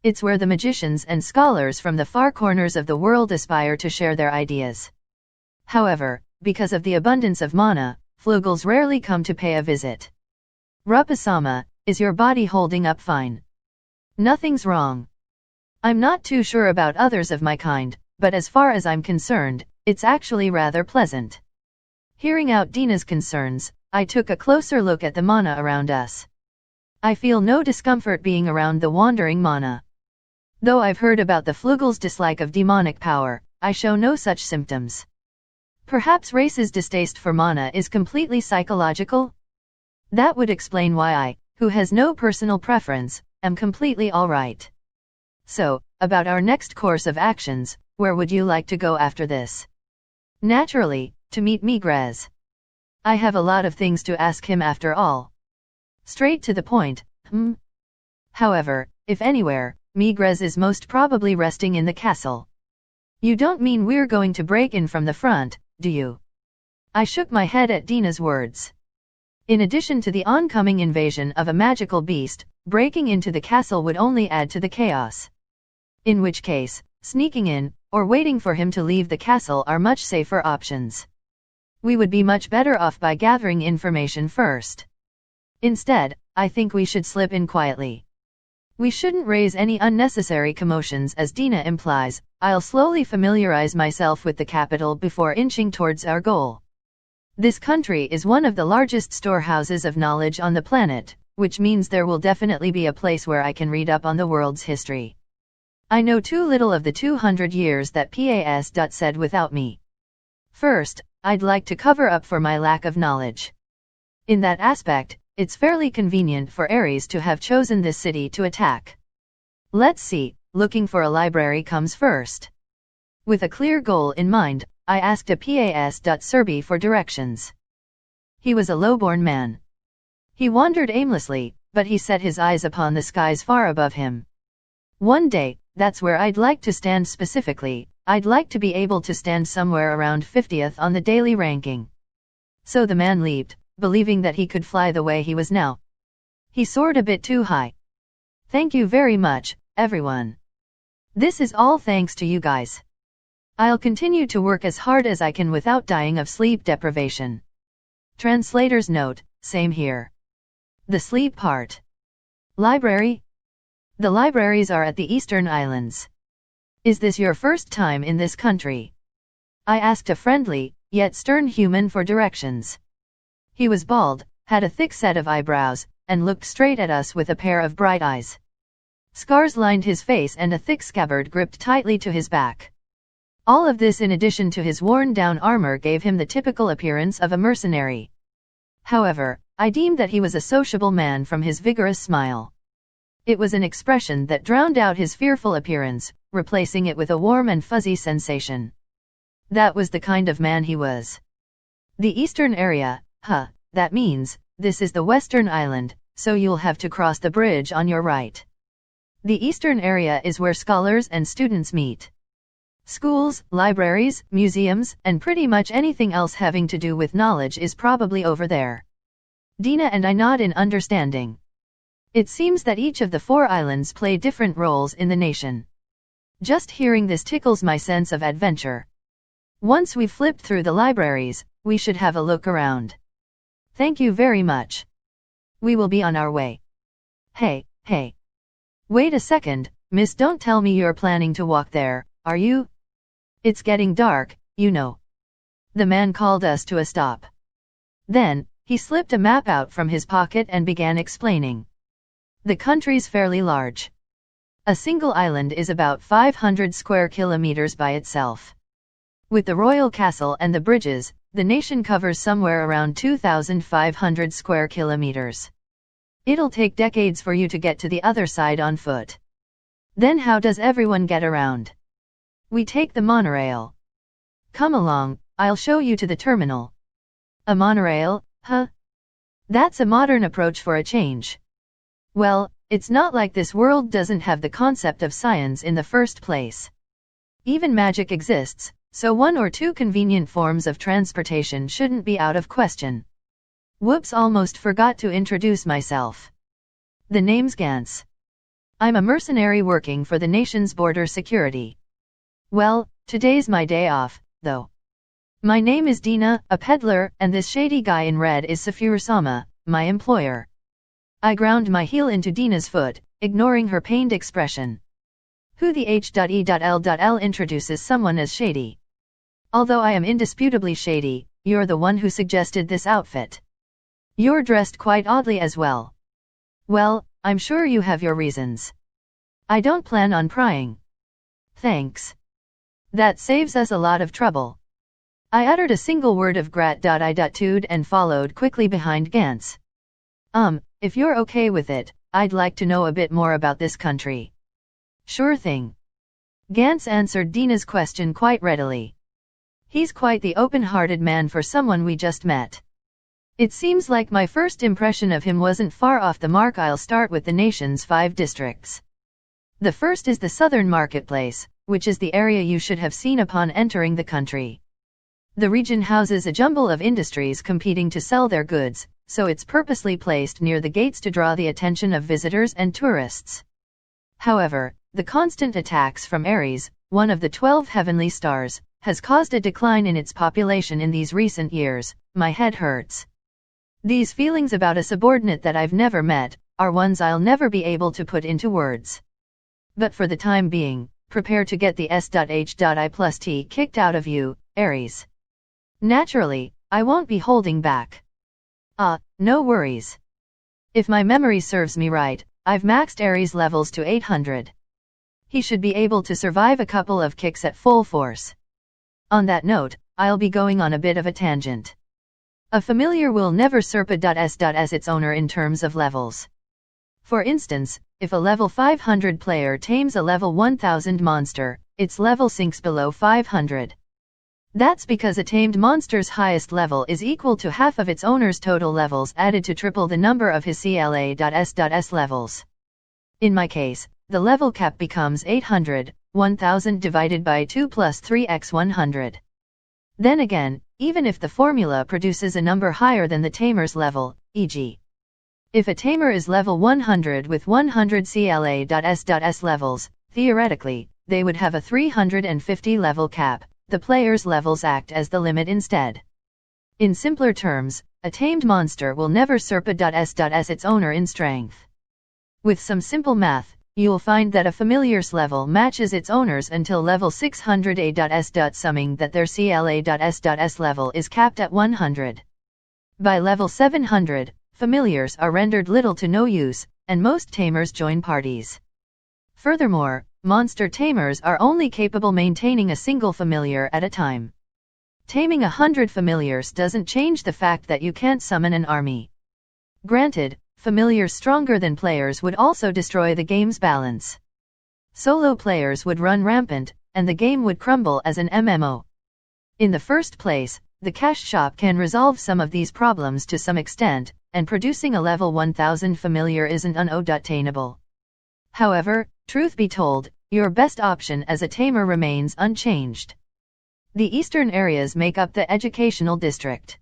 It's where the magicians and scholars from the far corners of the world aspire to share their ideas. However, because of the abundance of mana, flugels rarely come to pay a visit. Rupasama, is your body holding up fine? Nothing's wrong. I'm not too sure about others of my kind, but as far as I'm concerned, it's actually rather pleasant. Hearing out Dina's concerns, I took a closer look at the mana around us. I feel no discomfort being around the wandering mana. Though I've heard about the flugel's dislike of demonic power, I show no such symptoms. Perhaps race's distaste for mana is completely psychological? That would explain why I, who has no personal preference, am completely alright. So, about our next course of actions, where would you like to go after this? Naturally, to meet Migrez. I have a lot of things to ask him after all. Straight to the point, However, if anywhere, Migrez is most probably resting in the castle. You don't mean we're going to break in from the front, do you? I shook my head at Dina's words. In addition to the oncoming invasion of a magical beast, breaking into the castle would only add to the chaos. In which case, sneaking in, or waiting for him to leave the castle are much safer options. We would be much better off by gathering information first. Instead, I think we should slip in quietly. We shouldn't raise any unnecessary commotions as Dina implies. I'll slowly familiarize myself with the capital before inching towards our goal. This country is one of the largest storehouses of knowledge on the planet, which means there will definitely be a place where I can read up on the world's history. I know too little of the 200 years that said without me. First, I'd like to cover up for my lack of knowledge. In that aspect, it's fairly convenient for Ares to have chosen this city to attack. Let's see, looking for a library comes first. With a clear goal in mind, I asked a pas.serbi for directions. He was a low-born man. He wandered aimlessly, but he set his eyes upon the skies far above him. One day, that's where I'd like to stand specifically. I'd like to be able to stand somewhere around 50th on the daily ranking. So the man leaped, believing that he could fly the way he was now. He soared a bit too high. Thank you very much, everyone. This is all thanks to you guys. I'll continue to work as hard as I can without dying of sleep deprivation. Translator's note, same here. The sleep part. Library? The libraries are at the Eastern Islands. Is this your first time in this country? I asked a friendly, yet stern human for directions. He was bald, had a thick set of eyebrows, and looked straight at us with a pair of bright eyes. Scars lined his face and a thick scabbard gripped tightly to his back. All of this in addition to his worn-down armor gave him the typical appearance of a mercenary. However, I deemed that he was a sociable man from his vigorous smile. It was an expression that drowned out his fearful appearance, replacing it with a warm and fuzzy sensation. That was the kind of man he was. The eastern area, that means, this is the western island, so you'll have to cross the bridge on your right. The eastern area is where scholars and students meet. Schools, libraries, museums, and pretty much anything else having to do with knowledge is probably over there. Dina and I nod in understanding. It seems that each of the 4 islands play different roles in the nation. Just hearing this tickles my sense of adventure. Once we've flipped through the libraries, we should have a look around. Thank you very much. We will be on our way. Hey. Wait a second, miss, don't tell me you're planning to walk there, are you? It's getting dark, you know. The man called us to a stop. Then, he slipped a map out from his pocket and began explaining. The country's fairly large. A single island is about 500 square kilometers by itself. With the royal castle and the bridges, the nation covers somewhere around 2,500 square kilometers. It'll take decades for you to get to the other side on foot. Then how does everyone get around? We take the monorail. Come along, I'll show you to the terminal. A monorail, huh? That's a modern approach for a change. Well, it's not like this world doesn't have the concept of science in the first place. Even magic exists, so 1 or 2 convenient forms of transportation shouldn't be out of question. Whoops, almost forgot to introduce myself. The name's Gans. I'm a mercenary working for the nation's border security. Well, today's my day off, though. My name is Dina, a peddler, and this shady guy in red is Safur-sama, my employer. I ground my heel into Dina's foot, ignoring her pained expression. Who the H.E.L.L introduces someone as shady. Although I am indisputably shady, you're the one who suggested this outfit. You're dressed quite oddly as well. Well, I'm sure you have your reasons. I don't plan on prying. Thanks. That saves us a lot of trouble. I uttered a single word of gratitude and followed quickly behind Gans. If you're okay with it, I'd like to know a bit more about this country. Sure thing. Gans answered Dina's question quite readily. He's quite the open-hearted man for someone we just met. It seems like my first impression of him wasn't far off the mark. I'll start with the nation's 5 districts. The first is the Southern Marketplace, which is the area you should have seen upon entering the country. The region houses a jumble of industries competing to sell their goods, so it's purposely placed near the gates to draw the attention of visitors and tourists. However, the constant attacks from Ares, one of the 12 heavenly stars, has caused a decline in its population in these recent years. My head hurts. These feelings about a subordinate that I've never met are ones I'll never be able to put into words. But for the time being, prepare to get the S.H.I+T kicked out of you, Ares. Naturally, I won't be holding back. No worries. If my memory serves me right, I've maxed Ares' levels to 800. He should be able to survive a couple of kicks at full force. On that note, I'll be going on a bit of a tangent. A familiar will never surp as its owner in terms of levels. For instance, if a level 500 player tames a level 1000 monster, its level sinks below 500. That's because a tamed monster's highest level is equal to half of its owner's total levels added to triple the number of his CLA.S levels. In my case, the level cap becomes 800, 1000 divided by 2 plus 3x 100. Then again, even if the formula produces a number higher than the tamer's level, e.g. if a tamer is level 100 with 100 CLA.S levels, theoretically, they would have a 350 level cap. The player's levels act as the limit instead. In simpler terms, a tamed monster will never surp as its owner in strength. With some simple math, you'll find that a familiar's level matches its owner's until level 600 A.S. Summing that their CLA.S level is capped at 100. By level 700, familiars are rendered little to no use, and most tamers join parties. Furthermore, monster tamers are only capable maintaining a single familiar at a time. Taming 100 familiars doesn't change the fact that you can't summon an army. Granted, familiars stronger than players would also destroy the game's balance. Solo players would run rampant, and the game would crumble as an MMO. In the first place, the cash shop can resolve some of these problems to some extent, and producing a level 1000 familiar isn't unattainable. However, truth be told, your best option as a tamer remains unchanged. The eastern areas make up the educational district.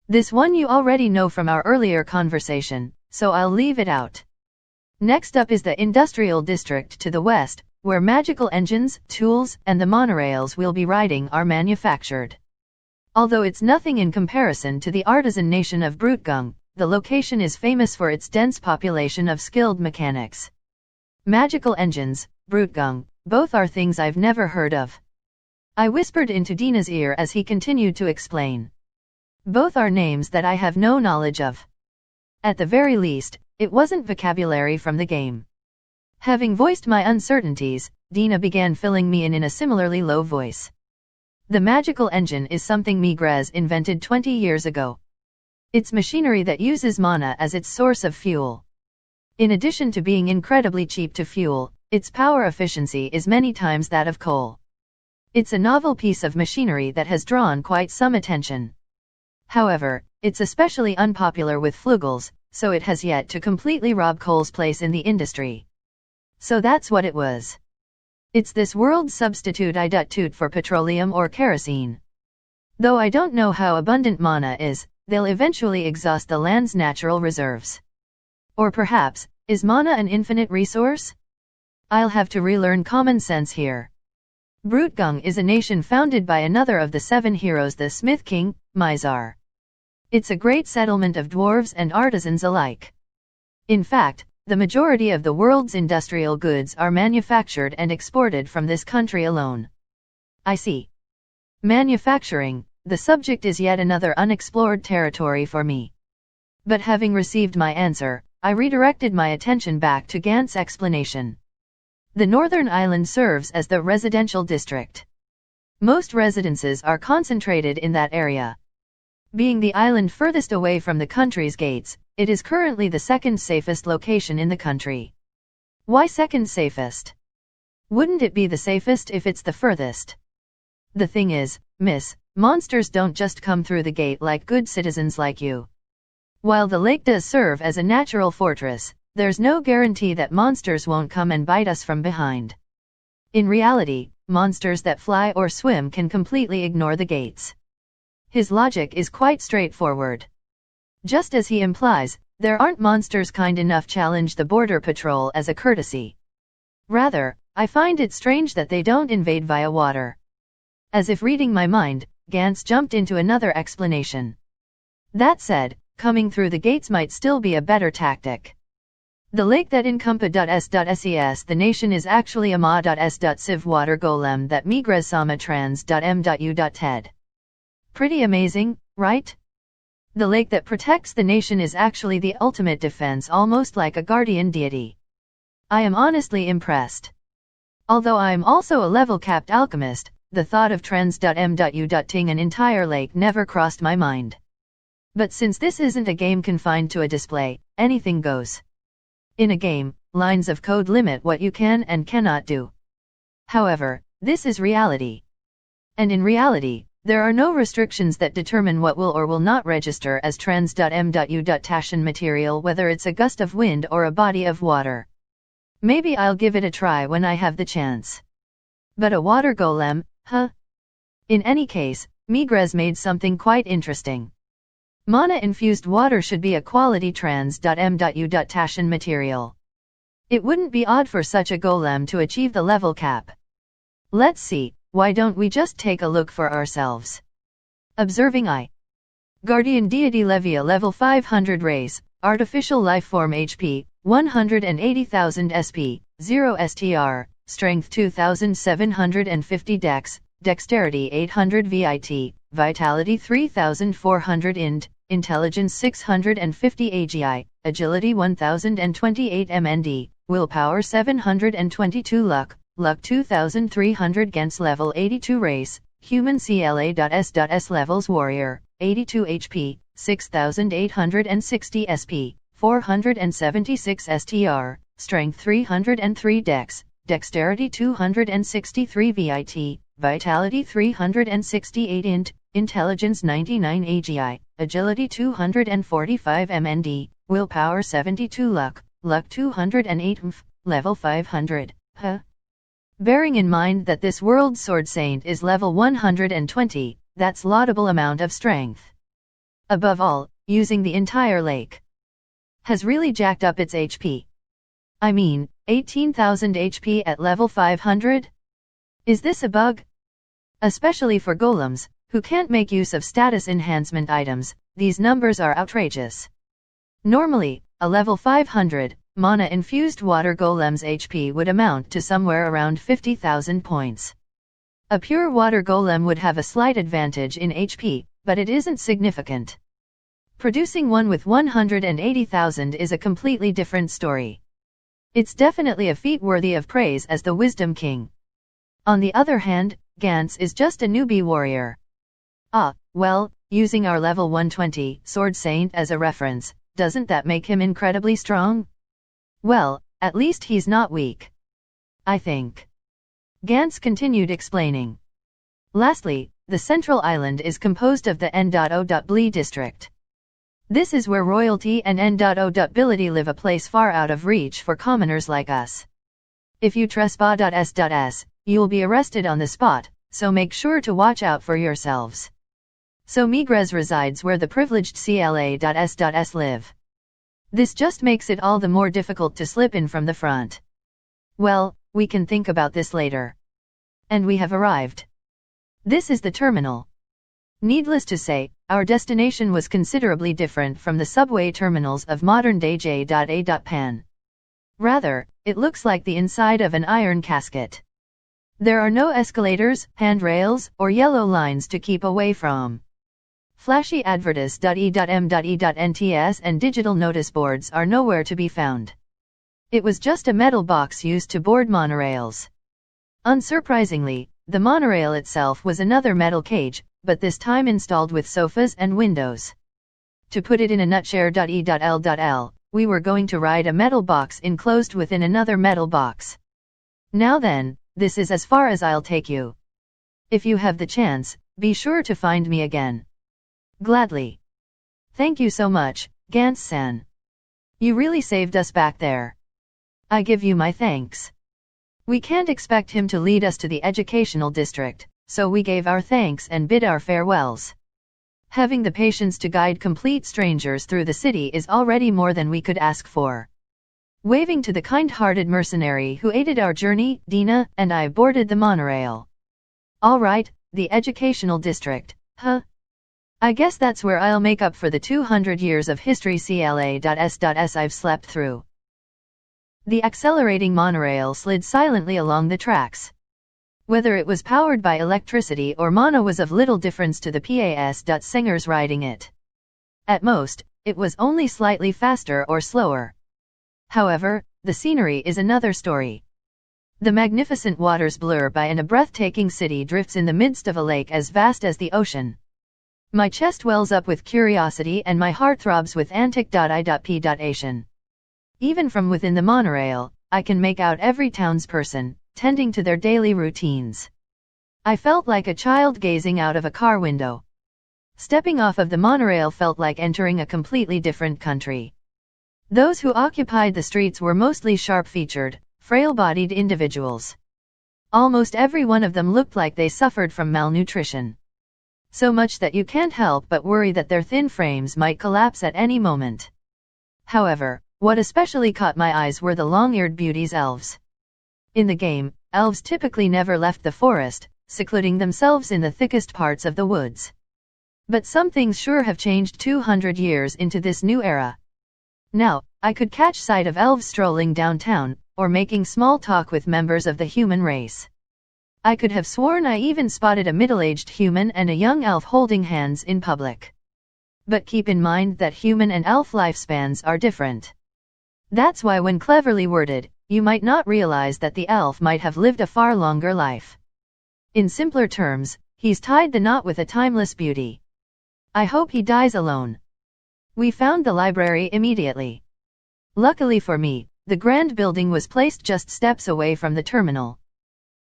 This one you already know from our earlier conversation, so I'll leave it out. Next up is the industrial district to the west, where magical engines, tools, and the monorails we'll be riding are manufactured. Although it's nothing in comparison to the artisan nation of Brutgung, the location is famous for its dense population of skilled mechanics. Magical engines, Brutgung, both are things I've never heard of. I whispered into Dina's ear as he continued to explain. Both are names that I have no knowledge of. At the very least, it wasn't vocabulary from the game. Having voiced my uncertainties, Dina began filling me in a similarly low voice. The magical engine is something Migrez invented 20 years ago. It's machinery that uses mana as its source of fuel. In addition to being incredibly cheap to fuel, its power efficiency is many times that of coal. It's a novel piece of machinery that has drawn quite some attention. However, it's especially unpopular with flugels, so it has yet to completely rob coal's place in the industry. So that's what it was. It's this world's substitute for petroleum or kerosene. Though I don't know how abundant mana is, they'll eventually exhaust the land's natural reserves. Or perhaps, is mana an infinite resource? I'll have to relearn common sense here. Brutgung is a nation founded by another of the 7 heroes, the Smith King, Mizar. It's a great settlement of dwarves and artisans alike. In fact, the majority of the world's industrial goods are manufactured and exported from this country alone. I see. Manufacturing, the subject is yet another unexplored territory for me. But having received my answer, I redirected my attention back to Gant's explanation. The northern island serves as the residential district. Most residences are concentrated in that area. Being the island furthest away from the country's gates, it is currently the second safest location in the country. Why second safest? Wouldn't it be the safest if it's the furthest? The thing is, miss, monsters don't just come through the gate like good citizens like you. While the lake does serve as a natural fortress, there's no guarantee that monsters won't come and bite us from behind. In reality, monsters that fly or swim can completely ignore the gates. His logic is quite straightforward. Just as he implies, there aren't monsters kind enough to challenge the border patrol as a courtesy. Rather, I find it strange that they don't invade via water. As if reading my mind, Gantz jumped into another explanation. That said, coming through the gates might still be a better tactic. The lake that incumpa.s.ses the nation is actually a ma.s.civ water golem that migrez sama trans.m.u.ted. Pretty amazing, right? The lake that protects the nation is actually the ultimate defense, almost like a guardian deity. I am honestly impressed. Although I am also a level-capped alchemist, the thought of trans.m.u.ting an entire lake never crossed my mind. But since this isn't a game confined to a display, anything goes. In a game, lines of code limit what you can and cannot do. However, this is reality. And in reality, there are no restrictions that determine what will or will not register as trans.m.u.tashin material, whether it's a gust of wind or a body of water. Maybe I'll give it a try when I have the chance. But a water golem, huh? In any case, Migrez made something quite interesting. Mana-infused water should be a quality trans.m.u.tashin material. It wouldn't be odd for such a golem to achieve the level cap. Let's see, why don't we just take a look for ourselves? Observing I. Guardian Deity Levia level 500 race, Artificial Lifeform HP, 180,000 SP, 0 STR, Strength 2750 Dex, Dexterity 800 VIT, Vitality 3400 Int, Intelligence 650 AGI, Agility 1028 MND, Willpower 722 Luck, Luck 2300 Gens level 82 race, Human CLA.S.S levels Warrior, 82 HP, 6860 SP, 476 STR, Strength 303 Dex, Dexterity 263 VIT, Vitality 368 Int, Intelligence 99 AGI, Agility 245 MND, Willpower 72 Luck, Luck 208 MF, level 500, huh? Bearing in mind that this World Sword Saint is level 120, that's laudable amount of strength. Above all, using the entire lake has really jacked up its HP. I mean, 18,000 HP at level 500? Is this a bug? Especially for golems, who can't make use of status enhancement items, these numbers are outrageous. Normally, a level 500, mana-infused water golem's HP would amount to somewhere around 50,000 points. A pure water golem would have a slight advantage in HP, but it isn't significant. Producing one with 180,000 is a completely different story. It's definitely a feat worthy of praise as the Wisdom King. On the other hand, Gantz is just a newbie warrior. Ah, well, using our level 120 Sword Saint as a reference, doesn't that make him incredibly strong? Well, at least he's not weak. I think. Gantz continued explaining. Lastly, the central island is composed of the N.O.Bli district. This is where royalty and N.O.Bility live, a place far out of reach for commoners like us. If you trespass.s.s, you'll be arrested on the spot, so make sure to watch out for yourselves. So Migrez resides where the privileged CLA.s.s live. This just makes it all the more difficult to slip in from the front. Well, we can think about this later. And we have arrived. This is the terminal. Needless to say, our destination was considerably different from the subway terminals of modern-day J.A.Pan. Rather, it looks like the inside of an iron casket. There are no escalators, handrails, or yellow lines to keep away from. Flashy advertis.e.m.e.nts and digital notice boards are nowhere to be found. It was just a metal box used to board monorails. Unsurprisingly, the monorail itself was another metal cage, but this time installed with sofas and windows. To put it in a nutshell.e.l.l, we were going to ride a metal box enclosed within another metal box. Now then, this is as far as I'll take you. If you have the chance, be sure to find me again. Gladly. Thank you so much, Gantz-san. You really saved us back there. I give you my thanks. We can't expect him to lead us to the educational district, so we gave our thanks and bid our farewells. Having the patience to guide complete strangers through the city is already more than we could ask for. Waving to the kind-hearted mercenary who aided our journey, Dina and I boarded the monorail. All right, the educational district, huh? I guess that's where I'll make up for the 200 years of history CLA.S.S I've slept through. The accelerating monorail slid silently along the tracks. Whether it was powered by electricity or mana was of little difference to the PAS.singers riding it. At most, it was only slightly faster or slower. However, the scenery is another story. The magnificent waters blur by and a breathtaking city drifts in the midst of a lake as vast as the ocean. My chest wells up with curiosity and my heart throbs with antic.I.P.ation. Even from within the monorail, I can make out every townsperson, tending to their daily routines. I felt like a child gazing out of a car window. Stepping off of the monorail felt like entering a completely different country. Those who occupied the streets were mostly sharp-featured, frail-bodied individuals. Almost every one of them looked like they suffered from malnutrition. So much that you can't help but worry that their thin frames might collapse at any moment. However, what especially caught my eyes were the long-eared beauties elves. In the game, elves typically never left the forest, secluding themselves in the thickest parts of the woods. But some things sure have changed 200 years into this new era. Now, I could catch sight of elves strolling downtown, or making small talk with members of the human race. I could have sworn I even spotted a middle-aged human and a young elf holding hands in public. But keep in mind that human and elf lifespans are different. That's why when cleverly worded, you might not realize that the elf might have lived a far longer life. In simpler terms, he's tied the knot with a timeless beauty. I hope he dies alone. We found the library immediately. Luckily for me, the grand building was placed just steps away from the terminal.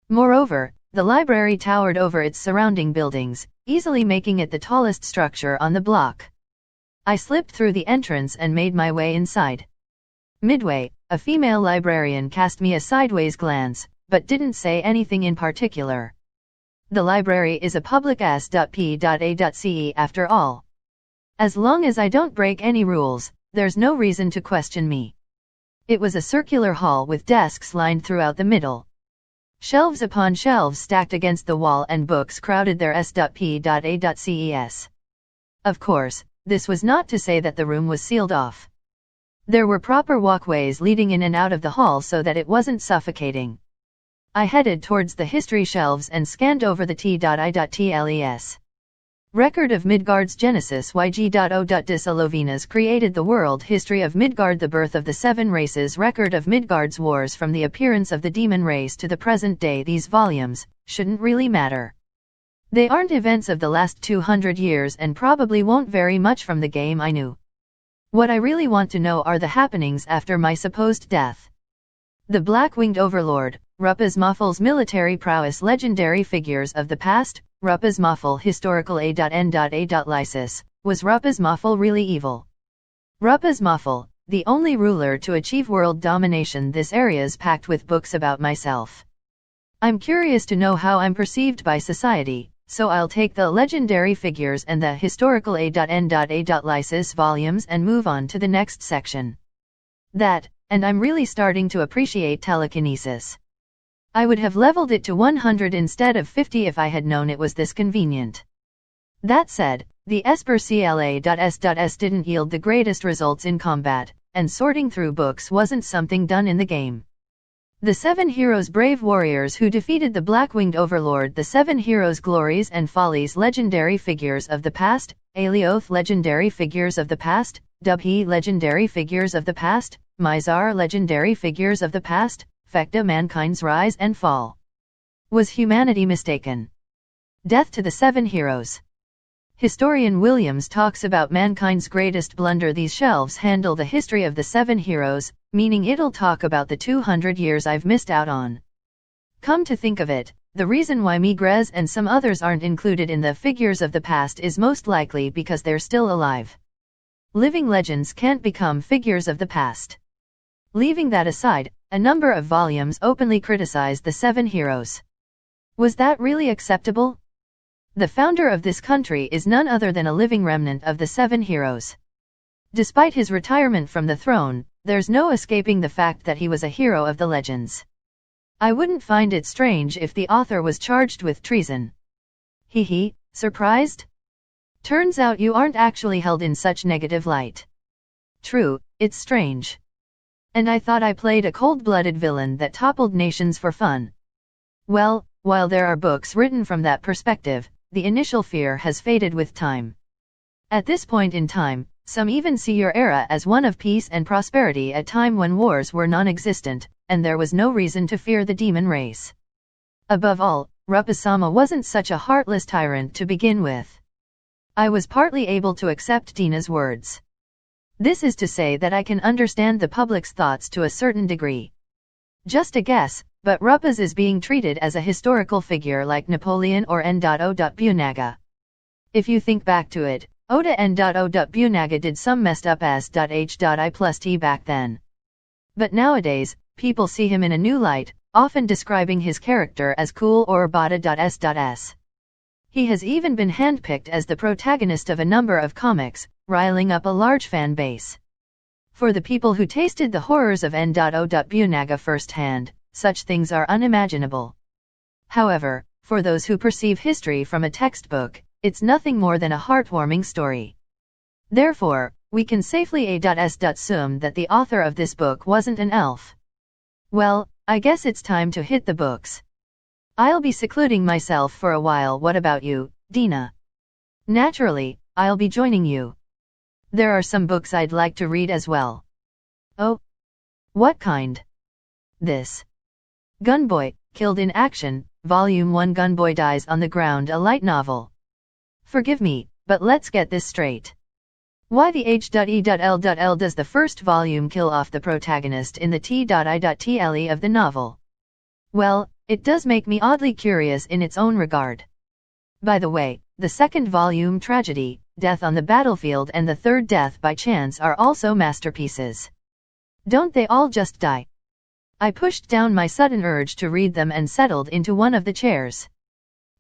Moreover, the library towered over its surrounding buildings, easily making it the tallest structure on the block. I slipped through the entrance and made my way inside. Midway, a female librarian cast me a sideways glance, but didn't say anything in particular. The library is a public s.p.a.ce after all. As long as I don't break any rules, there's no reason to question me. It was a circular hall with desks lined throughout the middle. Shelves upon shelves stacked against the wall and books crowded their s.p.a.ces. Of course, this was not to say that the room was sealed off. There were proper walkways leading in and out of the hall so that it wasn't suffocating. I headed towards the history shelves and scanned over the t.i.tles. Record of Midgard's Genesis YG.O.Disalovinas created the world history of Midgard, the birth of the seven races, record of Midgard's wars from the appearance of the demon race to the present day. These volumes shouldn't really matter. They aren't events of the last 200 years and probably won't vary much from the game I knew. What I really want to know are the happenings after my supposed death. The Black-Winged Overlord, Rupasmoffel's military prowess, legendary figures of the past. Rupasmoffel historical A.N.A. Was Rupasmoffel really evil? Rupasmoffel, the only ruler to achieve world domination. This area's packed with books about myself. I'm curious to know how I'm perceived by society, so I'll take the legendary figures and the historical A.N.A. volumes and move on to the next section. And I'm really starting to appreciate telekinesis. I would have leveled it to 100 instead of 50 if I had known it was this convenient. That said, the Esper CLA.S.S didn't yield the greatest results in combat, and sorting through books wasn't something done in the game. The 7 heroes, brave warriors who defeated the Black-Winged Overlord, the 7 heroes' glories and follies, legendary figures of the past, Alioth, legendary figures of the past, Dubhi, legendary figures of the past, Mizar, legendary figures of the past, Fekta, mankind's rise and fall. Was humanity mistaken? Death to the 7 heroes. Historian Williams talks about mankind's greatest blunder. These shelves handle the history of the 7 heroes, meaning it'll talk about the 200 years I've missed out on. Come to think of it, the reason why Migrez and some others aren't included in the figures of the past is most likely because they're still alive. Living legends can't become figures of the past. Leaving that aside, a number of volumes openly criticized the 7 heroes. Was that really acceptable? The founder of this country is none other than a living remnant of the 7 heroes. Despite his retirement from the throne, there's no escaping the fact that he was a hero of the legends. I wouldn't find it strange if the author was charged with treason. Hee, surprised? Turns out you aren't actually held in such negative light. True, it's strange. And I thought I played a cold-blooded villain that toppled nations for fun. Well, while there are books written from that perspective, the initial fear has faded with time. At this point in time, some even see your era as one of peace and prosperity, a time when wars were non-existent, and there was no reason to fear the demon race. Above all, Rupa-sama wasn't such a heartless tyrant to begin with. I was partly able to accept Dina's words. This is to say that I can understand the public's thoughts to a certain degree. Just a guess, but Rupas is being treated as a historical figure like Napoleon or N.O. If you think back to it, Oda N.O. did some messed up as.H.I+T back then. But nowadays, people see him in a new light, often describing his character as cool or bada.s.s. He has even been handpicked as the protagonist of a number of comics, riling up a large fan base. For the people who tasted the horrors of N.O. firsthand, such things are unimaginable. However, for those who perceive history from a textbook, it's nothing more than a heartwarming story. Therefore, we can safely assume that the author of this book wasn't an elf. Well, I guess it's time to hit the books. I'll be secluding myself for a while. What about you, Dina? Naturally, I'll be joining you. There are some books I'd like to read as well. Oh? What kind? This. Gunboy, Killed in Action, Volume 1. Gunboy dies on the ground. A light novel. Forgive me, but let's get this straight. Why the H.E.L.L. does the first volume kill off the protagonist in the T.I.T.L.E. of the novel? Well, it does make me oddly curious in its own regard. By the way, the second volume, Tragedy, Death on the Battlefield, and the third, Death by Chance, are also masterpieces. Don't they all just die? I pushed down my sudden urge to read them and settled into one of the chairs.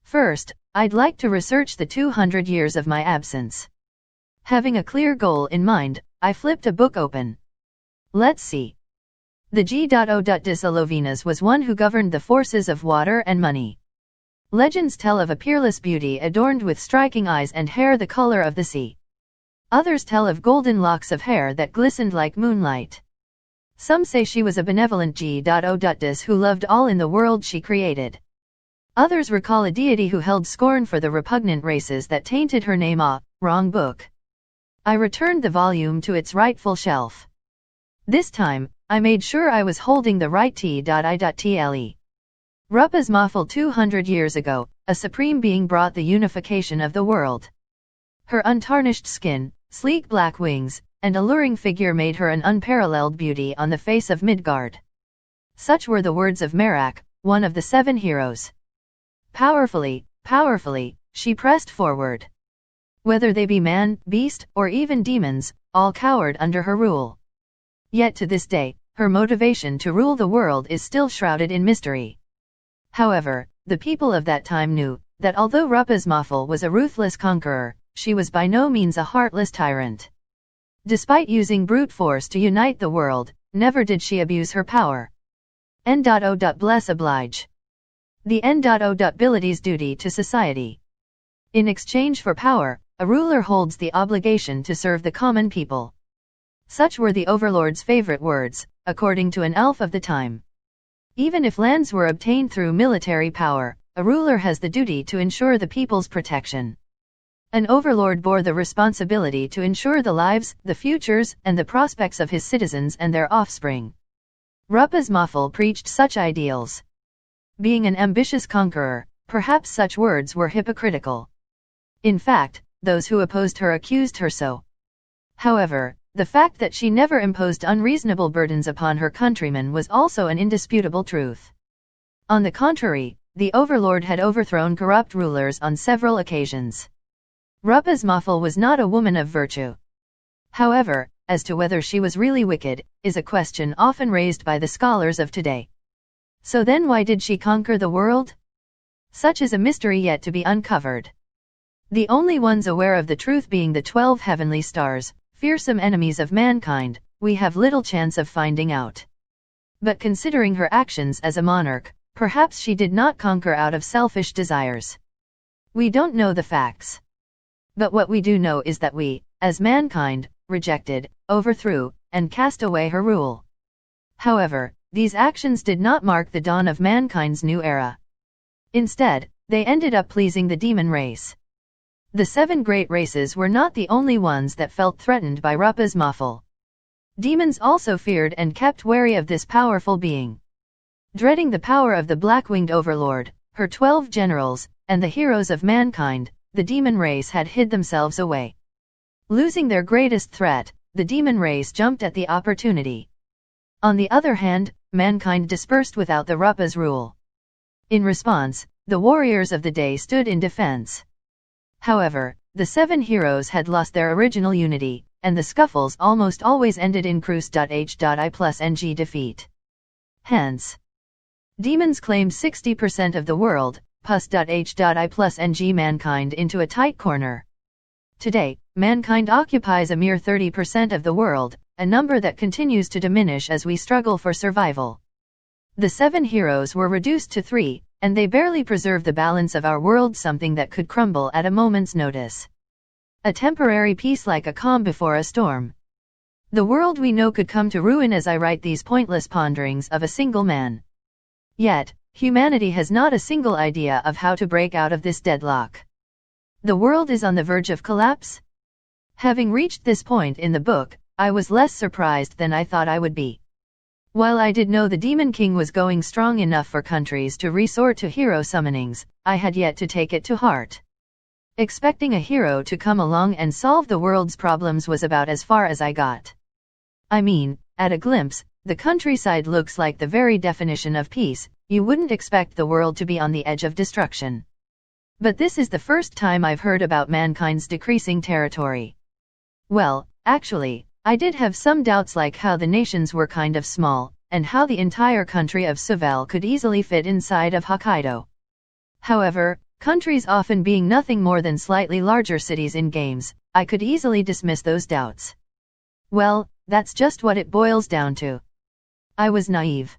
First, I'd like to research the 200 years of my absence. Having a clear goal in mind, I flipped a book open. Let's see. The G.O. Disolovinas was one who governed the forces of water and money. Legends tell of a peerless beauty adorned with striking eyes and hair the color of the sea. Others tell of golden locks of hair that glistened like moonlight. Some say she was a benevolent G.O. Dis who loved all in the world she created. Others recall a deity who held scorn for the repugnant races that tainted her name. Wrong book. I returned the volume to its rightful shelf. This time, I made sure I was holding the right T.I.T.L.E. Rupa's Mafal. 200 years ago, a supreme being brought the unification of the world. Her untarnished skin, sleek black wings, and alluring figure made her an unparalleled beauty on the face of Midgard. Such were the words of Merak, one of the 7 heroes. Powerfully, she pressed forward. Whether they be man, beast, or even demons, all cowered under her rule. Yet to this day, her motivation to rule the world is still shrouded in mystery. However, the people of that time knew that although Rupa's Mafal was a ruthless conqueror, she was by no means a heartless tyrant. Despite using brute force to unite the world, never did she abuse her power. N.O. Bless oblige. The N.O. ability's duty to society. In exchange for power, a ruler holds the obligation to serve the common people. Such were the overlord's favorite words, according to an elf of the time. Even if lands were obtained through military power, a ruler has the duty to ensure the people's protection. An overlord bore the responsibility to ensure the lives, the futures, and the prospects of his citizens and their offspring. Rupa's Mafal preached such ideals. Being an ambitious conqueror, perhaps such words were hypocritical. In fact, those who opposed her accused her so. However, the fact that she never imposed unreasonable burdens upon her countrymen was also an indisputable truth. On the contrary, the overlord had overthrown corrupt rulers on several occasions. Rupa's Mafal was not a woman of virtue. However, as to whether she was really wicked, is a question often raised by the scholars of today. So then why did she conquer the world? Such is a mystery yet to be uncovered. The only ones aware of the truth being the 12 heavenly stars, fearsome enemies of mankind, we have little chance of finding out. But considering her actions as a monarch, perhaps she did not conquer out of selfish desires. We don't know the facts. But what we do know is that we, as mankind, rejected, overthrew, and cast away her rule. However, these actions did not mark the dawn of mankind's new era. Instead, they ended up pleasing the demon race. The 7 great races were not the only ones that felt threatened by Rupa's Mafal. Demons also feared and kept wary of this powerful being. Dreading the power of the black-winged overlord, her 12 generals, and the heroes of mankind, the demon race had hid themselves away. Losing their greatest threat, the demon race jumped at the opportunity. On the other hand, mankind dispersed without the Rupa's rule. In response, the warriors of the day stood in defense. However, the 7 heroes had lost their original unity, and the scuffles almost always ended in Cruise.H.I+NG defeat. Hence, demons claimed 60% of the world, Pus.H.I+NG mankind into a tight corner. Today, mankind occupies a mere 30% of the world, a number that continues to diminish as we struggle for survival. The 7 heroes were reduced to 3, and they barely preserve the balance of our world, something that could crumble at a moment's notice. A temporary peace like a calm before a storm. The world we know could come to ruin as I write these pointless ponderings of a single man. Yet, humanity has not a single idea of how to break out of this deadlock. The world is on the verge of collapse? Having reached this point in the book, I was less surprised than I thought I would be. While I did know the Demon King was going strong enough for countries to resort to hero summonings, I had yet to take it to heart. Expecting a hero to come along and solve the world's problems was about as far as I got. I mean, at a glimpse, the countryside looks like the very definition of peace. You wouldn't expect the world to be on the edge of destruction. But this is the first time I've heard about mankind's decreasing territory. Well, actually, I did have some doubts, like how the nations were kind of small, and how the entire country of Suvelle could easily fit inside of Hokkaido. However, countries often being nothing more than slightly larger cities in games, I could easily dismiss those doubts. Well, that's just what it boils down to. I was naive.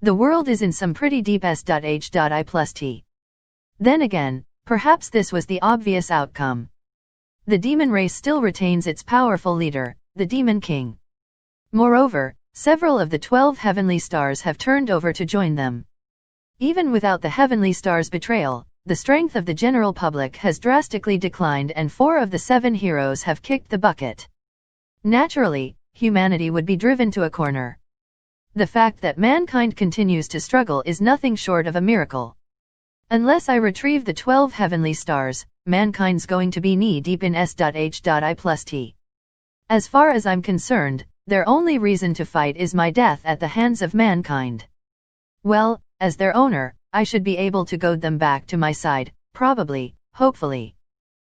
The world is in some pretty deep S.H.I+T. Then again, perhaps this was the obvious outcome. The demon race still retains its powerful leader, the Demon King. Moreover, several of the 12 heavenly stars have turned over to join them. Even without the heavenly stars' betrayal, the strength of the general public has drastically declined, and 4 of the 7 heroes have kicked the bucket. Naturally, humanity would be driven to a corner. The fact that mankind continues to struggle is nothing short of a miracle. Unless I retrieve the 12 heavenly stars, mankind's going to be knee-deep in S.H.I+T. As far as I'm concerned, their only reason to fight is my death at the hands of mankind. Well, as their owner, I should be able to goad them back to my side, probably, hopefully.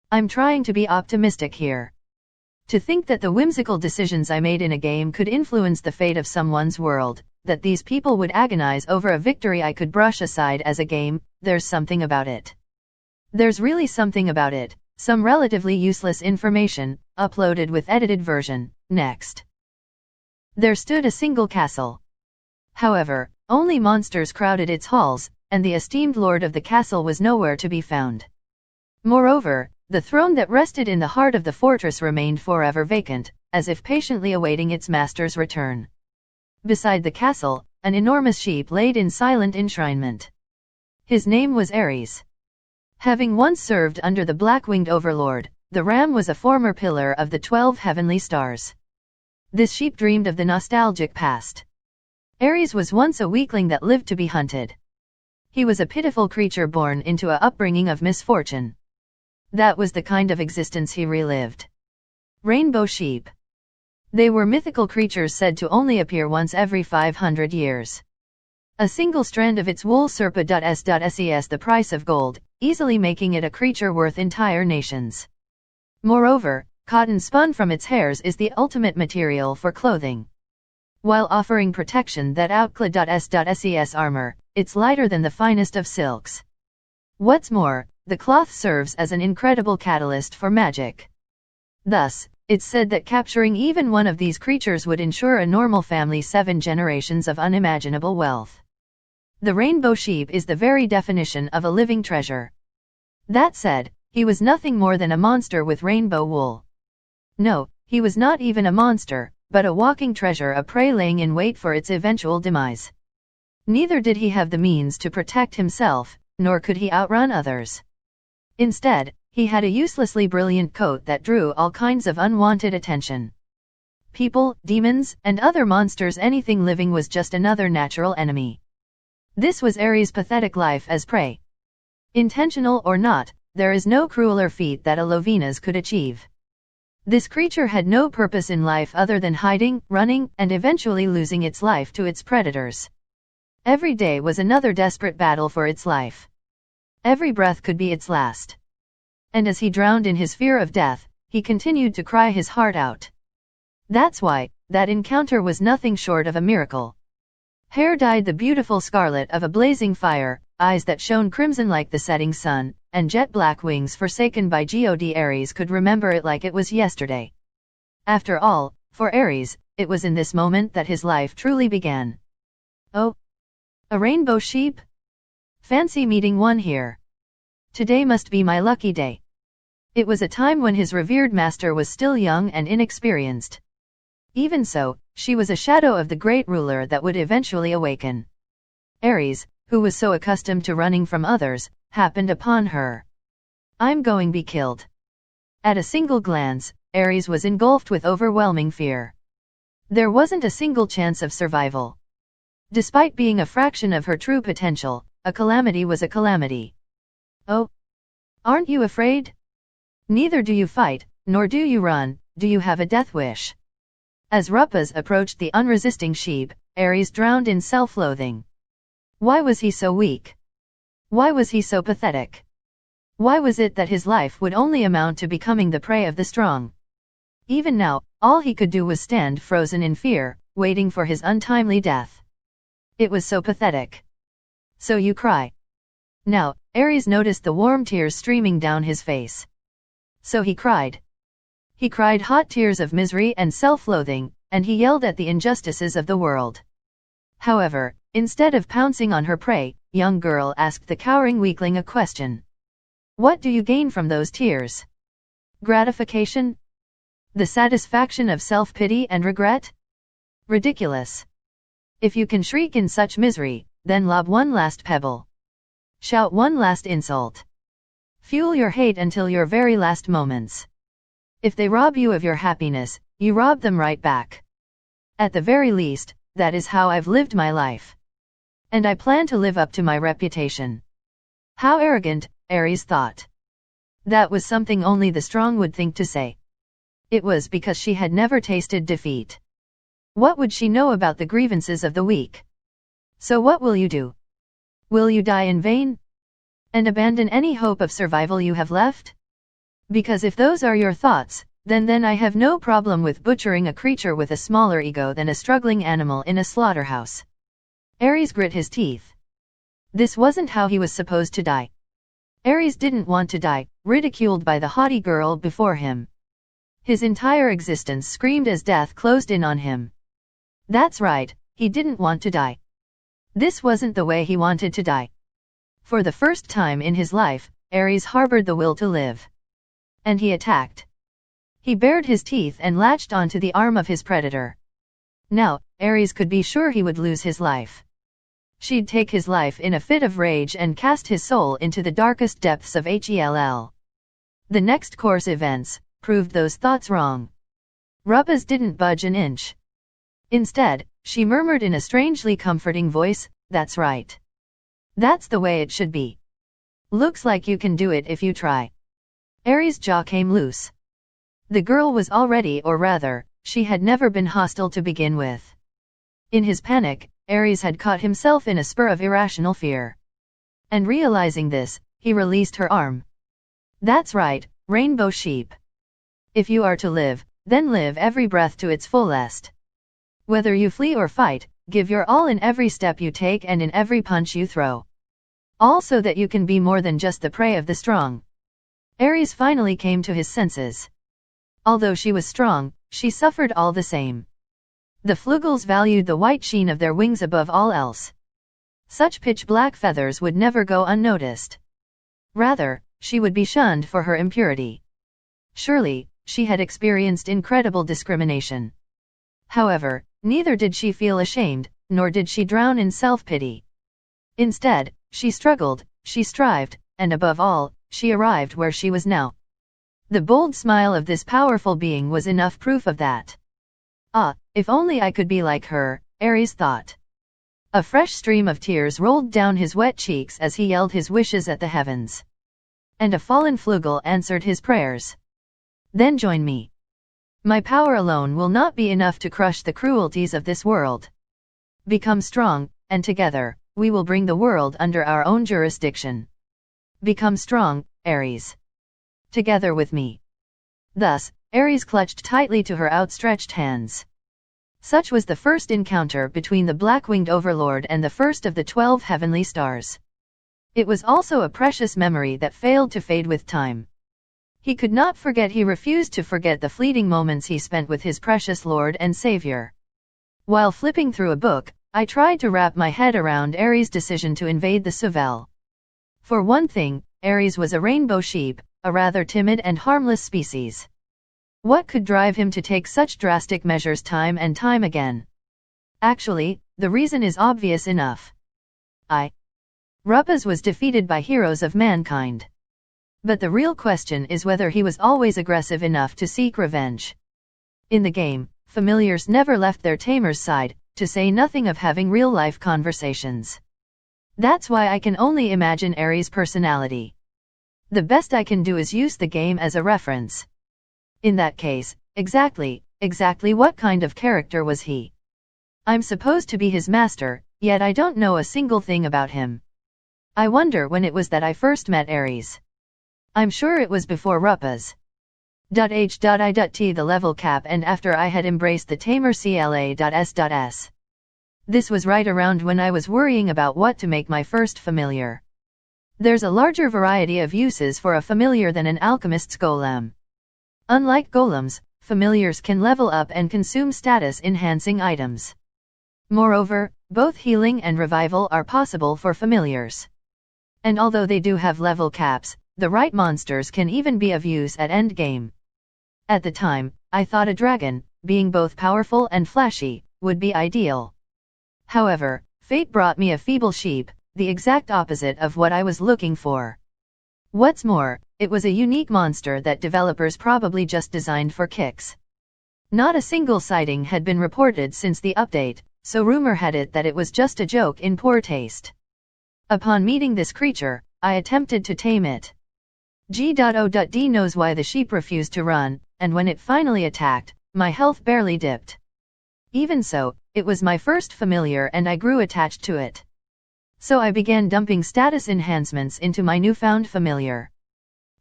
I'm trying to be optimistic here. To think that the whimsical decisions I made in a game could influence the fate of someone's world, that these people would agonize over a victory I could brush aside as a game, there's something about it. There's really something about it, some relatively useless information, uploaded with edited version. Next. There stood a single castle. However, only monsters crowded its halls, and the esteemed lord of the castle was nowhere to be found. Moreover, the throne that rested in the heart of the fortress remained forever vacant, as if patiently awaiting its master's return. Beside the castle, an enormous sheep laid in silent enshrinement. His name was Ares. Having once served under the black-winged overlord, the ram was a former pillar of the 12 heavenly stars. This sheep dreamed of the nostalgic past. Ares was once a weakling that lived to be hunted. He was a pitiful creature born into a upbringing of misfortune. That was the kind of existence he relived. Rainbow sheep. They were mythical creatures said to only appear once every 500 years. A single strand of its wool surpa.s.ses the price of gold, easily making it a creature worth entire nations. Moreover, cotton spun from its hairs is the ultimate material for clothing. While offering protection that outclad.s.ses armor, it's lighter than the finest of silks. What's more, the cloth serves as an incredible catalyst for magic. Thus, it's said that capturing even one of these creatures would ensure a normal family 7 generations of unimaginable wealth. The rainbow sheep is the very definition of a living treasure. That said, he was nothing more than a monster with rainbow wool. No, he was not even a monster, but a walking treasure, a prey laying in wait for its eventual demise. Neither did he have the means to protect himself, nor could he outrun others. Instead, he had a uselessly brilliant coat that drew all kinds of unwanted attention. people, demons, and other monsters. Anything living was just another natural enemy. This was Ares' pathetic life as prey. Intentional or not, there is no crueler feat that a Lovenas could achieve. This creature had no purpose in life other than hiding, running, and eventually losing its life to its predators. Every day was another desperate battle for its life. Every breath could be its last. And as he drowned in his fear of death, he continued to cry his heart out. That's why, that encounter was nothing short of a miracle. Hair dyed the beautiful scarlet of a blazing fire, eyes that shone crimson like the setting sun, and jet-black wings forsaken by God. Ares could remember it like it was yesterday. After all, for Ares, it was in this moment that his life truly began. Oh! A rainbow sheep? Fancy meeting one here. Today must be my lucky day. It was a time when his revered master was still young and inexperienced. Even so, she was a shadow of the great ruler that would eventually awaken. Ares, who was so accustomed to running from others, happened upon her. I'm going to be killed. At a single glance, Ares was engulfed with overwhelming fear. There wasn't a single chance of survival. Despite being a fraction of her true potential, a calamity was a calamity. Oh! Aren't you afraid? Neither do you fight, nor do you run. Do you have a death wish? As Rupas approached the unresisting sheep, Ares drowned in self-loathing. Why was he so weak? Why was he so pathetic? Why was it that his life would only amount to becoming the prey of the strong? Even now, all he could do was stand frozen in fear, waiting for his untimely death. It was so pathetic. So you cry. Now, Ares noticed the warm tears streaming down his face. So he cried. He cried hot tears of misery and self-loathing, and he yelled at the injustices of the world. However, instead of pouncing on her prey, young girl asked the cowering weakling a question. What do you gain from those tears? Gratification? The satisfaction of self-pity and regret? Ridiculous. If you can shriek in such misery, then lob one last pebble. Shout one last insult. Fuel your hate until your very last moments. If they rob you of your happiness, you rob them right back. At the very least, that is how I've lived my life. And I plan to live up to my reputation. How arrogant, Ares thought. That was something only the strong would think to say. It was because she had never tasted defeat. What would she know about the grievances of the weak? So what will you do? Will you die in vain? And abandon any hope of survival you have left? Because if those are your thoughts, then I have no problem with butchering a creature with a smaller ego than a struggling animal in a slaughterhouse. Ares grit his teeth. This wasn't how he was supposed to die. Ares didn't want to die, ridiculed by the haughty girl before him. His entire existence screamed as death closed in on him. That's right, he didn't want to die. This wasn't the way he wanted to die. For the first time in his life, Ares harbored the will to live. And he attacked. He bared his teeth and latched onto the arm of his predator. Now, Ares could be sure he would lose his life. She'd take his life in a fit of rage and cast his soul into the darkest depths of Hell. The next course events proved those thoughts wrong. Rupas didn't budge an inch. Instead, she murmured in a strangely comforting voice, "That's right. That's the way it should be. Looks like you can do it if you try." Ares' jaw came loose. The girl was already, or rather, she had never been hostile to begin with. In his panic, Ares had caught himself in a spur of irrational fear. And realizing this, he released her arm. That's right, rainbow sheep. If you are to live, then live every breath to its fullest. Whether you flee or fight, give your all in every step you take and in every punch you throw. All so that you can be more than just the prey of the strong. Ares finally came to his senses. Although she was strong, she suffered all the same. The flugels valued the white sheen of their wings above all else. Such pitch-black feathers would never go unnoticed. Rather, she would be shunned for her impurity. Surely, she had experienced incredible discrimination. However, neither did she feel ashamed, nor did she drown in self-pity. Instead, she struggled, she strived, and above all, she arrived where she was now. The bold smile of this powerful being was enough proof of that. Ah, if only I could be like her, Ares thought. A fresh stream of tears rolled down his wet cheeks as he yelled his wishes at the heavens. And a fallen flugel answered his prayers. Then join me. My power alone will not be enough to crush the cruelties of this world. Become strong, and together, we will bring the world under our own jurisdiction. Become strong, Ares. Together with me. Thus, Ares clutched tightly to her outstretched hands. Such was the first encounter between the black-winged overlord and the first of the 12 heavenly stars. It was also a precious memory that failed to fade with time. He could not forget, he refused to forget the fleeting moments he spent with his precious Lord and Savior. While flipping through a book, I tried to wrap my head around Ares' decision to invade the Suvel. For one thing, Ares was a rainbow sheep, a rather timid and harmless species. What could drive him to take such drastic measures time and time again? Actually, the reason is obvious enough. Rupes was defeated by heroes of mankind. But the real question is whether he was always aggressive enough to seek revenge. In the game, familiars never left their tamer's side, to say nothing of having real-life conversations. That's why I can only imagine Ares' personality. The best I can do is use the game as a reference. In that case, exactly what kind of character was he? I'm supposed to be his master, yet I don't know a single thing about him. I wonder when it was that I first met Ares. I'm sure it was before Rupes. H.I.T the level cap and after I had embraced the tamer CLA.S.S. This was right around when I was worrying about what to make my first familiar. There's a larger variety of uses for a familiar than an alchemist's golem. Unlike golems, familiars can level up and consume status-enhancing items. Moreover, both healing and revival are possible for familiars. And although they do have level caps, the right monsters can even be of use at endgame. At the time, I thought a dragon, being both powerful and flashy, would be ideal. However, fate brought me a feeble sheep, the exact opposite of what I was looking for. What's more, it was a unique monster that developers probably just designed for kicks. Not a single sighting had been reported since the update, so rumor had it that it was just a joke in poor taste. Upon meeting this creature, I attempted to tame it. G.O.D knows why the sheep refused to run, and when it finally attacked, my health barely dipped. Even so, it was my first familiar and I grew attached to it. So I began dumping status enhancements into my newfound familiar.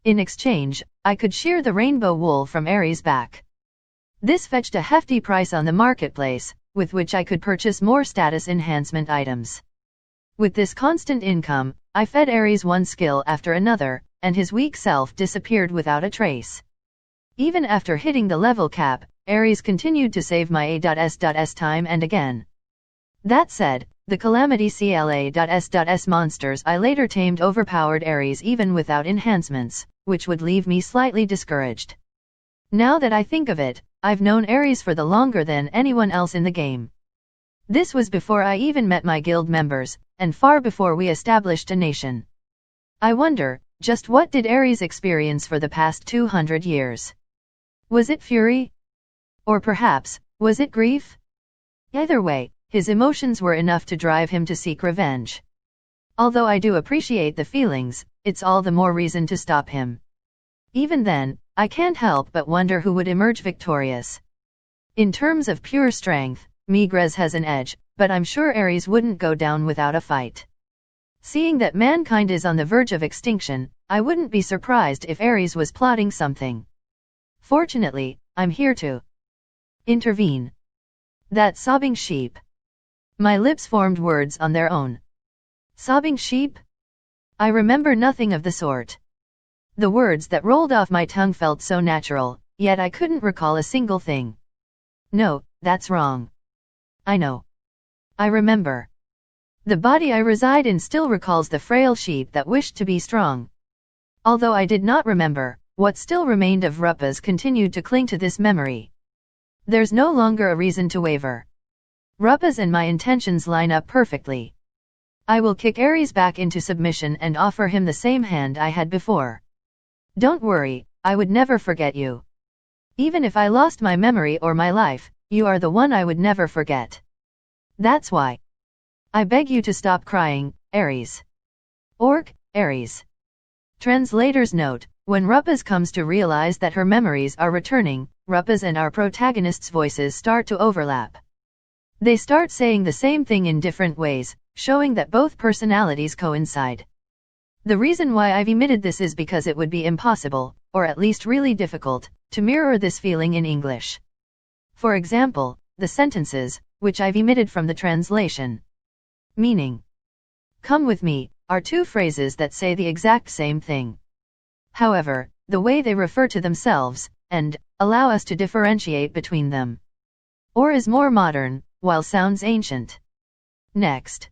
In exchange, I could shear the rainbow wool from Ares' back. This fetched a hefty price on the marketplace, with which I could purchase more status enhancement items. With this constant income, I fed Ares one skill after another, and his weak self disappeared without a trace. Even after hitting the level cap, Ares continued to save my A.S.S time and again. That said, the Calamity CLA.S.S monsters I later tamed overpowered Ares even without enhancements, which would leave me slightly discouraged. Now that I think of it, I've known Ares for the longer than anyone else in the game. This was before I even met my guild members, and far before we established a nation. I wonder, just what did Ares experience for the past 200 years? Was it fury? Or perhaps, was it grief? Either way, his emotions were enough to drive him to seek revenge. Although I do appreciate the feelings, it's all the more reason to stop him. Even then, I can't help but wonder who would emerge victorious. In terms of pure strength, Migres has an edge, but I'm sure Ares wouldn't go down without a fight. Seeing that mankind is on the verge of extinction, I wouldn't be surprised if Ares was plotting something. Fortunately, I'm here to intervene. That sobbing sheep. My lips formed words on their own. Sobbing sheep? I remember nothing of the sort. The words that rolled off my tongue felt so natural, yet I couldn't recall a single thing. No, that's wrong. I know. I remember. The body I reside in still recalls the frail sheep that wished to be strong. Although I did not remember, what still remained of Rupes continued to cling to this memory. There's no longer a reason to waver. Rupes and my intentions line up perfectly. I will kick Ares back into submission and offer him the same hand I had before. Don't worry, I would never forget you. Even if I lost my memory or my life, You are the one I would never forget. That's why. I beg you to stop crying, Aries. Orc, Aries. Translator's note: when Rupaz comes to realize that her memories are returning, Rupaz and our protagonist's voices start to overlap. They start saying the same thing in different ways, showing that both personalities coincide. The reason why I've omitted this is because it would be impossible, or at least really difficult, to mirror this feeling in English. For example, the sentences, which I've omitted from the translation. Meaning, "Come with me," are two phrases that say the exact same thing. However, the way they refer to themselves, and allow us to differentiate between them. Or is more modern, while sounds ancient. Next.